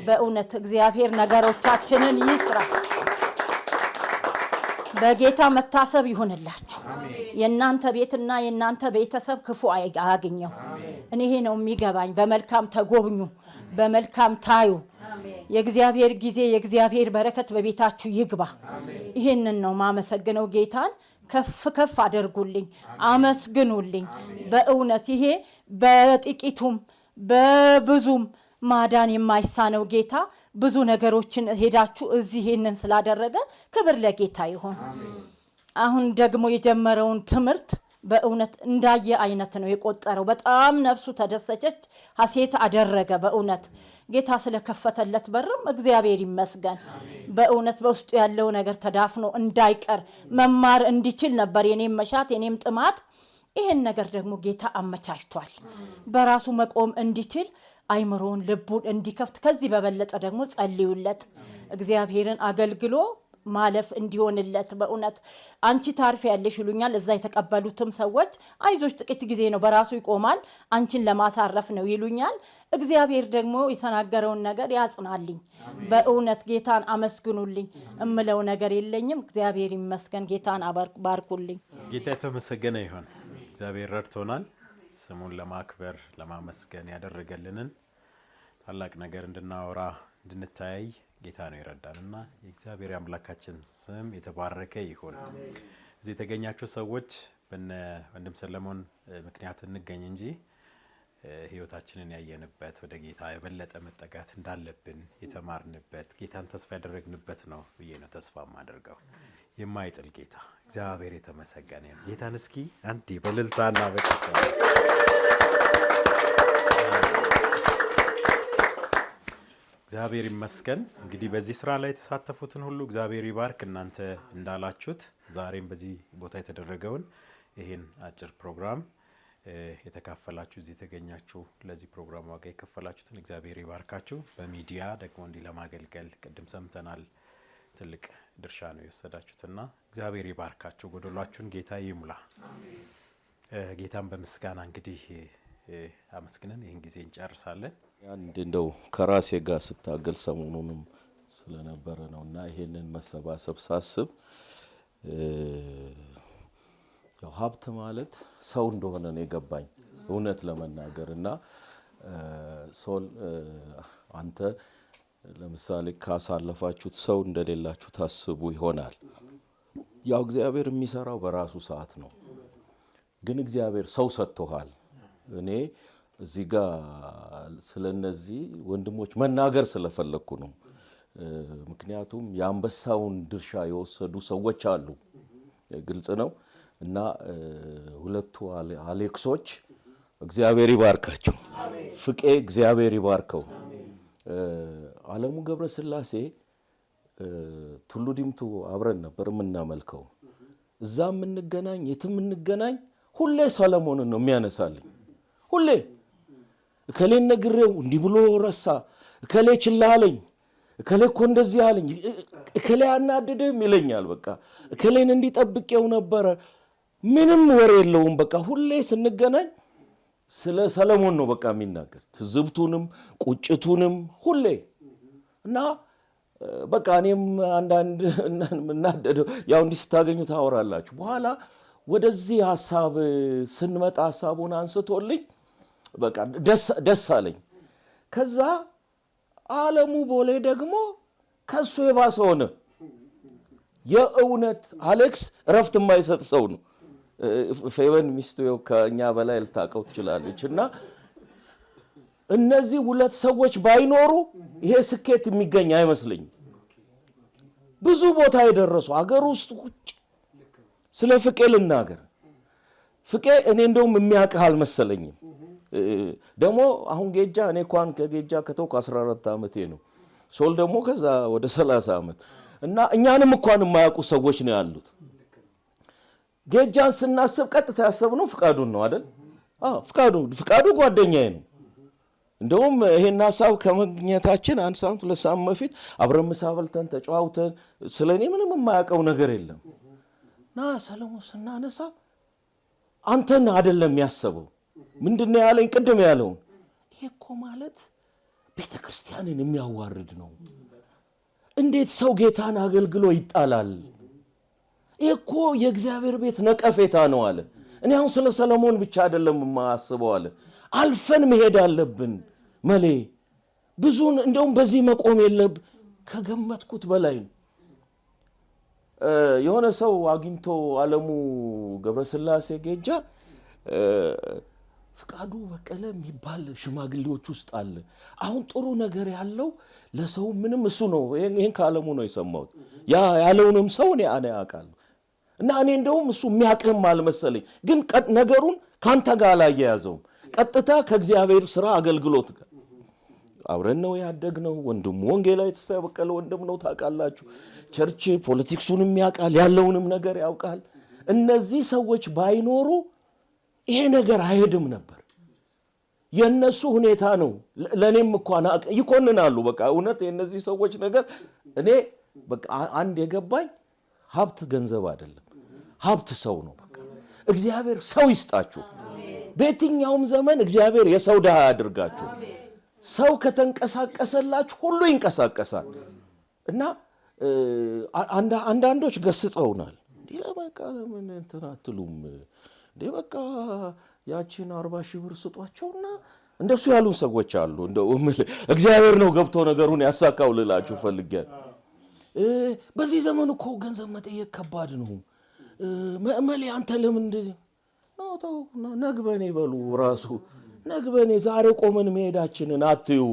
በእውነት እግዚአብሔር ነገሮቻችንን ይስራ። በጌታ መታሰብ ይሁንላችሁ። የናንተ ቤትና የናንተ ቤተሰብ ክፉ አያገኘው። እኔ ይሄ ነው የሚገባኝ። በመልካም ተጎብኙ፣ በመልካም ታዩ። የእግዚአብሔር ጊዜ የእግዚአብሔር በረከት በቤታችሁ ይግባ። ይሄንን ነው ማመሰግነው። ጌታን ከፍ ከፍ አድርጉልኝ፣ አመስግኑልኝ። በእውነት ይሄ በጥቂቱም በብዙም ማዳን የማይሳነው ጌታ ብዙ ነገሮችን ሄዳችሁ እዚህ ይሄንን ስላደረገ ክብር ለጌታ ይሁን። አሁን ደግሞ የጀመረውን ትምህርት በእውነት እንዳየ አይነት ነው የቆጠረው። በጣም ነፍሱ ተደሰተች፣ ሐሴት አደረገ። በእውነት ጌታ ስለከፈተለት በርም እግዚአብሔር ይመስገን። በእውነት በውስጡ ያለው ነገር ተዳፍኖ እንዳይቀር መማር እንዲችል ነበር የኔም መሻት የኔም ጥማት። ይሄን ነገር ደግሞ ጌታ አመቻችቷል። በራሱ መቆም እንዲችል አይምሮን ልቡን እንዲከፍት ከዚህ በበለጠ ደግሞ ጸልዩለት። እግዚአብሔርን አገልግሎ ማለፍ እንዲሆንለት በእውነት አንቺ ታርፊ ያለሽ ይሉኛል። እዛ የተቀበሉትም ሰዎች አይዞሽ ጥቂት ጊዜ ነው በራሱ ይቆማል አንቺን ለማሳረፍ ነው ይሉኛል። እግዚአብሔር ደግሞ የተናገረውን ነገር ያጽናልኝ። በእውነት ጌታን አመስግኑልኝ። እምለው ነገር የለኝም። እግዚአብሔር ይመስገን። ጌታን ባርኩልኝ። ጌታ የተመሰገነ ይሁን። እግዚአብሔር ረድቶናል። ስሙን ለማክበር ለማመስገን ያደረገልንን ታላቅ ነገር እንድናወራ እንድንታይ ጌታ ነው ይረዳልና የእግዚአብሔር አምላካችን ስም የተባረከ ይሁን። እዚህ የተገኛችሁ ሰዎች በነ ወንድም ሰለሞን ምክንያት እንገኝ እንጂ ህይወታችንን ያየንበት ወደ ጌታ የበለጠ መጠጋት እንዳለብን የተማርንበት ጌታን ተስፋ ያደረግንበት ነው ብዬ ነው ተስፋ ማደርገው። የማይጥል ጌታ እግዚአብሔር የተመሰገነ ይሁን። ጌታን እስኪ አንዴ በእልልታና በጭብጨባ እግዚአብሔር ይመስገን። እንግዲህ በዚህ ስራ ላይ የተሳተፉትን ሁሉ እግዚአብሔር ይባርክ። እናንተ እንዳላችሁት ዛሬም በዚህ ቦታ የተደረገውን ይሄን አጭር ፕሮግራም የተካፈላችሁ እዚህ የተገኛችሁ ለዚህ ፕሮግራም ዋጋ የከፈላችሁትን እግዚአብሔር ይባርካችሁ። በሚዲያ ደግሞ እንዲህ ለማገልገል ቅድም ሰምተናል ትልቅ ድርሻ ነው የወሰዳችሁትና እግዚአብሔር ይባርካችሁ። ጎደሏችሁን ጌታ ይሙላ። ጌታን በምስጋና እንግዲህ አመስግነን ይህን ጊዜ እንጨርሳለን። አንድ እንደው ከራሴ ጋር ስታገል ሰሞኑንም ስለነበረ ነውና ይሄንን መሰባሰብ ሳስብ ያው ሀብት ማለት ሰው እንደሆነ ነው የገባኝ እውነት ለመናገርና ሶል አንተ ለምሳሌ ካሳለፋችሁት ሰው እንደሌላችሁ ታስቡ ይሆናል። ያው እግዚአብሔር የሚሰራው በራሱ ሰዓት ነው። ግን እግዚአብሔር ሰው ሰጥቶሃል። እኔ እዚህ ጋር ስለነዚህ ወንድሞች መናገር ስለፈለኩ ነው። ምክንያቱም የአንበሳውን ድርሻ የወሰዱ ሰዎች አሉ። ግልጽ ነው። እና ሁለቱ አሌክሶች እግዚአብሔር ይባርካቸው። ፍቄ እግዚአብሔር ይባርከው። አለሙ ገብረስላሴ ቱሉ ዲምቱ አብረን ነበር የምናመልከው። እዛ የምንገናኝ የትም እንገናኝ ሁሌ ሰለሞንን ነው የሚያነሳልኝ። ሁሌ እከሌን ነግሬው እንዲህ ብሎ ረሳ፣ እከሌ ችላ አለኝ፣ እከሌ እኮ እንደዚህ አለኝ፣ እከሌ አናድድም ይለኛል። በቃ እከሌን እንዲጠብቄው ነበረ። ምንም ወሬ የለውም። በቃ ሁሌ ስንገናኝ ስለ ሰለሞን ነው በቃ የሚናገር። ትዝብቱንም ቁጭቱንም ሁሌ እና በቃ እኔም አንዳንድ እናደደው ያው እንዲህ ስታገኙ ታወራላችሁ። በኋላ ወደዚህ ሐሳብ ስንመጣ ሐሳቡን አንስቶልኝ በቃ ደስ አለኝ። ከዛ ዓለሙ ቦሌ ደግሞ ከሱ የባሰ ሆነ። የእውነት አሌክስ እረፍት የማይሰጥ ሰው ነው። ፌቨን ሚስቱ ከኛ በላይ ልታውቀው ትችላለች። እና እነዚህ ሁለት ሰዎች ባይኖሩ ይሄ ስኬት የሚገኝ አይመስለኝም። ብዙ ቦታ የደረሱ አገር ውስጥ ቁጭ ስለ ፍቄ ልናገር። ፍቄ እኔ እንደውም የሚያውቅህ አልመሰለኝም። ደግሞ አሁን ጌጃ እኔ እንኳን ከጌጃ ከተውኩ 14 ዓመቴ ነው። ሶል ደግሞ ከዛ ወደ 30 ዓመት እና እኛንም እንኳን የማያውቁ ሰዎች ነው ያሉት። ጌጃን ስናስብ ቀጥታ ያሰብነው ፍቃዱን ነው አይደል? ፍቃዱ ጓደኛዬ ነው። እንደውም ይሄን ሐሳብ ከመግኘታችን አንድ ሳምንት ሁለት ሳምንት በፊት አብረን ምሳ በልተን ተጨዋውተን ስለኔ ምንም የማያውቀው ነገር የለም። ና ሰለሞን ስናነሳ አንተን አይደለም ያሰበው። ምንድነው ያለኝ? ቅድም ያለውን ይሄ እኮ ማለት ቤተ ክርስቲያንን የሚያዋርድ ነው። እንዴት ሰው ጌታን አገልግሎ ይጣላል? ይሄ እኮ የእግዚአብሔር ቤት ነቀፌታ ነው አለ። እኔ አሁን ስለ ሰለሞን ብቻ አይደለም የማስበው አለ። አልፈን መሄድ አለብን መሌ ብዙን እንደውም በዚህ መቆም የለብ ከገመትኩት በላይ ነው። የሆነ ሰው አግኝቶ ዓለሙ ገብረስላሴ ጌጃ ፍቃዱ በቀለ የሚባል ሽማግሌዎች ውስጥ አለ። አሁን ጥሩ ነገር ያለው ለሰው ምንም እሱ ነው። ይሄን ከዓለሙ ነው የሰማሁት። ያ ያለውንም ሰው እኔ አውቃለሁ። እና እኔ እንደውም እሱ የሚያውቅህም አልመሰለኝ። ግን ነገሩን ካንተ ጋር አላያያዘውም። ቀጥታ ከእግዚአብሔር ስራ አገልግሎት ጋር አብረን ነው ያደግነው። ወንድሙ ወንጌላዊ ተስፋዬ በቀለ ወንድም ነው ታውቃላችሁ። ቸርች ፖለቲክሱንም ያውቃል፣ ያለውንም ነገር ያውቃል። እነዚህ ሰዎች ባይኖሩ ይሄ ነገር አይሄድም ነበር። የነሱ ሁኔታ ነው። ለኔም እንኳን ይኮንናሉ። በቃ እውነት የነዚህ ሰዎች ነገር እኔ በቃ አንድ የገባኝ ሀብት ገንዘብ አይደለም፣ ሀብት ሰው ነው። በቃ እግዚአብሔር ሰው ይስጣችሁ። በየትኛውም ዘመን እግዚአብሔር የሰው ድሃ ያድርጋችሁ። ሰው ከተንቀሳቀሰላችሁ ሁሉ ይንቀሳቀሳል። እና አንዳንዶች ገስጸውናል። እንዲህ ለበቃ ለምን እንትን አትሉም እንዴ? በቃ ያቺን 40 ሺህ ብር ስጧቸውና እንደሱ ያሉን ሰዎች አሉ። እንደው እግዚአብሔር ነው ገብቶ ነገሩን ያሳካው ልላችሁ ፈልጌ። በዚህ ዘመን እኮ ገንዘብ መጠየቅ ከባድ ነው። መመለ አንተ ለምን እንደዚህ ነው? ነግበኔ በሉ ራሱ ነግበኔ ዛሬ ቆመን መሄዳችንን አትዩ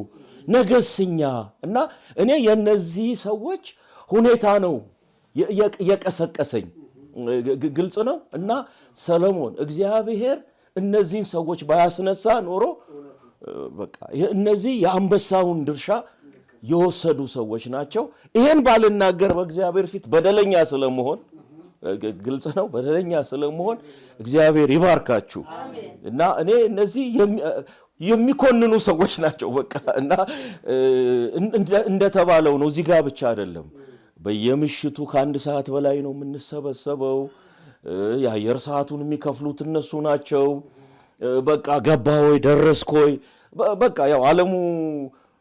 ነገስኛ። እና እኔ የነዚህ ሰዎች ሁኔታ ነው የቀሰቀሰኝ። ግልጽ ነው። እና ሰለሞን እግዚአብሔር እነዚህን ሰዎች ባያስነሳ ኖሮ በቃ እነዚህ የአንበሳውን ድርሻ የወሰዱ ሰዎች ናቸው። ይሄን ባልናገር በእግዚአብሔር ፊት በደለኛ ስለመሆን ግልጽ ነው። በደለኛ ስለመሆን እግዚአብሔር ይባርካችሁ። እና እኔ እነዚህ የሚኮንኑ ሰዎች ናቸው። በቃ እና እንደተባለው ነው። እዚህ ጋር ብቻ አይደለም። በየምሽቱ ከ1 ሰዓት በላይ ነው የምንሰበሰበው። የአየር ሰዓቱን የሚከፍሉት እነሱ ናቸው። በቃ ገባሆይ ደረስኮይ በቃ ያው ዓለሙ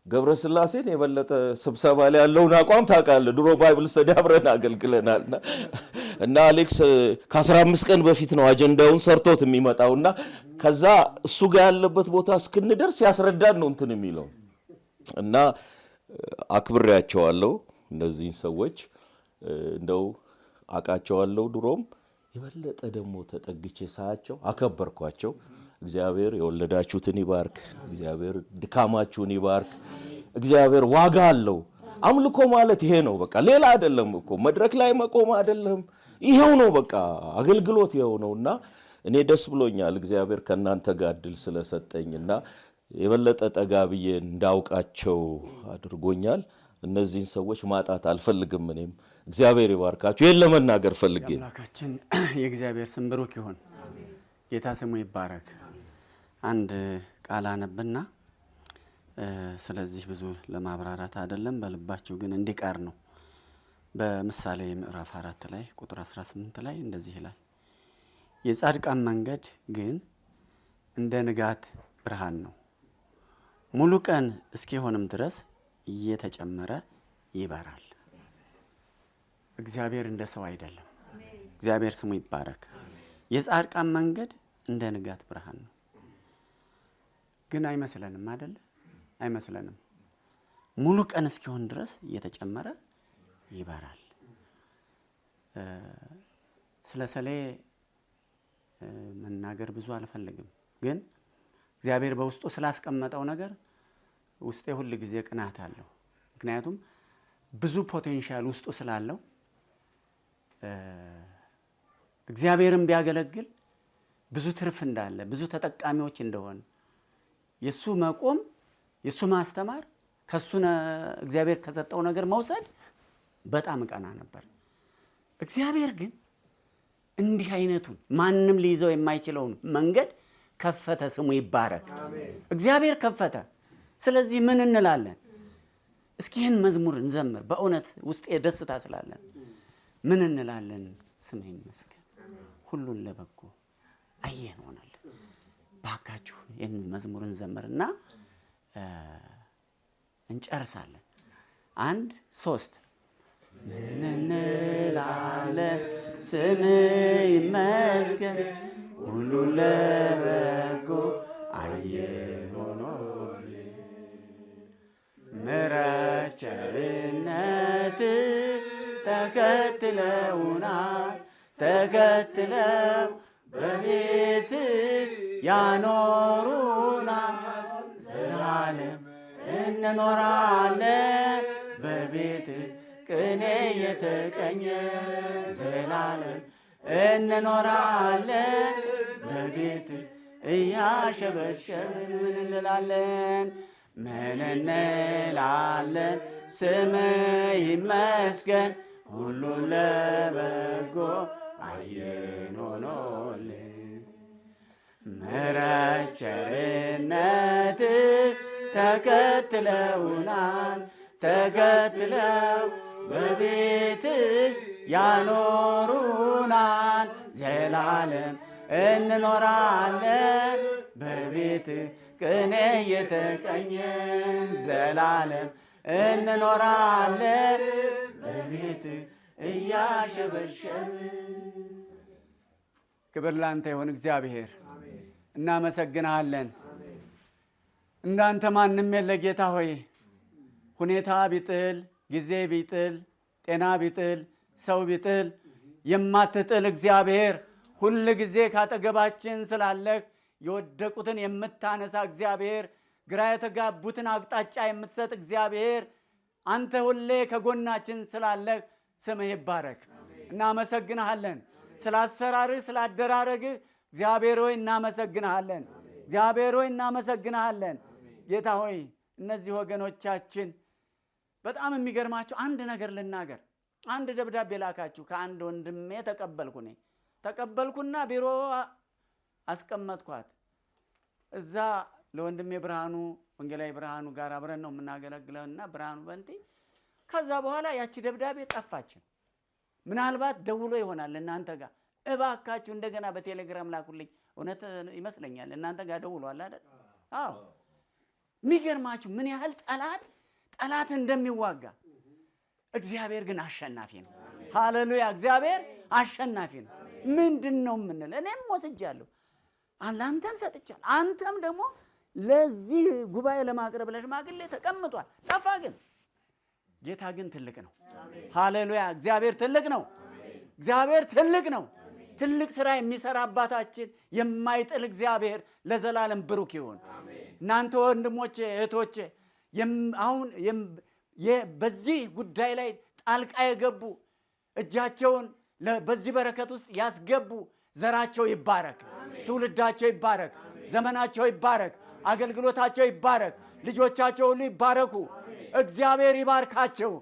ገብረስላሴን የበለጠ ስብሰባ ላይ ያለውን አቋም ታውቃለህ። ድሮ ባይብል ስተዲ አብረን አገልግለናል። እና አሌክስ ከ15 ቀን በፊት ነው አጀንዳውን ሰርቶት የሚመጣውና ከዛ እሱ ጋር ያለበት ቦታ እስክንደርስ ያስረዳን ነው እንትን የሚለው። እና አክብሬያቸዋለሁ እነዚህን ሰዎች እንደው አቃቸዋለሁ። ድሮም የበለጠ ደግሞ ተጠግቼ ሳያቸው አከበርኳቸው። እግዚአብሔር የወለዳችሁትን ይባርክ። እግዚአብሔር ድካማችሁን ይባርክ። እግዚአብሔር ዋጋ አለው። አምልኮ ማለት ይሄ ነው። በቃ ሌላ አይደለም እኮ መድረክ ላይ መቆም አይደለም። ይሄው ነው በቃ አገልግሎት ይሄው ነውና እኔ ደስ ብሎኛል። እግዚአብሔር ከናንተ ጋር እድል ስለሰጠኝና የበለጠ ጠጋ ብዬ እንዳውቃቸው አድርጎኛል። እነዚህን ሰዎች ማጣት አልፈልግም። እኔም እግዚአብሔር ይባርካችሁ። ይሄን ለመናገር ፈልጌ አምላካችን የእግዚአብሔር ስም ብሩክ ይሁን። ጌታ ስሙ ይባረክ። አንድ ቃል አነብና ስለዚህ ብዙ ለማብራራት አይደለም፣ በልባችሁ ግን እንዲቀር ነው። በምሳሌ ምዕራፍ 4 ላይ ቁጥር 18 ላይ እንደዚህ ይላል፣ የጻድቃን መንገድ ግን እንደ ንጋት ብርሃን ነው፣ ሙሉ ቀን እስኪሆንም ድረስ እየተጨመረ ይበራል። እግዚአብሔር እንደ ሰው አይደለም። እግዚአብሔር ስሙ ይባረክ። የጻድቃን መንገድ እንደ ንጋት ብርሃን ነው። ግን አይመስለንም አይደለ? አይመስለንም። ሙሉ ቀን እስኪሆን ድረስ እየተጨመረ ይበራል። ስለ ሰሌ መናገር ብዙ አልፈልግም። ግን እግዚአብሔር በውስጡ ስላስቀመጠው ነገር ውስጤ ሁል ጊዜ ቅናት አለው። ምክንያቱም ብዙ ፖቴንሻል ውስጡ ስላለው እግዚአብሔርን ቢያገለግል ብዙ ትርፍ እንዳለ፣ ብዙ ተጠቃሚዎች እንደሆነ፣ የሱ መቆም፣ የሱ ማስተማር፣ ከሱ እግዚአብሔር ከሰጠው ነገር መውሰድ በጣም ቀና ነበር። እግዚአብሔር ግን እንዲህ አይነቱን ማንም ሊይዘው የማይችለውን መንገድ ከፈተ። ስሙ ይባረክ። እግዚአብሔር ከፈተ። ስለዚህ ምን እንላለን? እስኪ ይህን መዝሙር እንዘምር። በእውነት ውስጤ ደስታ ስላለን ምን እንላለን? ስምህ ይመስገን፣ ሁሉን ለበጎ አየህ እንሆናለን። ባካችሁ ይህን መዝሙር እንዘምርና እንጨርሳለን። 1 3 ምን እንላለን? ስምህ ይመስገን፣ ሁሉን ለበጎ አየህ ሆኖልን። ምሕረት ቸርነት ተከትለውናል፣ ተከትለው በቤት ያኖሩናል። ዘላለም እንኖራለን በቤት ቅኔ የተቀኘ፣ ዘላለም እንኖራለን በቤት እያሸበሸብን። ምን እንላለን? ምን እንላለን? ስምህ ይመስገን፣ ሁሉን ለበጎ አየን ሆኖልን። ምሕረት ቸርነት ተከትለውናል፣ ተከትለው በቤት ያኖሩናል። ዘላለም እንኖራለን በቤት ቅኔ የተቀኘን፣ ዘላለም እንኖራለን በቤት እያሸበሸብን። ክብር ላንተ ይሁን እግዚአብሔር፣ እናመሰግንሃለን። እንዳንተ ማንም የለ ጌታ ሆይ። ሁኔታ ቢጥል፣ ጊዜ ቢጥል፣ ጤና ቢጥል፣ ሰው ቢጥል የማትጥል እግዚአብሔር፣ ሁል ጊዜ ካጠገባችን ስላለህ የወደቁትን የምታነሳ እግዚአብሔር፣ ግራ የተጋቡትን አቅጣጫ የምትሰጥ እግዚአብሔር፣ አንተ ሁሌ ከጎናችን ስላለህ ስምህ ይባረክ። እናመሰግንሃለን። ስለ አሰራርህ፣ ስለ አደራረግህ እግዚአብሔር ሆይ እናመሰግንሃለን። እግዚአብሔር ሆይ እናመሰግንሃለን። ጌታ ሆይ እነዚህ ወገኖቻችን በጣም የሚገርማቸው አንድ ነገር ልናገር። አንድ ደብዳቤ ላካችሁ ከአንድ ወንድሜ ተቀበልኩና ቢሮ አስቀመጥኳት። እዛ ለወንድሜ ብርሃኑ፣ ወንጌላዊ ብርሃኑ ጋር አብረን ነው የምናገለግለውና ብርሃኑ በንቲ። ከዛ በኋላ ያቺ ደብዳቤ ጠፋችን። ምናልባት ደውሎ ይሆናል እናንተ ጋር፣ እባካችሁ እንደገና በቴሌግራም ላኩልኝ። እውነት ይመስለኛል እናንተ ጋር ደውሏል አይደል? አዎ። የሚገርማችሁ ምን ያህል ጠላት እንደሚዋጋ፣ እግዚአብሔር ግን አሸናፊ ነው። ሃሌሉያ! እግዚአብሔር አሸናፊ ነው። ምንድን ነው የምንል? እኔም ወስጃለሁ፣ ለአንተም ሰጥቻለሁ። አንተም ደግሞ ለዚህ ጉባኤ ለማቅረብ ለሽማግሌ ተቀምጧል። ጠፋ። ግን ጌታ ግን ትልቅ ነው። ሃሌሉያ! እግዚአብሔር ትልቅ ነው። እግዚአብሔር ትልቅ ነው። ትልቅ ስራ የሚሰራ አባታችን፣ የማይጥል እግዚአብሔር ለዘላለም ብሩክ ይሁን። እናንተ ወንድሞቼ እህቶቼ፣ አሁን በዚህ ጉዳይ ላይ ጣልቃ የገቡ እጃቸውን በዚህ በረከት ውስጥ ያስገቡ፣ ዘራቸው ይባረክ፣ ትውልዳቸው ይባረክ፣ ዘመናቸው ይባረክ፣ አገልግሎታቸው ይባረክ፣ ልጆቻቸው ሁሉ ይባረኩ። እግዚአብሔር ይባርካቸው።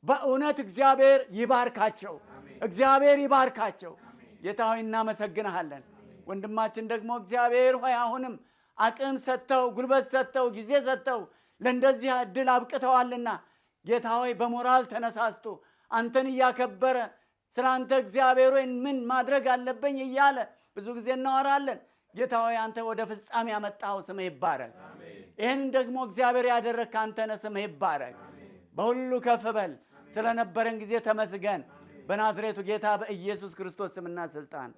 በእውነት እግዚአብሔር ይባርካቸው። እግዚአብሔር ይባርካቸው። ጌታ ሆይ እናመሰግንሃለን። ወንድማችን ደግሞ እግዚአብሔር ሆይ አሁንም አቅም ሰጥተው፣ ጉልበት ሰጥተው፣ ጊዜ ሰጥተው ለእንደዚህ እድል አብቅተዋልና ጌታ ሆይ በሞራል ተነሳስቶ አንተን እያከበረ ስለ አንተ እግዚአብሔር ሆይ ምን ማድረግ አለብኝ እያለ ብዙ ጊዜ እናወራለን። ጌታ ሆይ አንተ ወደ ፍጻሜ ያመጣው ስምህ ይባረክ። ይህንን ደግሞ እግዚአብሔር ያደረግህ አንተ ነህ። ስምህ ይባረክ። በሁሉ ከፍ በል። ስለነበረን ጊዜ ተመስገን። በናዝሬቱ ጌታ በኢየሱስ ክርስቶስ ስምና ስልጣን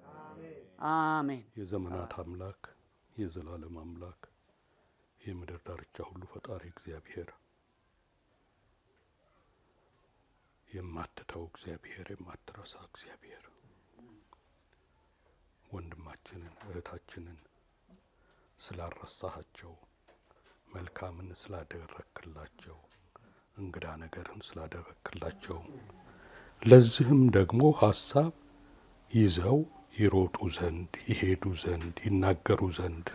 አሜን። የዘመናት አምላክ የዘላለም አምላክ የምድር ዳርቻ ሁሉ ፈጣሪ እግዚአብሔር የማትተው እግዚአብሔር የማትረሳ እግዚአብሔር ወንድማችንን እህታችንን ስላረሳሃቸው መልካምን ስላደረክላቸው እንግዳ ነገርን ስላደረክላቸው ለዚህም ደግሞ ሐሳብ ይዘው ይሮጡ ዘንድ ይሄዱ ዘንድ ይናገሩ ዘንድ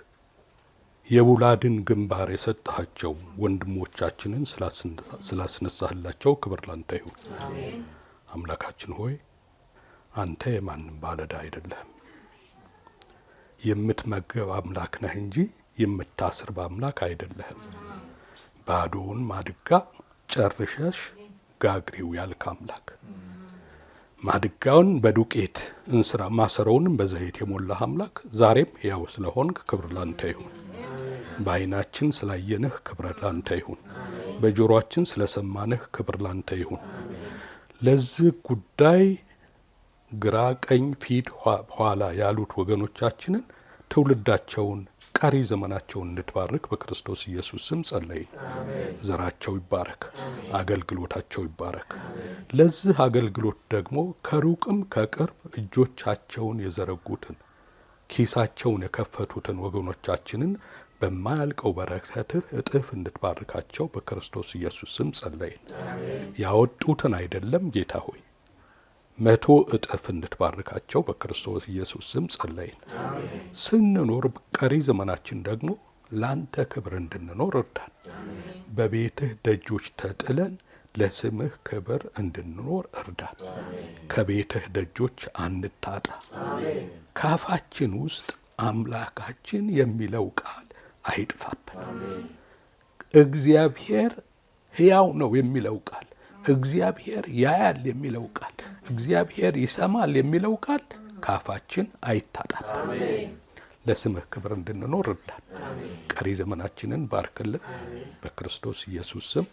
የቡላድን ግንባር የሰጣቸው ወንድሞቻችንን ስላስነሳህላቸው ክብር ላንተ ይሁን። አምላካችን ሆይ አንተ የማንም ባለዕዳ አይደለህም። የምትመገብ አምላክ ነህ እንጂ የምታስር አምላክ አይደለህም። ባዶውን ማድጋ ጨርሸሽ ጋግሪው ያልክ አምላክ ማድጋውን በዱቄት እንስራ ማሰሮውንም በዘይት የሞላህ አምላክ ዛሬም ሕያው ስለሆንክ ክብር ላንተ ይሁን። በዓይናችን ስላየንህ ክብር ላንተ ይሁን። በጆሮአችን ስለሰማንህ ክብር ላንተ ይሁን። ለዚህ ጉዳይ ግራ ቀኝ ፊት ኋላ ያሉት ወገኖቻችንን ትውልዳቸውን ቀሪ ዘመናቸውን እንድትባርክ በክርስቶስ ኢየሱስ ስም ጸለይን። ዘራቸው ይባረክ፣ አገልግሎታቸው ይባረክ። ለዚህ አገልግሎት ደግሞ ከሩቅም ከቅርብ እጆቻቸውን የዘረጉትን ኪሳቸውን የከፈቱትን ወገኖቻችንን በማያልቀው በረከትህ እጥፍ እንድትባርካቸው በክርስቶስ ኢየሱስ ስም ጸለይን። ያወጡትን አይደለም ጌታ ሆይ 100 እጥፍ እንድትባርካቸው በክርስቶስ ኢየሱስ ስም ጸለይን። ስንኖር ቀሪ ዘመናችን ደግሞ ላንተ ክብር እንድንኖር እርዳን። በቤትህ ደጆች ተጥለን ለስምህ ክብር እንድንኖር እርዳን። ከቤትህ ደጆች አንታጣ። ካፋችን ውስጥ አምላካችን የሚለው ቃል አይጥፋብን። እግዚአብሔር ሕያው ነው የሚለው ቃል፣ እግዚአብሔር ያያል የሚለው ቃል፣ እግዚአብሔር ይሰማል የሚለው ቃል ካፋችን አይታጣም። ለስምህ ክብር እንድንኖር እርዳን። ቀሪ ዘመናችንን ባርክልን በክርስቶስ ኢየሱስ ስም